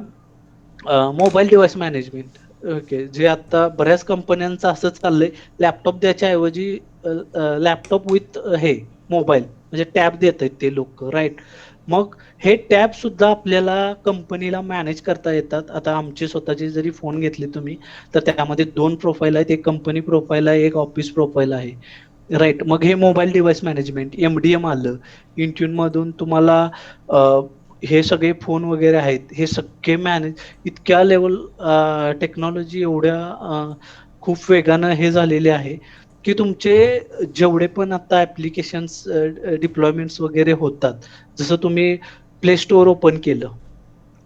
मोबाईल डिव्हाइस मॅनेजमेंट, ओके, जे आता बऱ्याच कंपन्यांचं असं चाललंय, लॅपटॉप द्यायच्या ऐवजी लॅपटॉप विथ हे मोबाईल म्हणजे टॅब देत आहेत ते लोक, राईट? मग हे टॅब सुद्धा आपल्याला कंपनीला मॅनेज करता येतात. आता आमचे स्वतःचे जरी फोन घेतले तुम्ही, तर त्यामध्ये 2 प्रोफाईल आहेत, एक कंपनी प्रोफाईल आहे, एक ऑफिस प्रोफाईल आहे, राईट? मग हे मोबाईल डिव्हाइस मॅनेजमेंट MDM आलं. इंट्यून मधून तुम्हाला हे सगळे फोन वगैरे आहेत, हे सगळे मॅनेज, इतक्या लेवल टेक्नॉलॉजी एवढ्या खूप वेगानं हे झालेले आहे की तुमचे जेवढे पण आता ऍप्लिकेशन्स डिप्लॉयमेंट्स वगैरे होतात, जसं तुम्ही प्ले स्टोअर ओपन केलं,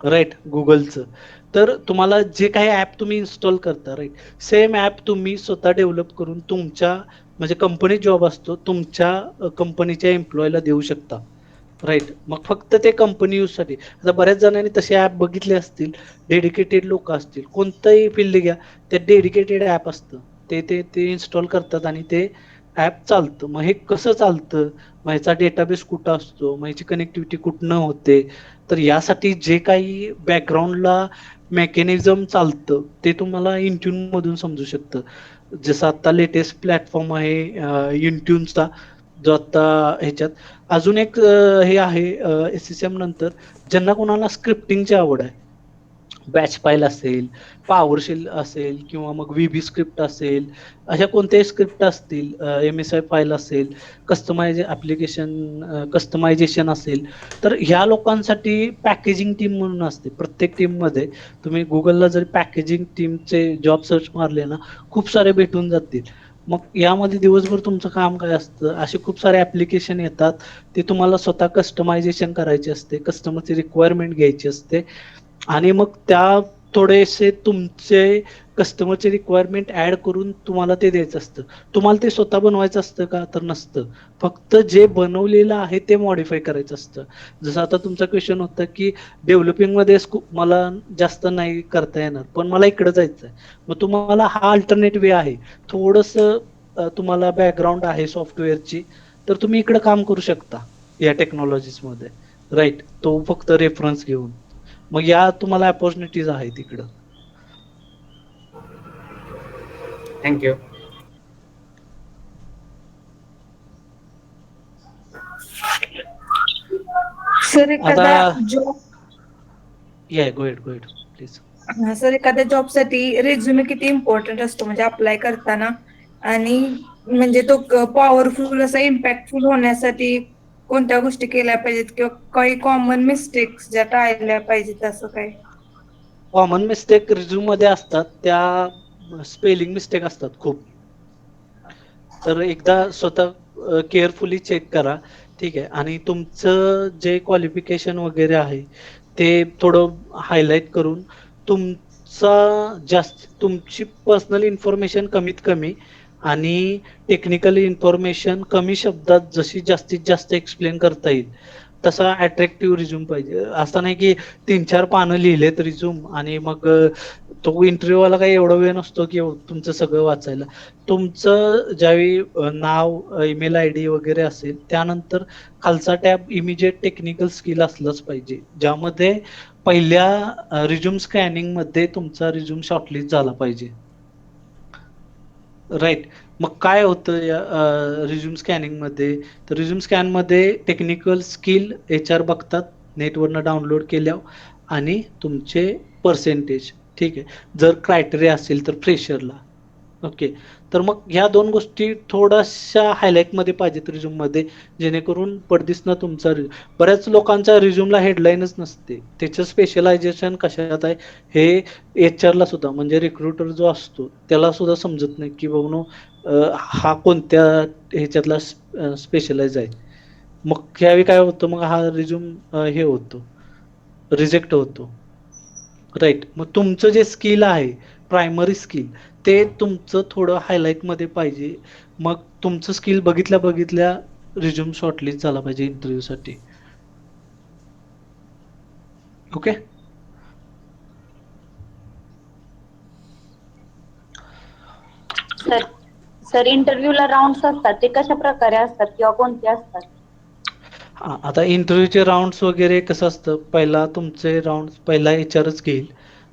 राईट, गुगलचं, तर तुम्हाला जे काही ॲप तुम्ही इन्स्टॉल करता राईट, सेम ॲप तुम्ही स्वतः डेव्हलप करून तुमच्या म्हणजे कंपनीत जॉब असतो, तुमच्या कंपनीच्या एम्प्लॉयला देऊ शकता. राईट, मग फक्त ते कंपनी यूजसाठी. आता बऱ्याच जणांनी तसे ॲप बघितले असतील, डेडिकेटेड लोक असतील, कोणतंही फील्ड घ्या, ते डेडिकेटेड ॲप असतं, ते ते ते इन्स्टॉल करतात आणि ते ॲप चालतं. मग हे कसं चालतं, मग ह्याचा डेटाबेस कुठं असतो, मग ह्याची कनेक्टिव्हिटी कुठनं होते, तर यासाठी जे काही बॅकग्राऊंडला मेकॅनिझम चालतं ते तुम्हाला इंट्यून मधून समजू शकतं. जसं आता लेटेस्ट प्लॅटफॉर्म आहे इंट्यूनचा, जो आता ह्याच्यात अजून एक हे आहे SSM नंतर, ज्यांना कोणाला स्क्रिप्टिंगची आवड आहे, बॅच फाईल असेल, पॉवरशेल असेल किंवा मग VB स्क्रिप्ट असेल, अशा कोणत्याही स्क्रिप्ट असतील, MSI फाईल असेल, कस्टमायझेशन असेल, तर ह्या लोकांसाठी पॅकेजिंग टीम म्हणून असते. प्रत्येक टीममध्ये तुम्ही गुगलला जर पॅकेजिंग टीमचे जॉब सर्च मारले ना, खूप सारे भेटून जातील. मग यामध्ये दिवसभर तुमचं काम काय असतं, असे खूप सारे ऍप्लिकेशन येतात, ते तुम्हाला स्वतः कस्टमायझेशन करायचे असते, कस्टमरची रिक्वायरमेंट घ्यायची असते आणि मग त्या थोडेसे तुमचे कस्टमरचे रिक्वायरमेंट ऍड करून तुम्हाला ते द्यायचं असतं. तुम्हाला ते स्वतः बनवायचं असतं का, तर नसतं. फक्त जे बनवलेलं आहे ते मॉडिफाय करायचं असतं. जसं आता तुमचा क्वेश्चन होता की डेव्हलपिंग मध्ये मला जास्त नाही करता येणार, पण मला इकडे जायचं आहे, मग तुम्हाला हा अल्टरनेट वे आहे. थोडस तुम्हाला बॅकग्राऊंड आहे सॉफ्टवेअरची, तर तुम्ही इकडे काम करू शकता या टेक्नॉलॉजीज मध्ये. राईट, तो फक्त रेफरन्स घेऊन मग या तुम्हाला अपॉर्च्युनिटीज आहेत इकडं. थँक्यू. सर एखादा आता job go ahead please. Sir एखाद्या जॉबसाठी रेझ्युमे किती इम्पॉर्टंट असतो म्हणजे अप्लाय करताना, आणि म्हणजे तो पॉवरफुल असा इम्पॅक्टफुल होण्यासाठी कोणत्या गोष्टी केल्या पाहिजेत किंवा काही कॉमन मिस्टेक्स ज्या टाळल्या पाहिजेत असं काय? कॉमन मिस्टेक रिझ्यूम मध्ये असतात त्या स्पेलिंग मिस्टेक असतात खूप. तर एकदा स्वतः केअरफुली चेक करा, ठीक आहे. आणि तुमचं जे क्वालिफिकेशन वगैरे आहे ते थोडं हायलाइट करून तुमची पर्सनल इन्फॉर्मेशन कमीत कमी आणि टेक्निकल इन्फॉर्मेशन कमी शब्दात जशी जास्तीत जास्त एक्सप्लेन करता येईल तसा अट्रॅक्टिव्ह रिझ्यूम पाहिजे. असं नाही की 3-4 पानं लिहिलेत रिझ्यूम आणि मग तो इंटरव्ह्यू वाला काही एवढा वेळ नसतो की तुमचं सगळं वाचायला. तुमचं ज्यावेळी नाव, ईमेल ID वगैरे असेल, त्यानंतर खालचा टॅब इमिजिएट टेक्निकल स्किल असलंच पाहिजे, ज्यामध्ये पहिल्या रिझ्यूम स्कॅनिंग मध्ये तुमचा रिझ्यूम शॉर्टलिस्ट झाला पाहिजे. राईट, मग काय होतं या रिझ्यूम स्कॅनिंग मध्ये, तर रिझ्यूम स्कॅन मध्ये टेक्निकल स्किल HR बघतात नेटवरनं डाउनलोड केल्यावर आणि तुमचे पर्सेंटेज, ठीक आहे. जर क्रायटेरिया असेल तर फ्रेशरला, ओके. तर मग ह्या 2 गोष्टी थोड्याशा हायलाइट मध्ये पाहिजेत रिझ्यूम मध्ये, जेणेकरून पडदिसनं तुमचा बऱ्याच लोकांच्या रिझ्यूमला हेडलाईनच नसते. त्याचं स्पेशलायझेशन कशात आहे हे HR ला सुद्धा, म्हणजे रिक्रुटर जो असतो त्याला सुद्धा समजत नाही की बाबा हा कोणत्या ह्याच्यातला स्पेशलाइज आहे. मग यावेळी काय होतं, मग हा रिझ्यूम हे होतो, रिजेक्ट होतो. राईट, मग तुमचं जे स्किल आहे प्रायमरी स्किल ते तुमचं थोडं हायलाइट मध्ये पाहिजे. मग तुमचं स्किल बघितल्या बघितल्या रिझ्यूम शॉर्टलिस्ट झाला पाहिजे इंटरव्ह्यू साठी. ओके. सर सर इंटरव्ह्यूला राऊंड्स असतात ते कशा प्रकारे असतात किंवा कोणते असतात? आता इंटरव्ह्यूचे राऊंड्स वगैरे कसं असतं, पहिला तुमचे राऊंड पहिला HRच घेईल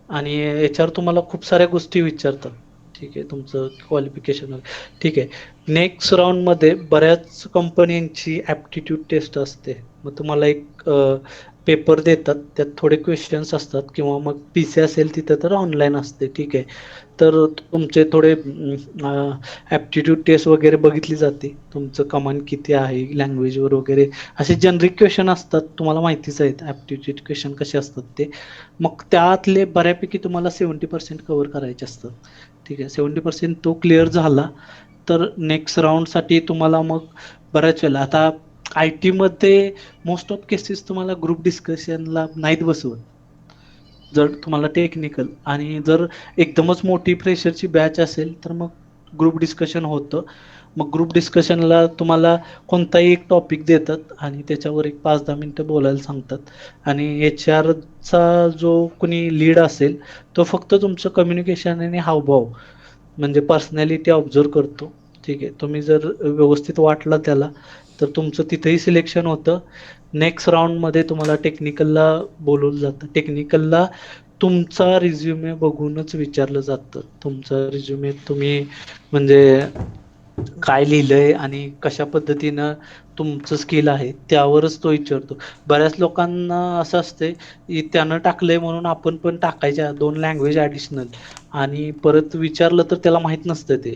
आणि HR तुम्हाला खूप साऱ्या गोष्टी विचारतात, ठीक आहे, तुमचं क्वालिफिकेशन, ठीक आहे. नेक्स्ट राऊंड मध्ये बऱ्याच कंपन्यांची ऍप्टिट्यूड टेस्ट असते. मग तुम्हाला एक पेपर देतात, त्यात थोडे क्वेश्चन्स असतात किंवा मग PC असेल तिथं तर ऑनलाईन असते, ठीक आहे. तर तुमचे थोडे ऍप्टिट्यूड टेस्ट वगैरे बघितली जाते, तुमचं कमांड किती आहे लँग्वेजवर वगैरे, असे जनरिक क्वेश्चन असतात, तुम्हाला माहितीच आहेत ऍप्टिट्यूड क्वेश्चन कसे असतात ते. मग त्यातले बऱ्यापैकी तुम्हाला 70% कव्हर करायचे असतात, ठीक आहे. 70% तो क्लिअर झाला तर नेक्स्ट राऊंडसाठी तुम्हाला मग बऱ्याच वेळेला, आता IT मध्ये मोस्ट ऑफ केसेस तुम्हाला ग्रुप डिस्कशनला नाहीत बसवत, जर तुम्हाला टेक्निकल, आणि जर एकदमच मोठी फ्रेशरची बॅच असेल तर मग ग्रुप डिस्कशन होतं. मग ग्रुप डिस्कशनला तुम्हाला कोणताही एक टॉपिक देतात आणि त्याच्यावर एक 5-10 मिनिटं बोलायला सांगतात, आणि HR चा जो कोणी लीड असेल तो फक्त तुमचं कम्युनिकेशन आणि हावभाव म्हणजे पर्सनॅलिटी ऑब्झर्व करतो. ठीक आहे, तुम्ही जर व्यवस्थित वाटला त्याला तर तुमचं तिथेही सिलेक्शन होतं. नेक्स्ट राऊंडमध्ये तुम्हाला टेक्निकलला बोलवलं जातं. टेक्निकलला तुमचा रिझ्युमे बघूनच विचारलं जातं. तुमचा रिझ्युमे तुम्ही म्हणजे काय लिहिलंय आणि कशा पद्धतीनं तुमचं स्किल आहे त्यावरच तो विचारतो. बऱ्याच लोकांना असं असते की त्यानं टाकलंय म्हणून आपण पण टाकायच्या 2 लँग्वेज ॲडिशनल, आणि परत विचारलं तर त्याला माहित नसतं ते.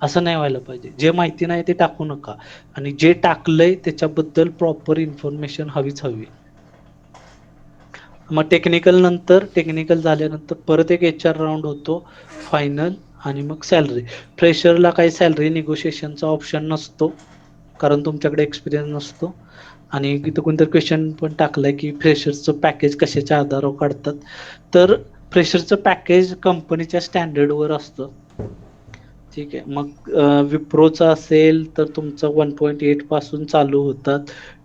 असं नाही व्हायला पाहिजे. जे माहिती नाही ते टाकू नका, आणि जे टाकलंय त्याच्याबद्दल प्रॉपर इन्फॉर्मेशन हवीच हवी. मग टेक्निकल झाल्यानंतर परत एक HR राऊंड होतो फायनल, आणि मग सॅलरी. फ्रेशरला काही सॅलरी निगोशिएशनचा ऑप्शन नसतो कारण तुमच्याकडे एक्सपिरियन्स नसतो. आणि इथं कोणतरी क्वेश्चन पण टाकलाय की फ्रेशरचं पॅकेज कशाच्या आधारावर काढतात. तर फ्रेशरचं पॅकेज कंपनीच्या स्टँडर्डवर असतं. ठीक आहे, मग विप्रोचं असेल तर तुमचं 1.8 पासून चालू होतात.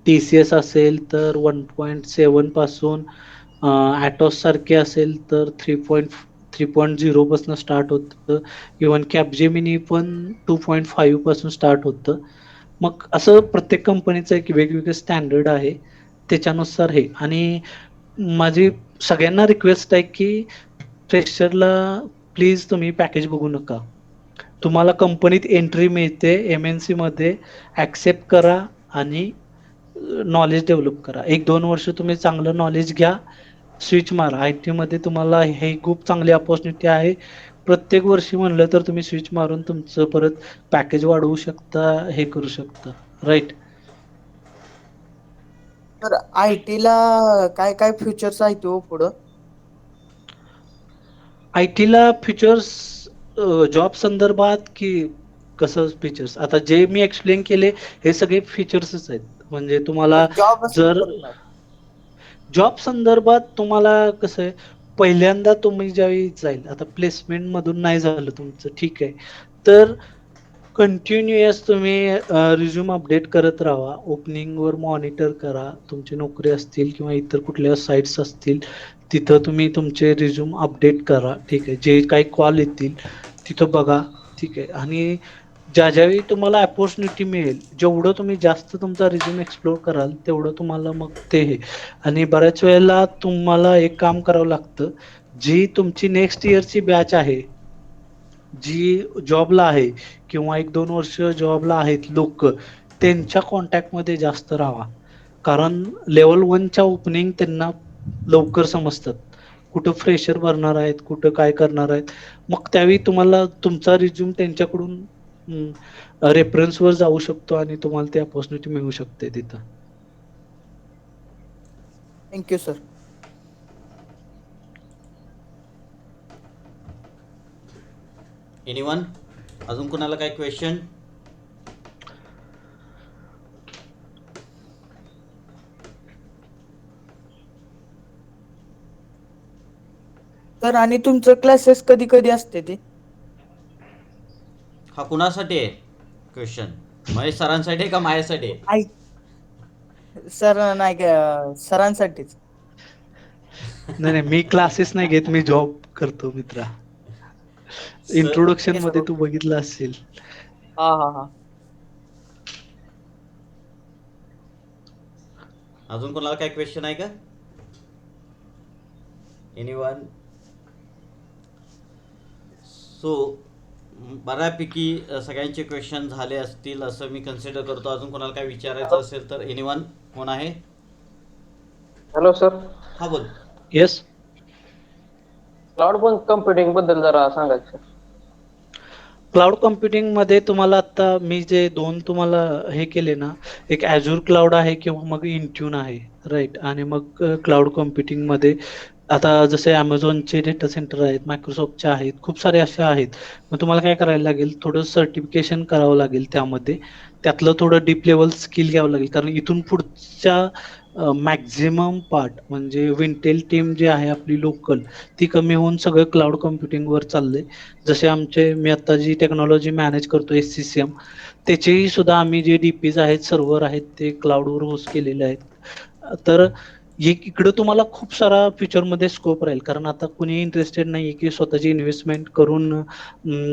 TCS असेल तर 1.7 पासून, ॲटॉस सारखे असेल तर 3.0 पासून स्टार्ट होतं. इव्हन कॅपजेमिनी पण 2.5 पासून स्टार्ट होतं. मग असं प्रत्येक कंपनीचं एक वेगवेगळं स्टँडर्ड आहे, त्याच्यानुसार हे. आणि माझी सगळ्यांना रिक्वेस्ट आहे की फ्रेशरला प्लीज तुम्ही पॅकेज बघू नका. तुम्हाला कंपनीत एंट्री मिळते, MNC मध्ये ॲक्सेप्ट करा आणि नॉलेज डेव्हलप करा. 1-2 वर्ष तुम्ही चांगलं नॉलेज घ्या, स्विच मारा. IT मध्ये तुम्हाला हे खूप चांगली अपॉर्च्युनिटी आहे. प्रत्येक वर्षी म्हणलं तर तुम्ही स्विच मारून तुमचं परत पॅकेज वाढवू शकता, हे करू शकता. राईट. तर IT ला काय काय फ्युचर्स आहेत हो पुढं? IT ला फीचर्स जॉब संदर्भात की कसं फीचर्स? आता जे मी एक्सप्लेन केले हे सगळे फीचर्सच आहेत. म्हणजे तुम्हाला जॉब जर जॉब संदर्भात तुम्हाला कसं आहे, पहिल्यांदा तुम्ही ज्यावेळी जाईल, आता प्लेसमेंट मधून नाही झालं तुमचं, ठीक आहे, तर कंटिन्युअस तुम्ही रिझ्यूम अपडेट करत राहा. ओपनिंगवर मॉनिटर करा. तुमची नोकरी असतील किंवा इतर कुठल्या साईट्स असतील तिथं तुम्ही तुमचे रिझ्यूम अपडेट करा. ठीक आहे, जे काही कॉल येतील तिथं बघा. ठीक आहे, आणि ज्यावेळी तुम्हाला अपॉर्च्युनिटी मिळेल, जेवढं तुम्ही जास्त तुमचा रिझ्यूम एक्सप्लोर कराल तेवढं तुम्हाला मग ते हे. आणि बऱ्याच वेळेला तुम्हाला एक काम करावं लागतं, जी तुमची नेक्स्ट इयरची बॅच आहे, जी जॉबला आहे किंवा 1-2 वर्ष जॉबला आहेत लोक, त्यांच्या कॉन्टॅक्टमध्ये जास्त राहा. कारण लेवल 1च्या ओपनिंग त्यांना लवकर समजतात, कुठं फ्रेशर भरणार आहेत, कुठं काय करणार आहेत. मग त्यावेळी तुम्हाला तुमचा रिझ्यूम त्यांच्याकडून रेफरन्सवर जाऊ शकतो आणि तुम्हाला ती अपॉर्च्युनिटी मिळू शकते तिथं. Thank you sir. एनिवन अजून कोणाला काय क्वेश्चन? सर आणि तुमचं क्लासेस कधी कधी असते ते? हा कुणासाठी आहे क्वेश्चन? महेश सरांसाठी आहे का माझ्यासाठी आहे? सर नाही का, सरांसाठीच. नाही, मी क्लासेस नाही घेत, मी जॉब करतो मित्रा. इंट्रोडक्शन मध्ये तू बघितलं असेल. हा हा हा. अजून कोणाला काय क्वेश्चन आहे का? एनिवन? सो बऱ्यापैकी सगळ्यांचे क्वेश्चन झाले असतील असं मी कन्सिडर करतो. अजून कोणाला काय विचारायचं असेल तर एनिवन कोण आहे? Hello sir. हा बोल. येस. क्लाउड कम्प्युटिंग बद्दल जरा सांगायचं. क्लाउड कम्प्युटिंग मध्ये तुम्हाला आता मी जे 2 तुम्हाला हे केले ना, एक Azure क्लाउड आहे किंवा मग इंट्यून आहे, राईट. आणि मग क्लाउड कम्प्युटिंग मध्ये आता जसे Amazonचे डेटा सेंटर आहेत, मायक्रोसॉफ्टचे आहेत, खूप सारे असे आहेत. मग तुम्हाला काय करायला लागेल, थोडं सर्टिफिकेशन करावं लागेल त्यामध्ये. त्यातलं थोडं डीप लेवल स्किल घ्यावं लागेल, कारण इथून पुढच्या मॅक्झिमम पार्ट म्हणजे विंटेल टीम जी आहे आपली लोकल ती कमी होऊन सगळं क्लाउड कम्प्युटिंगवर चाललंय. जसे मी आता जी टेक्नॉलॉजी मॅनेज करतो SCCM, त्याचेही सुद्धा आम्ही जे DPs आहेत, सर्व्हर आहेत, ते क्लाउडवर होस्ट केलेले आहेत. तर इकडं तुम्हाला खूप सारा फ्युचरमध्ये स्कोप राहील, कारण आता कुणी इंटरेस्टेड नाहीये की स्वतःची इन्व्हेस्टमेंट करून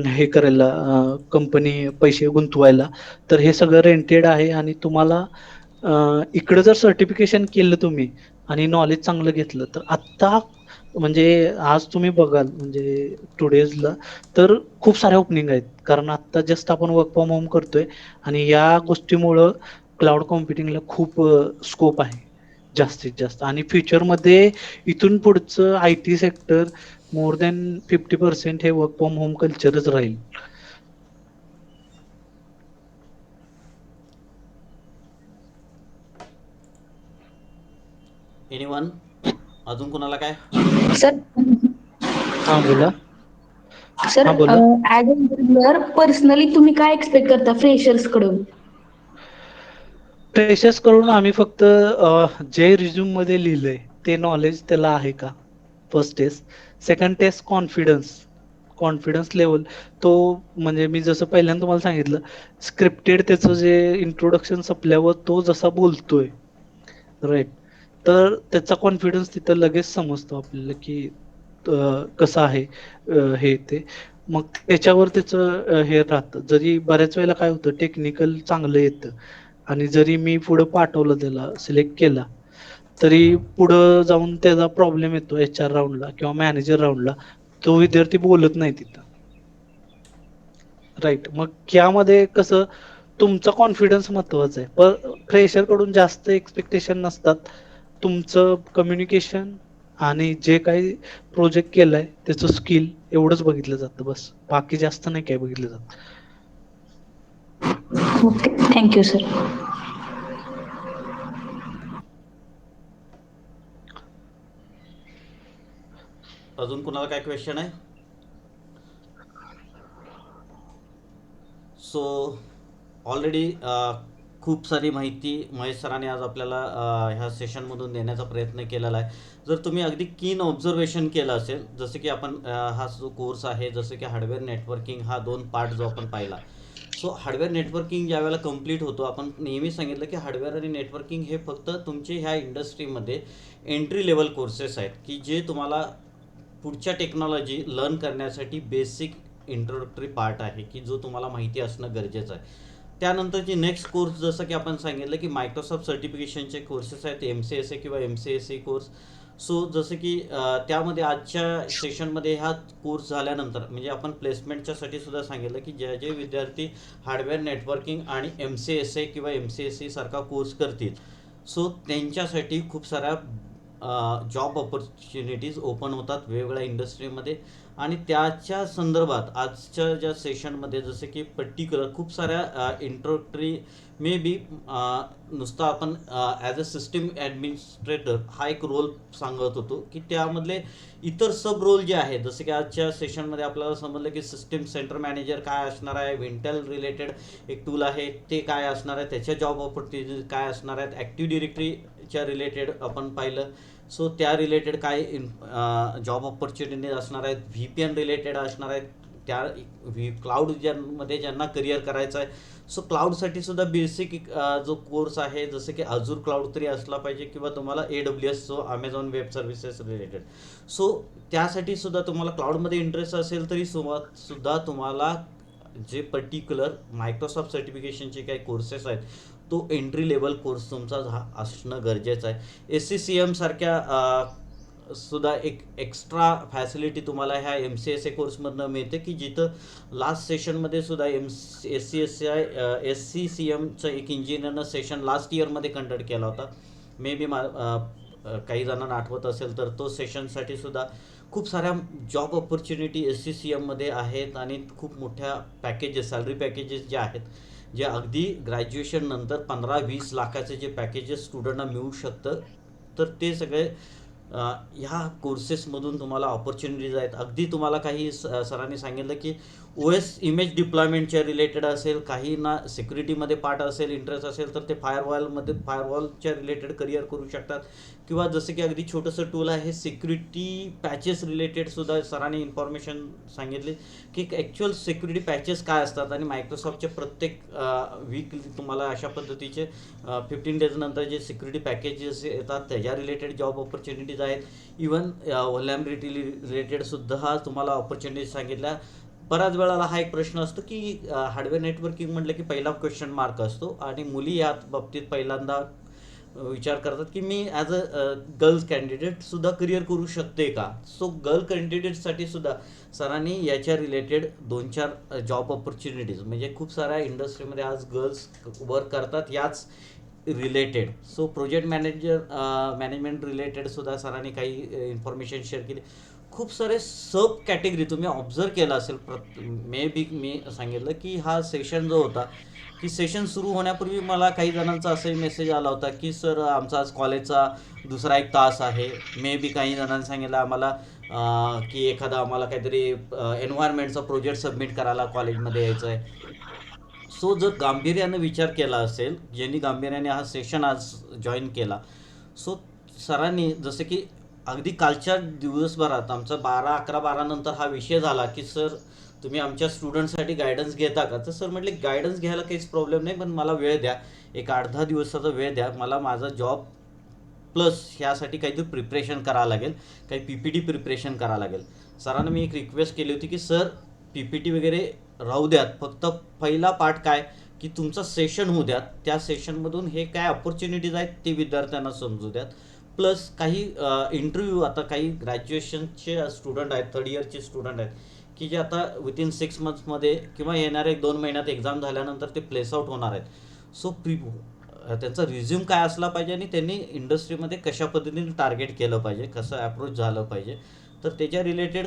हे करायला, कंपनी पैसे गुंतवायला. तर हे सगळं रेंटेड आहे आणि तुम्हाला इकडं जर सर्टिफिकेशन केलं तुम्ही आणि नॉलेज चांगलं घेतलं तर आत्ता म्हणजे आज तुम्ही बघाल म्हणजे टुडेजला तर खूप साऱ्या ओपनिंग आहेत, कारण आत्ता जस्ट आपण वर्क फ्रॉम होम करतोय आणि या गोष्टीमुळं क्लाउड कॉम्प्युटिंगला खूप स्कोप आहे जास्तीत जास्त. आणि फ्युचरमध्ये इथून पुढचं IT सेक्टर मोर दॅन 50% हे वर्क फ्रॉम होम कल्चरच राहील. एनीवन अजून कोणाला काय? सर हा बोला. सर हा बोला. ऍज इंटरव्ह्युअर पर्सनली तुम्ही काय एक्सपेक्ट करता फ्रेशर्स कडून? फ्रेशर्स करून आम्ही फक्त जे रिझ्यूम मध्ये लिहिलंय ते नॉलेज त्याला आहे का, first test. Second test confidence level. तो म्हणजे मी जसं पहिल्यांदा तुम्हाला सांगितलं, स्क्रिप्टेड त्याचं जे इंट्रोडक्शन संपल्यावर तो जसा बोलतोय राईट, तर त्याचा कॉन्फिडन्स तिथं लगेच समजतो आपल्याला की कसं आहे हे ते. मग त्याच्यावर त्याचं हे राहतं. जरी बऱ्याच वेळेला काय होतं, टेक्निकल चांगलं येतं आणि जरी मी पुढं पाठवलं, त्याला सिलेक्ट केला, तरी पुढं जाऊन त्याचा प्रॉब्लेम येतो HR राऊंडला किंवा मॅनेजर राऊंडला, तो विद्यार्थी बोलत नाही तिथं राईट. मग यामध्ये कसं तुमचा कॉन्फिडन्स महत्वाचा आहे. पण फ्रेशर कडून जास्त एक्सपेक्टेशन नसतात. तुमचं कम्युनिकेशन आणि जे काही प्रोजेक्ट केलाय त्याचं स्किल एवढंच बघितलं जातं बस, बाकी जास्त नाही काय बघितलं जात. Okay, thank you sir. अजून कोणाला काय क्वेश्चन आहे? सो ऑलरेडी खूप सारी माहिती महेश सरांनी आज आपल्याला ह्या सेशनमधून देण्याचा प्रयत्न केलेला आहे. जर तुम्ही अगदी कीन ऑब्झर्वेशन केलं असेल, जसं की आपण हा जो कोर्स आहे, जसं की हार्डवेअर नेटवर्किंग हा 2 पार्ट जो आपण पाहिला. सो हार्डवेअर नेटवर्किंग ज्या वेळेला कंप्लीट होतो, आपण नेहमी सांगितलं की हार्डवेअर आणि नेटवर्किंग हे फक्त तुमचे ह्या इंडस्ट्रीमध्ये एंट्री लेवल कोर्सेस आहेत की जे तुम्हाला पुढच्या टेक्नॉलॉजी लर्न करण्यासाठी बेसिक इंट्रोडक्टरी पार्ट आहे की जो तुम्हाला माहिती असणं गरजेचं आहे. त्यानंतरची नेक्स्ट कोर्स जसं की आपण सांगितलं की मायक्रोसॉफ्ट सर्टिफिकेशनचे कोर्सेस आहेत, MCSA किंवा MCSE कोर्स. सो जसं की त्यामध्ये आजच्या सेशनमध्ये हा कोर्स झाल्यानंतर म्हणजे आपण प्लेसमेंटच्यासाठी सुद्धा सांगितलं की जे विद्यार्थी हार्डवेअर नेटवर्किंग आणि MCSA किंवा MCSE सारखा कोर्स करतील, सो त्यांच्यासाठी खूप साऱ्या जॉब ऑपॉर्च्युनिटीज ओपन होतात वेगवेगळ्या इंडस्ट्रीमध्ये. आणि त्याच्या संदर्भात आजच्या ज्या सेशनमध्ये जसे की पर्टिक्युलर खूप साऱ्या इंट्रोडक्टरी मे बी नुसता आपण ॲज अ सिस्टीम ॲडमिनिस्ट्रेटर हा एक रोल सांगत होतो की त्यामधले इतर सब रोल जे आहेत, जसे की आजच्या सेशनमध्ये आपल्याला समजलं की सिस्टीम सेंटर मॅनेजर काय असणार आहे, विंटेल रिलेटेड एक टूल आहे ते काय असणार आहे, त्याच्या जॉब ऑपॉर्च्युनिटीज काय असणार आहेत, ॲक्टिव्ह डिरेक्टरीच्या रिलेटेड आपण पाहिलं. सो त्या रिलेटेड काय जॉब ऑपॉर्च्युनिटीज असणार आहेत, VPN रिलेटेड असणार आहेत, त्या क्लाउड ज्यामध्ये ज्यांना करिअर करायचं आहे. सो क्लाउडसाठी सुद्धा बेसिक जो कोर्स आहे, जसं की अजूर क्लाउड तरी असला पाहिजे किंवा तुम्हाला AWS जो Amazon web services related. So त्यासाठी सुद्धा तुम्हाला क्लाउडमध्ये इंटरेस्ट असेल तरी सुद्धा तुम्हाला जे पर्टिक्युलर मायक्रोसॉफ्ट सर्टिफिकेशनचे काही कोर्सेस आहेत तो एंट्री लेवल कोर्स तुमचा असणं गरजेचं आहे. SCCM सारख्या सुद्धा एक एक्स्ट्रा फॅसिलिटी तुम्हाला ह्या MCSA कोर्समधनं मिळते की जिथं लास्ट सेशनमध्ये सुद्धा SCCMचं एक इंजिनियरनं सेशन लास्ट इयरमध्ये कंडक्ट केला होता. मे बी काही जणांना आठवत असेल तर तो सेशनसाठी सुद्धा खूप साऱ्या जॉब ऑपॉर्च्युनिटी SCCMमध्ये आहेत आणि खूप मोठ्या पॅकेजेस, सॅलरी पॅकेजेस जे आहेत, जे अगदी ग्रॅज्युएशन नंतर 15-20 लाखाचे जे पॅकेजेस स्टुडंटना मिळू शकतं, तर ते सगळे ह्या कोर्सेसमधून तुम्हाला ऑपॉर्च्युनिटीज आहेत. अगदी तुम्हाला काही सरांनी सांगितलं की OS इमेज डिप्लॉयमेंटच्या रिलेटेड असेल, काही ना सिक्युरिटीमध्ये पार्ट असेल, इंटरेस्ट असेल तर ते फायरवॉलच्या रिलेटेड करिअर करू शकतात. किंवा जसं की अगदी छोटंसं टूल आहे सिक्युरिटी पॅचेस रिलेटेड सुद्धा सरांनी इन्फॉर्मेशन सांगितली की ॲक्च्युअल सिक्युरिटी पॅचेस काय असतात आणि मायक्रोसॉफ्टचे प्रत्येक वीकली तुम्हाला अशा पद्धतीचे 15 डेज नंतर जे सिक्युरिटी पॅकेजेस येतात त्याच्या रिलेटेड जॉब ऑपॉर्च्युनिटीज आहेत. इवन व्हलॅबिलिटी रिलेटेडसुद्धा तुम्हाला ऑपॉर्च्युनिटीज सांगितल्या. बऱ्याच वेळाला हा एक प्रश्न असतो की हार्डवेअर नेटवर्किंग म्हटलं की पहिला क्वेश्चन मार्क असतो आणि मुली यात बाबतीत पहिल्यांदा विचार करतात की मी ॲज अ गर्ल्स कॅन्डिडेटसुद्धा करिअर करू शकते का. सो गर्ल कॅन्डिडेटसाठी सुद्धा सरांनी याच्या रिलेटेड 2-4 जॉब ऑपॉर्च्युनिटीज म्हणजे खूप साऱ्या इंडस्ट्रीमध्ये आज गर्ल्स वर्क करतात याच रिलेटेड. सो प्रोजेक्ट मॅनेजमेंट रिलेटेडसुद्धा सरांनी काही इन्फॉर्मेशन शेअर केली. खूप सारे सब कॅटेगरी तुम्ही ऑब्झर्व केलं असेल. मी सांगितलं की हा सेशन जो होता की सेशन सुरू होण्यापूर्वी मला काही जणांचा असाही मेसेज आला होता की सर आमचा आज कॉलेजचा दुसरा एक तास आहे. काही जणांनी सांगितलं आम्हाला की एखादा आम्हाला काहीतरी एन्व्हायरमेंटचा प्रोजेक्ट सबमिट करायला कॉलेजमध्ये यायचं आहे. सो जर गांभीर्यानं विचार केला असेल, ज्यांनी गांभीर्याने हा सेशन आज जॉईन केला, सो सरांनी जसं की अगदी कालच्या दिवसभरात आमचा 12 नंतर हा विषय झाला की सर तुम्ही आमच्या स्टुडंटसाठी गायडन्स घेता का. तर सर म्हटले गायडन्स घ्यायला काहीच प्रॉब्लेम नाही, पण मला वेळ द्या, एक 8-10 दिवसाचा वेळ द्या, मला माझा जॉब प्लस ह्यासाठी काहीतरी प्रिपरेशन करावं लागेल, काही PPT प्रिपरेशन करावं लागेल. सरांना मी एक रिक्वेस्ट केली होती की सर PPT वगैरे राहू द्यात, फक्त पहिला पार्ट काय की तुमचं सेशन होऊ द्यात, त्या सेशनमधून हे काय ऑपॉर्च्युनिटीज आहेत ते विद्यार्थ्यांना समजू द्यात. प्लस काही इंटरव्ह्यू आता काही ग्रॅज्युएशनचे स्टुडंट आहेत, 3rd इयरचे स्टुडंट आहेत की जे आता विथिन 6 मंथ्समध्ये किंवा येणाऱ्या 1-2 महिन्यात एक्झाम झाल्यानंतर ते प्लेस आउट होणार आहेत. सो त्यांचा रिझ्यूम काय असला पाहिजे आणि त्यांनी इंडस्ट्रीमध्ये कशा पद्धतीने टार्गेट केलं पाहिजे, कसं अप्रोच झालं पाहिजे, तर त्याच्या रिलेटेड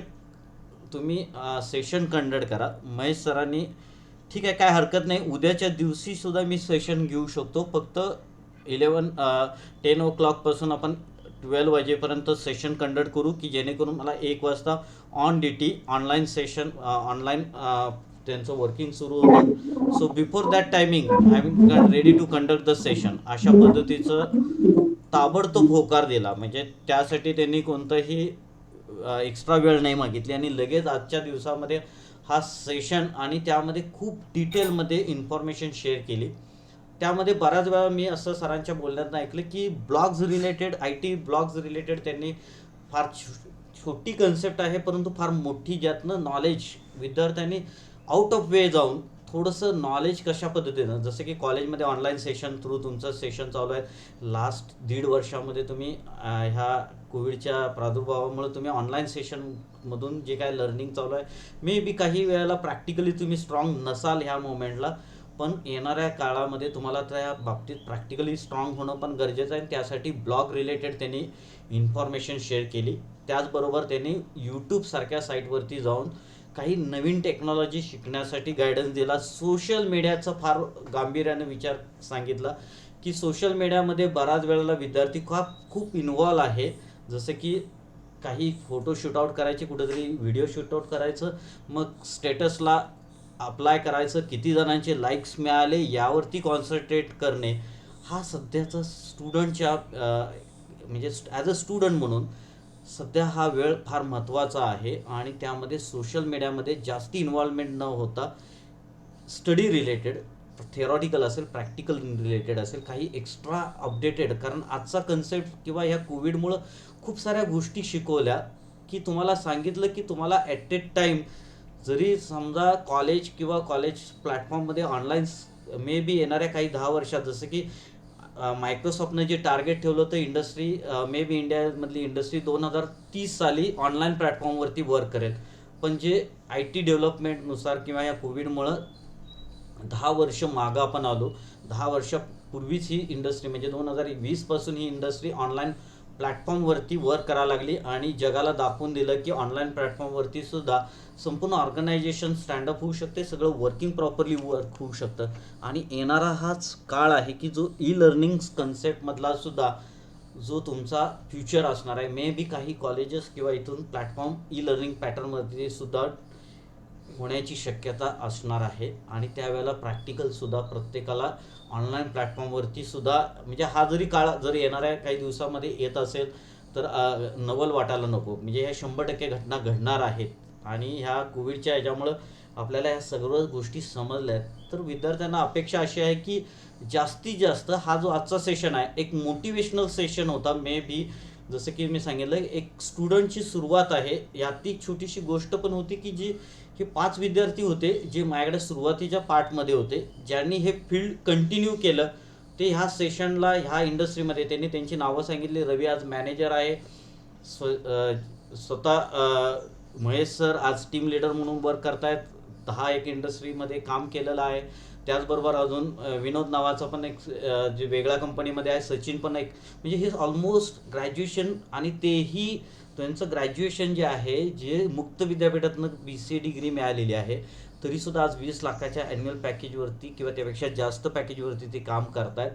तुम्ही सेशन कंडक्ट करा. महेश सरांनी ठीक आहे काय हरकत नाही, उद्याच्या दिवशीसुद्धा मी सेशन घेऊ शकतो, फक्त 10 o'clock आपण 12 वाजेपर्यंत सेशन कंडक्ट करू की जेणेकरून मला 1 वाजता on duty online session online त्यांचं वर्किंग सुरू होतं. So before that timing I am ready to conduct the session. अशा पद्धतीचं ताबडतोब होकार दिला. म्हणजे त्यासाठी त्यांनी कोणतंही एक्स्ट्रा वेळ नाही मागितली आणि लगेच आजच्या दिवसामध्ये हा सेशन आणि त्यामध्ये खूप डिटेलमध्ये इन्फॉर्मेशन शेअर केली. त्यामध्ये बऱ्याच वेळा मी असं सरांच्या बोलण्यातनं ऐकलं की blogs related IT blogs related त्यांनी फार छोटी कन्सेप्ट आहे परंतु फार मोठी, ज्यातनं नॉलेज विद्यार्थ्यांनी आउट ऑफ वे जाऊन थोडंसं नॉलेज कशा पद्धतीनं, जसं की कॉलेजमध्ये ऑनलाईन सेशन थ्रू तुमचं सेशन चालू आहे. लास्ट 1.5 वर्षामध्ये तुम्ही ह्या कोविडच्या प्रादुर्भावामुळे तुम्ही ऑनलाईन सेशनमधून जे काय लर्निंग चालू आहे, मे बी काही वेळेला प्रॅक्टिकली तुम्ही स्ट्रॉंग नसाल ह्या मोमेंटला, पण येणाऱ्या काळामध्ये तुम्हाला त्या बाबतीत प्रॅक्टिकली स्ट्रॉंग होणं पण गरजेचं आहे. त्यासाठी ब्लॉग रिलेटेड त्यांनी इन्फॉर्मेशन शेअर केली. त्याचबरोबर त्यांनी यूट्यूबसारख्या साईटवरती जाऊन काही नवीन टेक्नॉलॉजी शिकण्यासाठी गायडन्स दिला. सोशल मीडियाचा फार गांभीर्याने विचार सांगितला की सोशल मीडियामध्ये बऱ्याच वेळेला विद्यार्थी खूप इन्व्हॉल्व आहे. जसं की काही फोटो शूटआउट करायचे, कुठेतरी व्हिडिओ शूटआउट करायचं, मग स्टेटसला अप्लाय करायचं, किती जणांचे लाईक्स मिळाले यावरती कॉन्सन्ट्रेट करणे, हा सध्याचा स्टुडंटच्या म्हणजे ॲज अ स्टुडंट म्हणून सध्या हा वेळ फार महत्त्वाचा आहे. आणि त्यामध्ये सोशल मीडियामध्ये जास्ती इन्व्हॉल्वमेंट न होता स्टडी रिलेटेड, थेरॉटिकल असेल, प्रॅक्टिकल रिलेटेड असेल, काही एक्स्ट्रा अपडेटेड, कारण आजचा कन्सेप्ट किंवा ह्या कोविडमुळं खूप साऱ्या गोष्टी शिकवल्या की तुम्हाला सांगितलं की तुम्हाला ॲट ए टाईम जरी समजा कॉलेज किंवा कॉलेज प्लॅटफॉर्ममध्ये ऑनलाईन मे बी येणाऱ्या काही 10 वर्षात, जसं की मायक्रोसॉफ्टनं जे टार्गेट ठेवलं होतं इंडस्ट्री मे बी इंडियामधली इंडस्ट्री 2030 साली ऑनलाईन प्लॅटफॉर्मवरती वर्क करेल, पण जे IT डेव्हलपमेंटनुसार किंवा या कोविडमुळं 10 वर्ष मागं आपण आलो. 10 वर्षापूर्वीच ही इंडस्ट्री म्हणजे 2020 पासून ही इंडस्ट्री ऑनलाईन प्लॅटफॉर्मवरती वर्क करायला लागली आणि जगाला दाखवून दिलं की ऑनलाईन प्लॅटफॉर्मवरती सुद्धा संपूर्ण ऑर्गनायझेशन स्टँडअप होऊ शकते, सगळं वर्किंग प्रॉपरली वर्क होऊ शकतं. आणि येणारा हाच काळ आहे की जो ई लर्निंग कन्सेप्टमधला सुद्धा जो तुमचा फ्युचर असणार आहे. मे बी काही कॉलेजेस किंवा इथून प्लॅटफॉर्म ई लर्निंग पॅटर्नमध्ये सुद्धा होण्याची शक्यता असणार आहे आणि त्यावेळेला प्रॅक्टिकलसुद्धा प्रत्येकाला ऑनलाईन प्लॅटफॉर्मवरती सुद्धा, म्हणजे हा जरी काळ जर येणाऱ्या काही दिवसामध्ये येत असेल तर नवल वाटायला नको. म्हणजे ह्या 100% घटना घडणार आहेत आणि ह्या कोविडच्या ह्याच्यामुळं आपल्याला ह्या सर्व गोष्टी समजल्या आहेत. तर विद्यार्थ्यांना अपेक्षा अशी आहे की जास्तीत जास्त हा जो आजचा सेशन आहे एक मोटिवेशनल सेशन होता. मे बी जसं की मी सांगितलं एक स्टुडंटची सुरुवात आहे. यात एक छोटीशी गोष्ट पण होती की जी हे 5 विद्यार्थी होते जे माझ्याकडे सुरुवातीच्या पार्टमध्ये होते, ज्यांनी हे फील्ड कंटिन्यू केलं. ते ह्या सेशनला ह्या इंडस्ट्रीमध्ये त्यांनी त्यांची नावं सांगितली. रवी आज मॅनेजर आहे, स्वतः महेश सर आज टीम लीडर म्हणून वर्क करतायत, 10 एक इंडस्ट्रीमध्ये काम केलेलं आहे. त्याचबरोबर अजून विनोद नावाचा पण एक जे वेगळ्या कंपनीमध्ये आहे, सचिन पण एक, म्हणजे हे ऑलमोस्ट ग्रॅज्युएशन आणि तेही त्यांचं ग्रॅज्युएशन जे आहे जे मुक्त विद्यापीठातनं BCA डिग्री मिळालेली आहे, तरीसुद्धा आज 20 लाखाच्या ॲन्युअल पॅकेजवरती किंवा त्यापेक्षा जास्त पॅकेजवरती ते काम करत आहेत.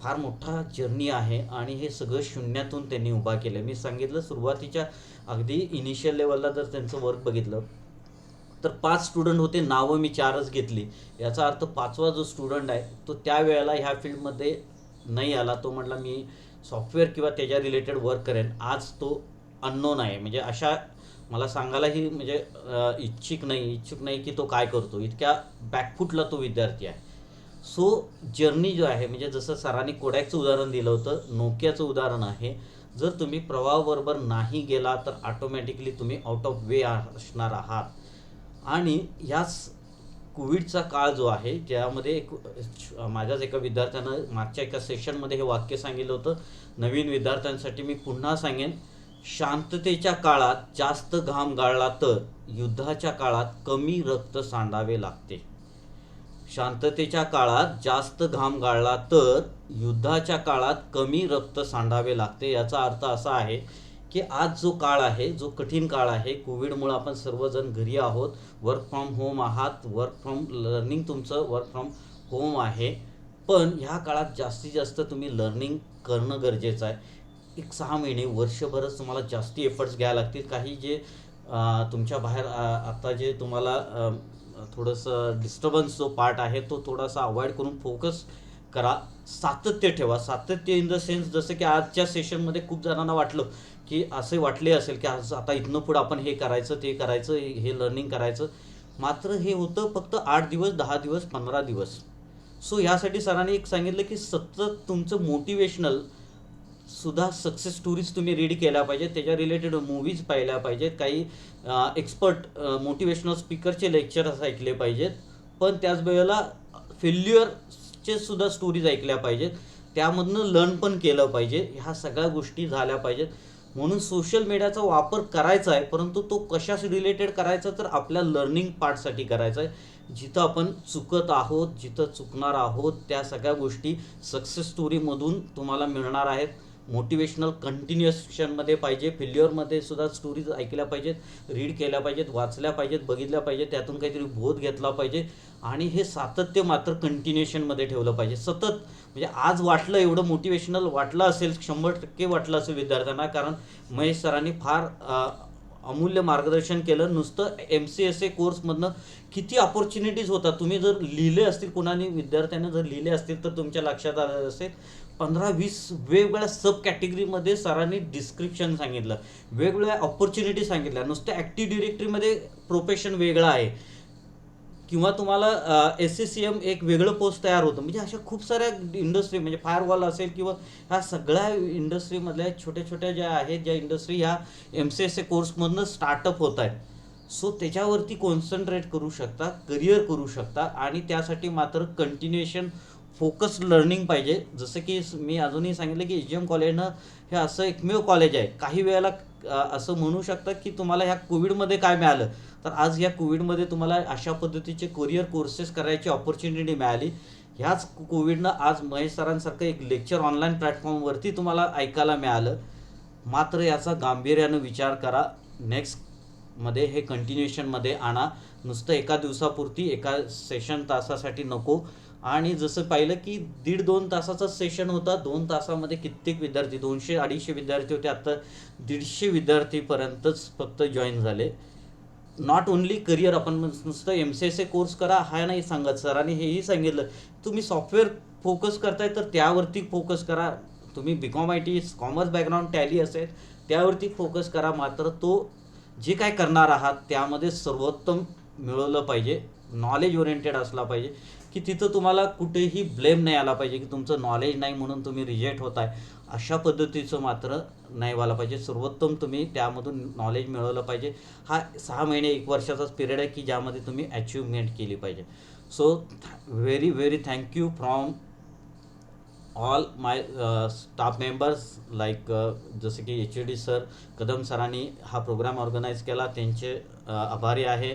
फार मोठा जर्नी आहे आणि हे सगळं शून्यातून त्यांनी उभा केलं. मी सांगितलं सुरुवातीच्या अगदी इनिशियल लेवलला जर त्यांचं वर्क बघितलं तर 5 स्टुडंट होते, नावं मी 4च घेतली. याचा अर्थ 5वा जो स्टुडंट आहे तो त्यावेळेला ह्या फील्डमध्ये नाही आला. तो म्हटला मी सॉफ्टवेअर किंवा त्याच्या रिलेटेड वर्क करेन. आज तो अननोन आहे. म्हणजे अशा मला सांगायलाही म्हणजे इच्छुक नाही की तो काय करतो, इतक्या बॅकफुटला तो विद्यार्थी आहे. सो जर्नी जो आहे, म्हणजे जसं सरांनी कोडॅकचं उदाहरण दिलं होतं, नोकियाचं उदाहरण आहे. जर तुम्ही प्रवाहाबरोबर नाही गेला तर ऑटोमॅटिकली तुम्ही आउट ऑफ वे असणार आहात. आणि ह्याच कोविडचा काळ जो आहे ज्यामध्ये माझ्याच एका विद्यार्थ्यानं मागच्या एका सेशनमध्ये हे वाक्य सांगितलं होतं. नवीन विद्यार्थ्यांसाठी मी पुन्हा सांगेन, शांततेच्या काळात जास्त घाम गाळला तर युद्धाच्या काळात कमी रक्त सांडावे लागते. शांततेच्या काळात जास्त घाम गाळला तर युद्धाच्या काळात कमी रक्त सांडावे लागते. याचा अर्थ असा आहे की आज जो काळ आहे, जो कठीण काळ आहे, कोविडमुळे आपण सर्वजण घरी आहोत, वर्क फ्रॉम होम आहात, वर्क फ्रॉम लर्निंग तुमचं वर्क फ्रॉम होम आहे. पण ह्या काळात जास्तीत जास्त तुम्ही लर्निंग करणं गरजेचं आहे. एक 6 महिने वर्षभरच तुम्हाला जास्ती एफर्ट्स घ्यायला लागतील. काही जे तुमच्या बाहेर आता जे तुम्हाला थोडंसं डिस्टर्बन्स जो पार्ट आहे तो थोडासा अवॉइड करून फोकस करा. सातत्य ठेवा. सातत्य इन द सेन्स जसं की आजच्या सेशनमध्ये खूप जणांना वाटलं की असे वाटले असेल की आज आता इथनं पुढं आपण हे करायचं, ते करायचं, हे लर्निंग करायचं. मात्र हे होतं फक्त 8 दिवस, 10 दिवस, 15 दिवस. सो यासाठी सरांनी एक सांगितलं की सतत तुमचं मोटिवेशनल सुद्धा सक्सेस स्टोरीज तुम्ही रीड केल्या पाहिजेत, त्याच्या रिलेटेड मूवीज पाहिल्या पाहिजेत, काही एक्सपर्ट मोटिवेशनल स्पीकरचे लेक्चर्स ऐकले पाहिजेत. पण त्याच वेळेला फेल्युअरचे सुद्धा स्टोरीज ऐकल्या पाहिजेत, त्यामधनं लर्न पण केलं पाहिजे. ह्या सगळ्या गोष्टी झाल्या पाहिजेत. म्हणून सोशल मीडियाचा वापर करायचा आहे, परंतु तो कशाशी रिलेटेड करायचा तर आपल्या लर्निंग पार्टसाठी करायचा आहे. जिथं आपण चुकत आहोत, जिथं चुकणार आहोत, त्या सगळ्या गोष्टी सक्सेस स्टोरीमधून तुम्हाला मिळणार आहेत. मोटिवेशनल कंटिन्युएशनमध्ये पाहिजे, फेल्युअरमध्ये सुद्धा स्टोरीज ऐकल्या पाहिजेत, रीड केल्या पाहिजेत, वाचल्या पाहिजेत, बघितल्या पाहिजेत, त्यातून काहीतरी बोध घेतला पाहिजे. आणि हे सातत्य मात्र कंटिन्युएशनमध्ये ठेवलं पाहिजे. सतत म्हणजे आज वाटलं एवढं मोटिवेशनल वाटलं असेल, 100% वाटलं असेल विद्यार्थ्यांना, कारण महेश सरांनी फार अमूल्य मार्गदर्शन केलं. नुसतं MCSA कोर्समधनं किती ऑपॉर्च्युनिटीज होतात. तुम्ही जर लिहिले असतील, कोणाने विद्यार्थ्यांना जर लिहिले असतील तर तुमच्या लक्षात आलं असेल 15-20 वेगवेगळ्या सब कॅटेगरीमध्ये सरांनी डिस्क्रिप्शन सांगितलं, वेगवेगळ्या ऑपॉर्च्युनिटी सांगितल्या. नुसतं ॲक्टिव्ह डिरेक्टरीमध्ये प्रोफेशन वेगळं आहे किंवा तुम्हाला SCCM एक वेगळं पोस्ट तयार होतं. म्हणजे अशा खूप साऱ्या इंडस्ट्री, म्हणजे फायरवॉल असेल किंवा ह्या सगळ्या इंडस्ट्रीमधल्या छोट्या छोट्या ज्या आहेत, ज्या इंडस्ट्री ह्या MCSA कोर्समधनं स्टार्टअप होत आहेत. सो त्याच्यावरती कॉन्सन्ट्रेट करू शकता, करिअर करू शकता. आणि त्यासाठी मात्र कंटिन्युएशन फोकस लर्निंग पाहिजे. जसं की मी अजूनही सांगितलं की HGM कॉलेजनं हे असं एकमेव कॉलेज आहे. काही वेळेला असं म्हणू शकता की तुम्हाला ह्या कोविडमध्ये काय मिळालं, तर आज ह्या कोविडमध्ये तुम्हाला अशा पद्धतीचे करिअर कोर्सेस करायची ऑपॉर्च्युनिटी मिळाली. ह्याच कोविडनं आज महेश सरांसारखं एक लेक्चर ऑनलाईन प्लॅटफॉर्मवरती तुम्हाला ऐकायला मिळालं. मात्र याचा गांभीर्यानं विचार करा. नेक्स्टमध्ये हे कंटिन्युएशनमध्ये आणा. नुसतं एका दिवसापुरती, एका सेशन तासासाठी नको. आणि जसं पाहिलं की 1.5-2 तासाचा सेशन होता. 2 तासामध्ये कित्येक विद्यार्थी 200-250 विद्यार्थी होते, आता 150 विद्यार्थीपर्यंतच फक्त जॉईन झाले. नॉट ओनली करिअर, आपण नुसतं MCSA कोर्स करा हा नाही सांगत. सरांनी हेही सांगितलं तुम्ही सॉफ्टवेअर फोकस करताय तर त्यावरती फोकस करा. तुम्ही BCom IT commerce background tally असेल त्यावरती फोकस करा, मात्र तो जे काय करणार आहात त्यामध्ये सर्वोत्तम मिळवलं पाहिजे. नॉलेज ओरिएंटेड असला पाहिजे की तिथं तुम्हाला कुठेही ब्लेम नाही आला पाहिजे की तुमचं नॉलेज नाही म्हणून तुम्ही रिजेक्ट होत आहे, अशा पद्धतीचं मात्र नाही व्हायला पाहिजे. सर्वोत्तम तुम्ही त्यामधून नॉलेज मिळवलं पाहिजे. हा 6 महिने 1 वर्षाचाच पिरियड आहे की ज्यामध्ये तुम्ही अचिव्हमेंट केली पाहिजे. So very very thank you from all my staff members like जसं की HOD सर, कदम सरांनी हा प्रोग्राम ऑर्गनाईज केला, त्यांचे आभारी आहे.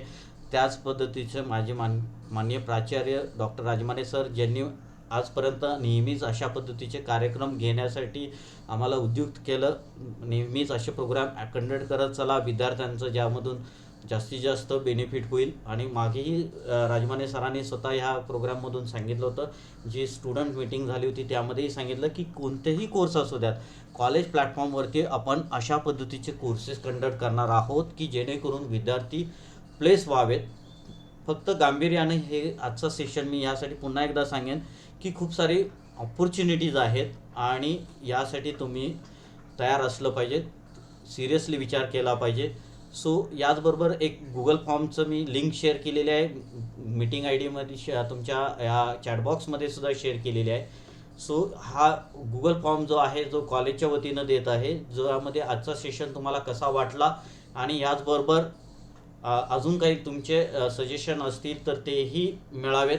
त्याच पद्धतीचे माझे माननीय प्राचार्य डॉक्टर राजमाने सर, ज्यांनी आजपर्यंत नेहमीच अशा पद्धतीचे कार्यक्रम घेण्यासाठी आम्हाला उद्युक्त केलं. नेहमीच असे प्रोग्राम कंडक्ट करत चला विद्यार्थ्यांचं, ज्यामधून जास्तीत जास्त बेनिफिट होईल. आणि मागेही राजमाने सरांनी स्वतः ह्या प्रोग्राममधून सांगितलं होतं, जी स्टुडंट मीटिंग झाली होती त्यामध्येही सांगितलं की कोणतेही कोर्स असू द्यात, कॉलेज प्लॅटफॉर्मवरती आपण अशा पद्धतीचे कोर्सेस कंडक्ट करणार आहोत की जेणेकरून विद्यार्थी प्लेस व्हावेत. फक्त गांभीर्याने हे आजचं सेशन मी यासाठी पुन्हा एकदा सांगेन की खूप सारी ऑपॉर्च्युनिटीज आहेत आणि यासाठी तुम्ही तयार असलं पाहिजे, सिरियसली विचार केला पाहिजे. सो याचबरोबर एक गुगल फॉर्मचं मी लिंक शेअर केलेली आहे, मीटिंग ID मध्ये तुमच्या या चॅटबॉक्समध्ये सुद्धा शेअर केलेली आहे. सो हा गुगल फॉर्म जो आहे, जो कॉलेजच्या वतीनं देत आहे, जो यामध्ये आजचा सेशन तुम्हाला कसा वाटला आणि याचबरोबर अजून काही तुमचे सजेशन असतील तर तेही मिळावेत.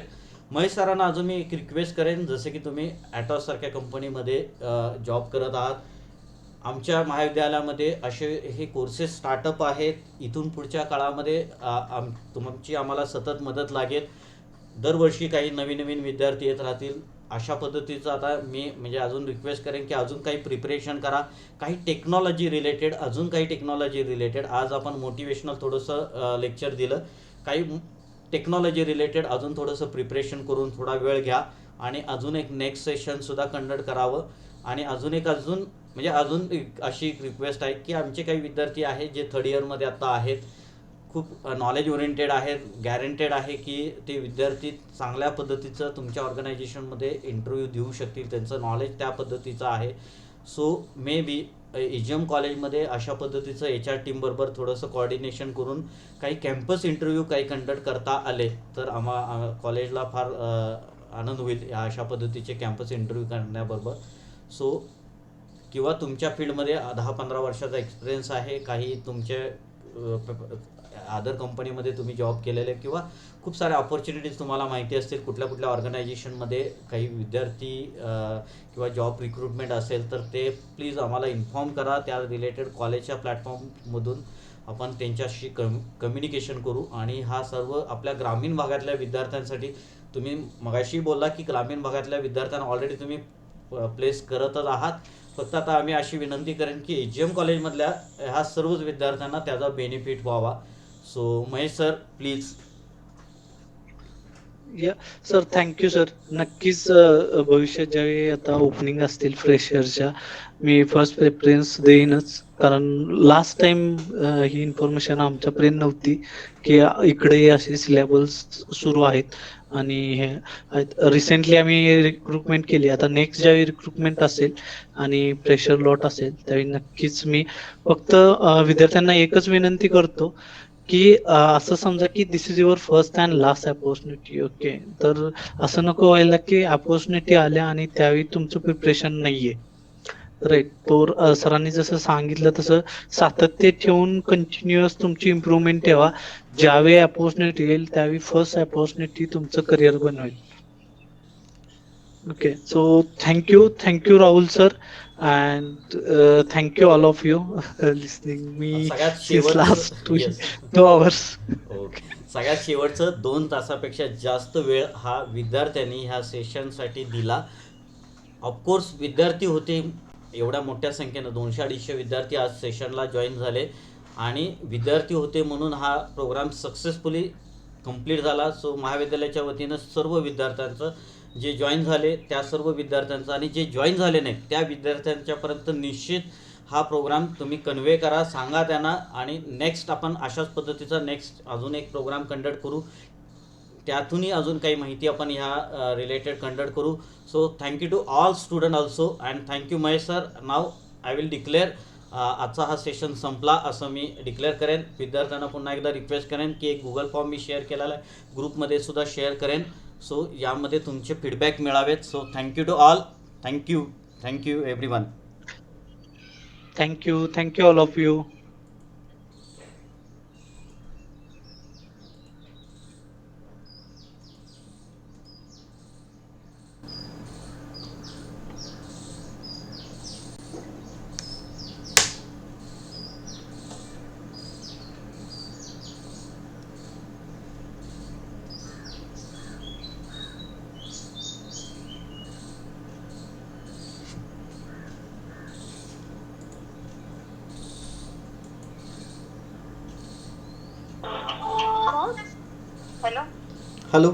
महेश सरांना अजून मी एक रिक्वेस्ट करेन, जसे की तुम्ही ॲटॉससारख्या कंपनीमध्ये जॉब करत आहात, आमच्या महाविद्यालयामध्ये असे हे कोर्सेस स्टार्टअप आहेत. इथून पुढच्या काळामध्ये तुमची आम्हाला सतत मदत लागेल. दरवर्षी काही नवीन नवीन विद्यार्थी येत राहतील. अशा पद्धतीचं आता मी म्हणजे अजून रिक्वेस्ट करेन की अजून काही प्रिपरेशन करा, काही टेक्नॉलॉजी रिलेटेड, अजून काही टेक्नॉलॉजी रिलेटेड. आज आपण मोटिवेशनल थोडंसं लेक्चर दिलं, काही टेक्नॉलॉजी रिलेटेड अजून थोडंसं प्रिपरेशन करून थोडा वेळ घ्या आणि अजून एक नेक्स्ट सेशनसुद्धा कंडक्ट करावं. आणि अजून एक अशी रिक्वेस्ट आहे की आमचे काही विद्यार्थी आहेत जे 3rd इयरमध्ये आता आहेत, खूप नॉलेज ओरिएंटेड आहेत, गॅरंटेड आहे की ते विद्यार्थी चांगल्या पद्धतीचं तुमच्या ऑर्गनायझेशनमध्ये इंटरव्ह्यू देऊ शकतील, त्यांचं नॉलेज त्या पद्धतीचं आहे. सो मे बी EGM कॉलेजमध्ये अशा पद्धतीचं HR टीमबरोबर थोडंसं कोऑर्डिनेशन करून काही कॅम्पस इंटरव्ह्यू काही कंडक्ट करता आले तर कॉलेजला फार आनंद होईल या अशा पद्धतीचे कॅम्पस इंटरव्ह्यू करण्याबरोबर. सो किंवा तुमच्या फील्डमध्ये 10-15 वर्षाचा एक्सपिरियन्स आहे, काही तुमचे अदर कंपनीमध्ये तुम्ही जॉब केलेले किंवा खूप साऱ्या ऑपॉर्च्युनिटीज तुम्हाला माहिती असतील, कुठल्या कुठल्या ऑर्गनायझेशनमध्ये काही विद्यार्थी किंवा जॉब रिक्रुटमेंट असेल तर ते प्लीज आम्हाला इन्फॉर्म करा. त्या रिलेटेड कॉलेजच्या प्लॅटफॉर्ममधून आपण त्यांच्याशी कम्युनिकेशन करू. आणि हा सर्व आपल्या ग्रामीण भागातल्या विद्यार्थ्यांसाठी, तुम्ही मगाशी बोलला की ग्रामीण भागातल्या विद्यार्थ्यांना ऑलरेडी तुम्ही प्लेस करतच आहात. फक्त आता आम्ही अशी विनंती करेन की HM कॉलेजमधल्या ह्या सर्वच विद्यार्थ्यांना त्याचा बेनिफिट व्हावा. So Mahesh sir please. या सर, थँक्यू सर. नक्कीच भविष्यात ज्यावेळी आता ओपनिंग असतील फ्रेशरच्या, मी फर्स्ट प्रेफरन्स देईनच. कारण लास्ट टाइम ही इन्फॉर्मेशन आमच्यापर्यंत नव्हती की इकडे असे सिलेबस सुरू आहेत आणि हे रिसेंटली आम्ही रिक्रुटमेंट केली. आता नेक्स्ट ज्यावेळी रिक्रुटमेंट असेल आणि प्रेशर लॉट असेल त्यावेळी नक्कीच मी फक्त विद्यार्थ्यांना एकच विनंती करतो की असं समजा की this is your first and last opportunity. Okay, तर असं नको व्हायला की अपॉर्च्युनिटी आल्या आणि त्यावेळी तुमचं प्रिपरेशन नाहीये. राईट, तो सरांनी जसं सांगितलं तसं सातत्य ठेवून कंटिन्युअस तुमची इम्प्रूव्हमेंट ठेवा. ज्यावेळी अपॉर्च्युनिटी येईल त्यावेळी फर्स्ट अपॉर्च्युनिटी तुमचं करिअर बनवेल. Okay, so thank you Rahul sir, and thank you all of you listening me since last 2 hours. सगळ्यात शेवटचं 2 तासापेक्षा जास्त वेळ हा विद्यार्थ्यांनी ह्या सेशनसाठी दिला. ऑफकोर्स विद्यार्थी होते एवढ्या मोठ्या संख्येनं, 200-250 विद्यार्थी आज सेशनला जॉईन झाले आणि विद्यार्थी होते म्हणून हा प्रोग्राम सक्सेसफुली कंप्लीट झाला. सो महाविद्यालयाच्या वतीनं सर्व विद्यार्थ्यांचं जे जॉईन झाले त्या सर्व विद्यार्थ्यांचा आणि जे जॉईन झाले नाहीत त्या विद्यार्थ्यांच्यापर्यंत निश्चित हा प्रोग्राम तुम्ही कन्वे करा, सांगा त्यांना. आणि नेक्स्ट आपण अशाच पद्धतीचा नेक्स्ट अजून एक प्रोग्राम कंडक्ट करू, त्यातूनही अजून काही माहिती आपण ह्या रिलेटेड कंडक्ट करू. So thank you to all student also and thank you Mahesh sir. Now I will declare आजचा हा सेशन संपला असं मी डिक्लेअर करेन. विद्यार्थ्यांना पुन्हा एकदा रिक्वेस्ट करेन की एक गुगल फॉर्म मी शेअर केलेला आहे, ग्रुपमध्ये सुद्धा शेअर करेन. सो यामध्ये तुमचे फीडबॅक मिळावेत. So thank you to all. Thank you everyone. Thank you all of you. Hello hello.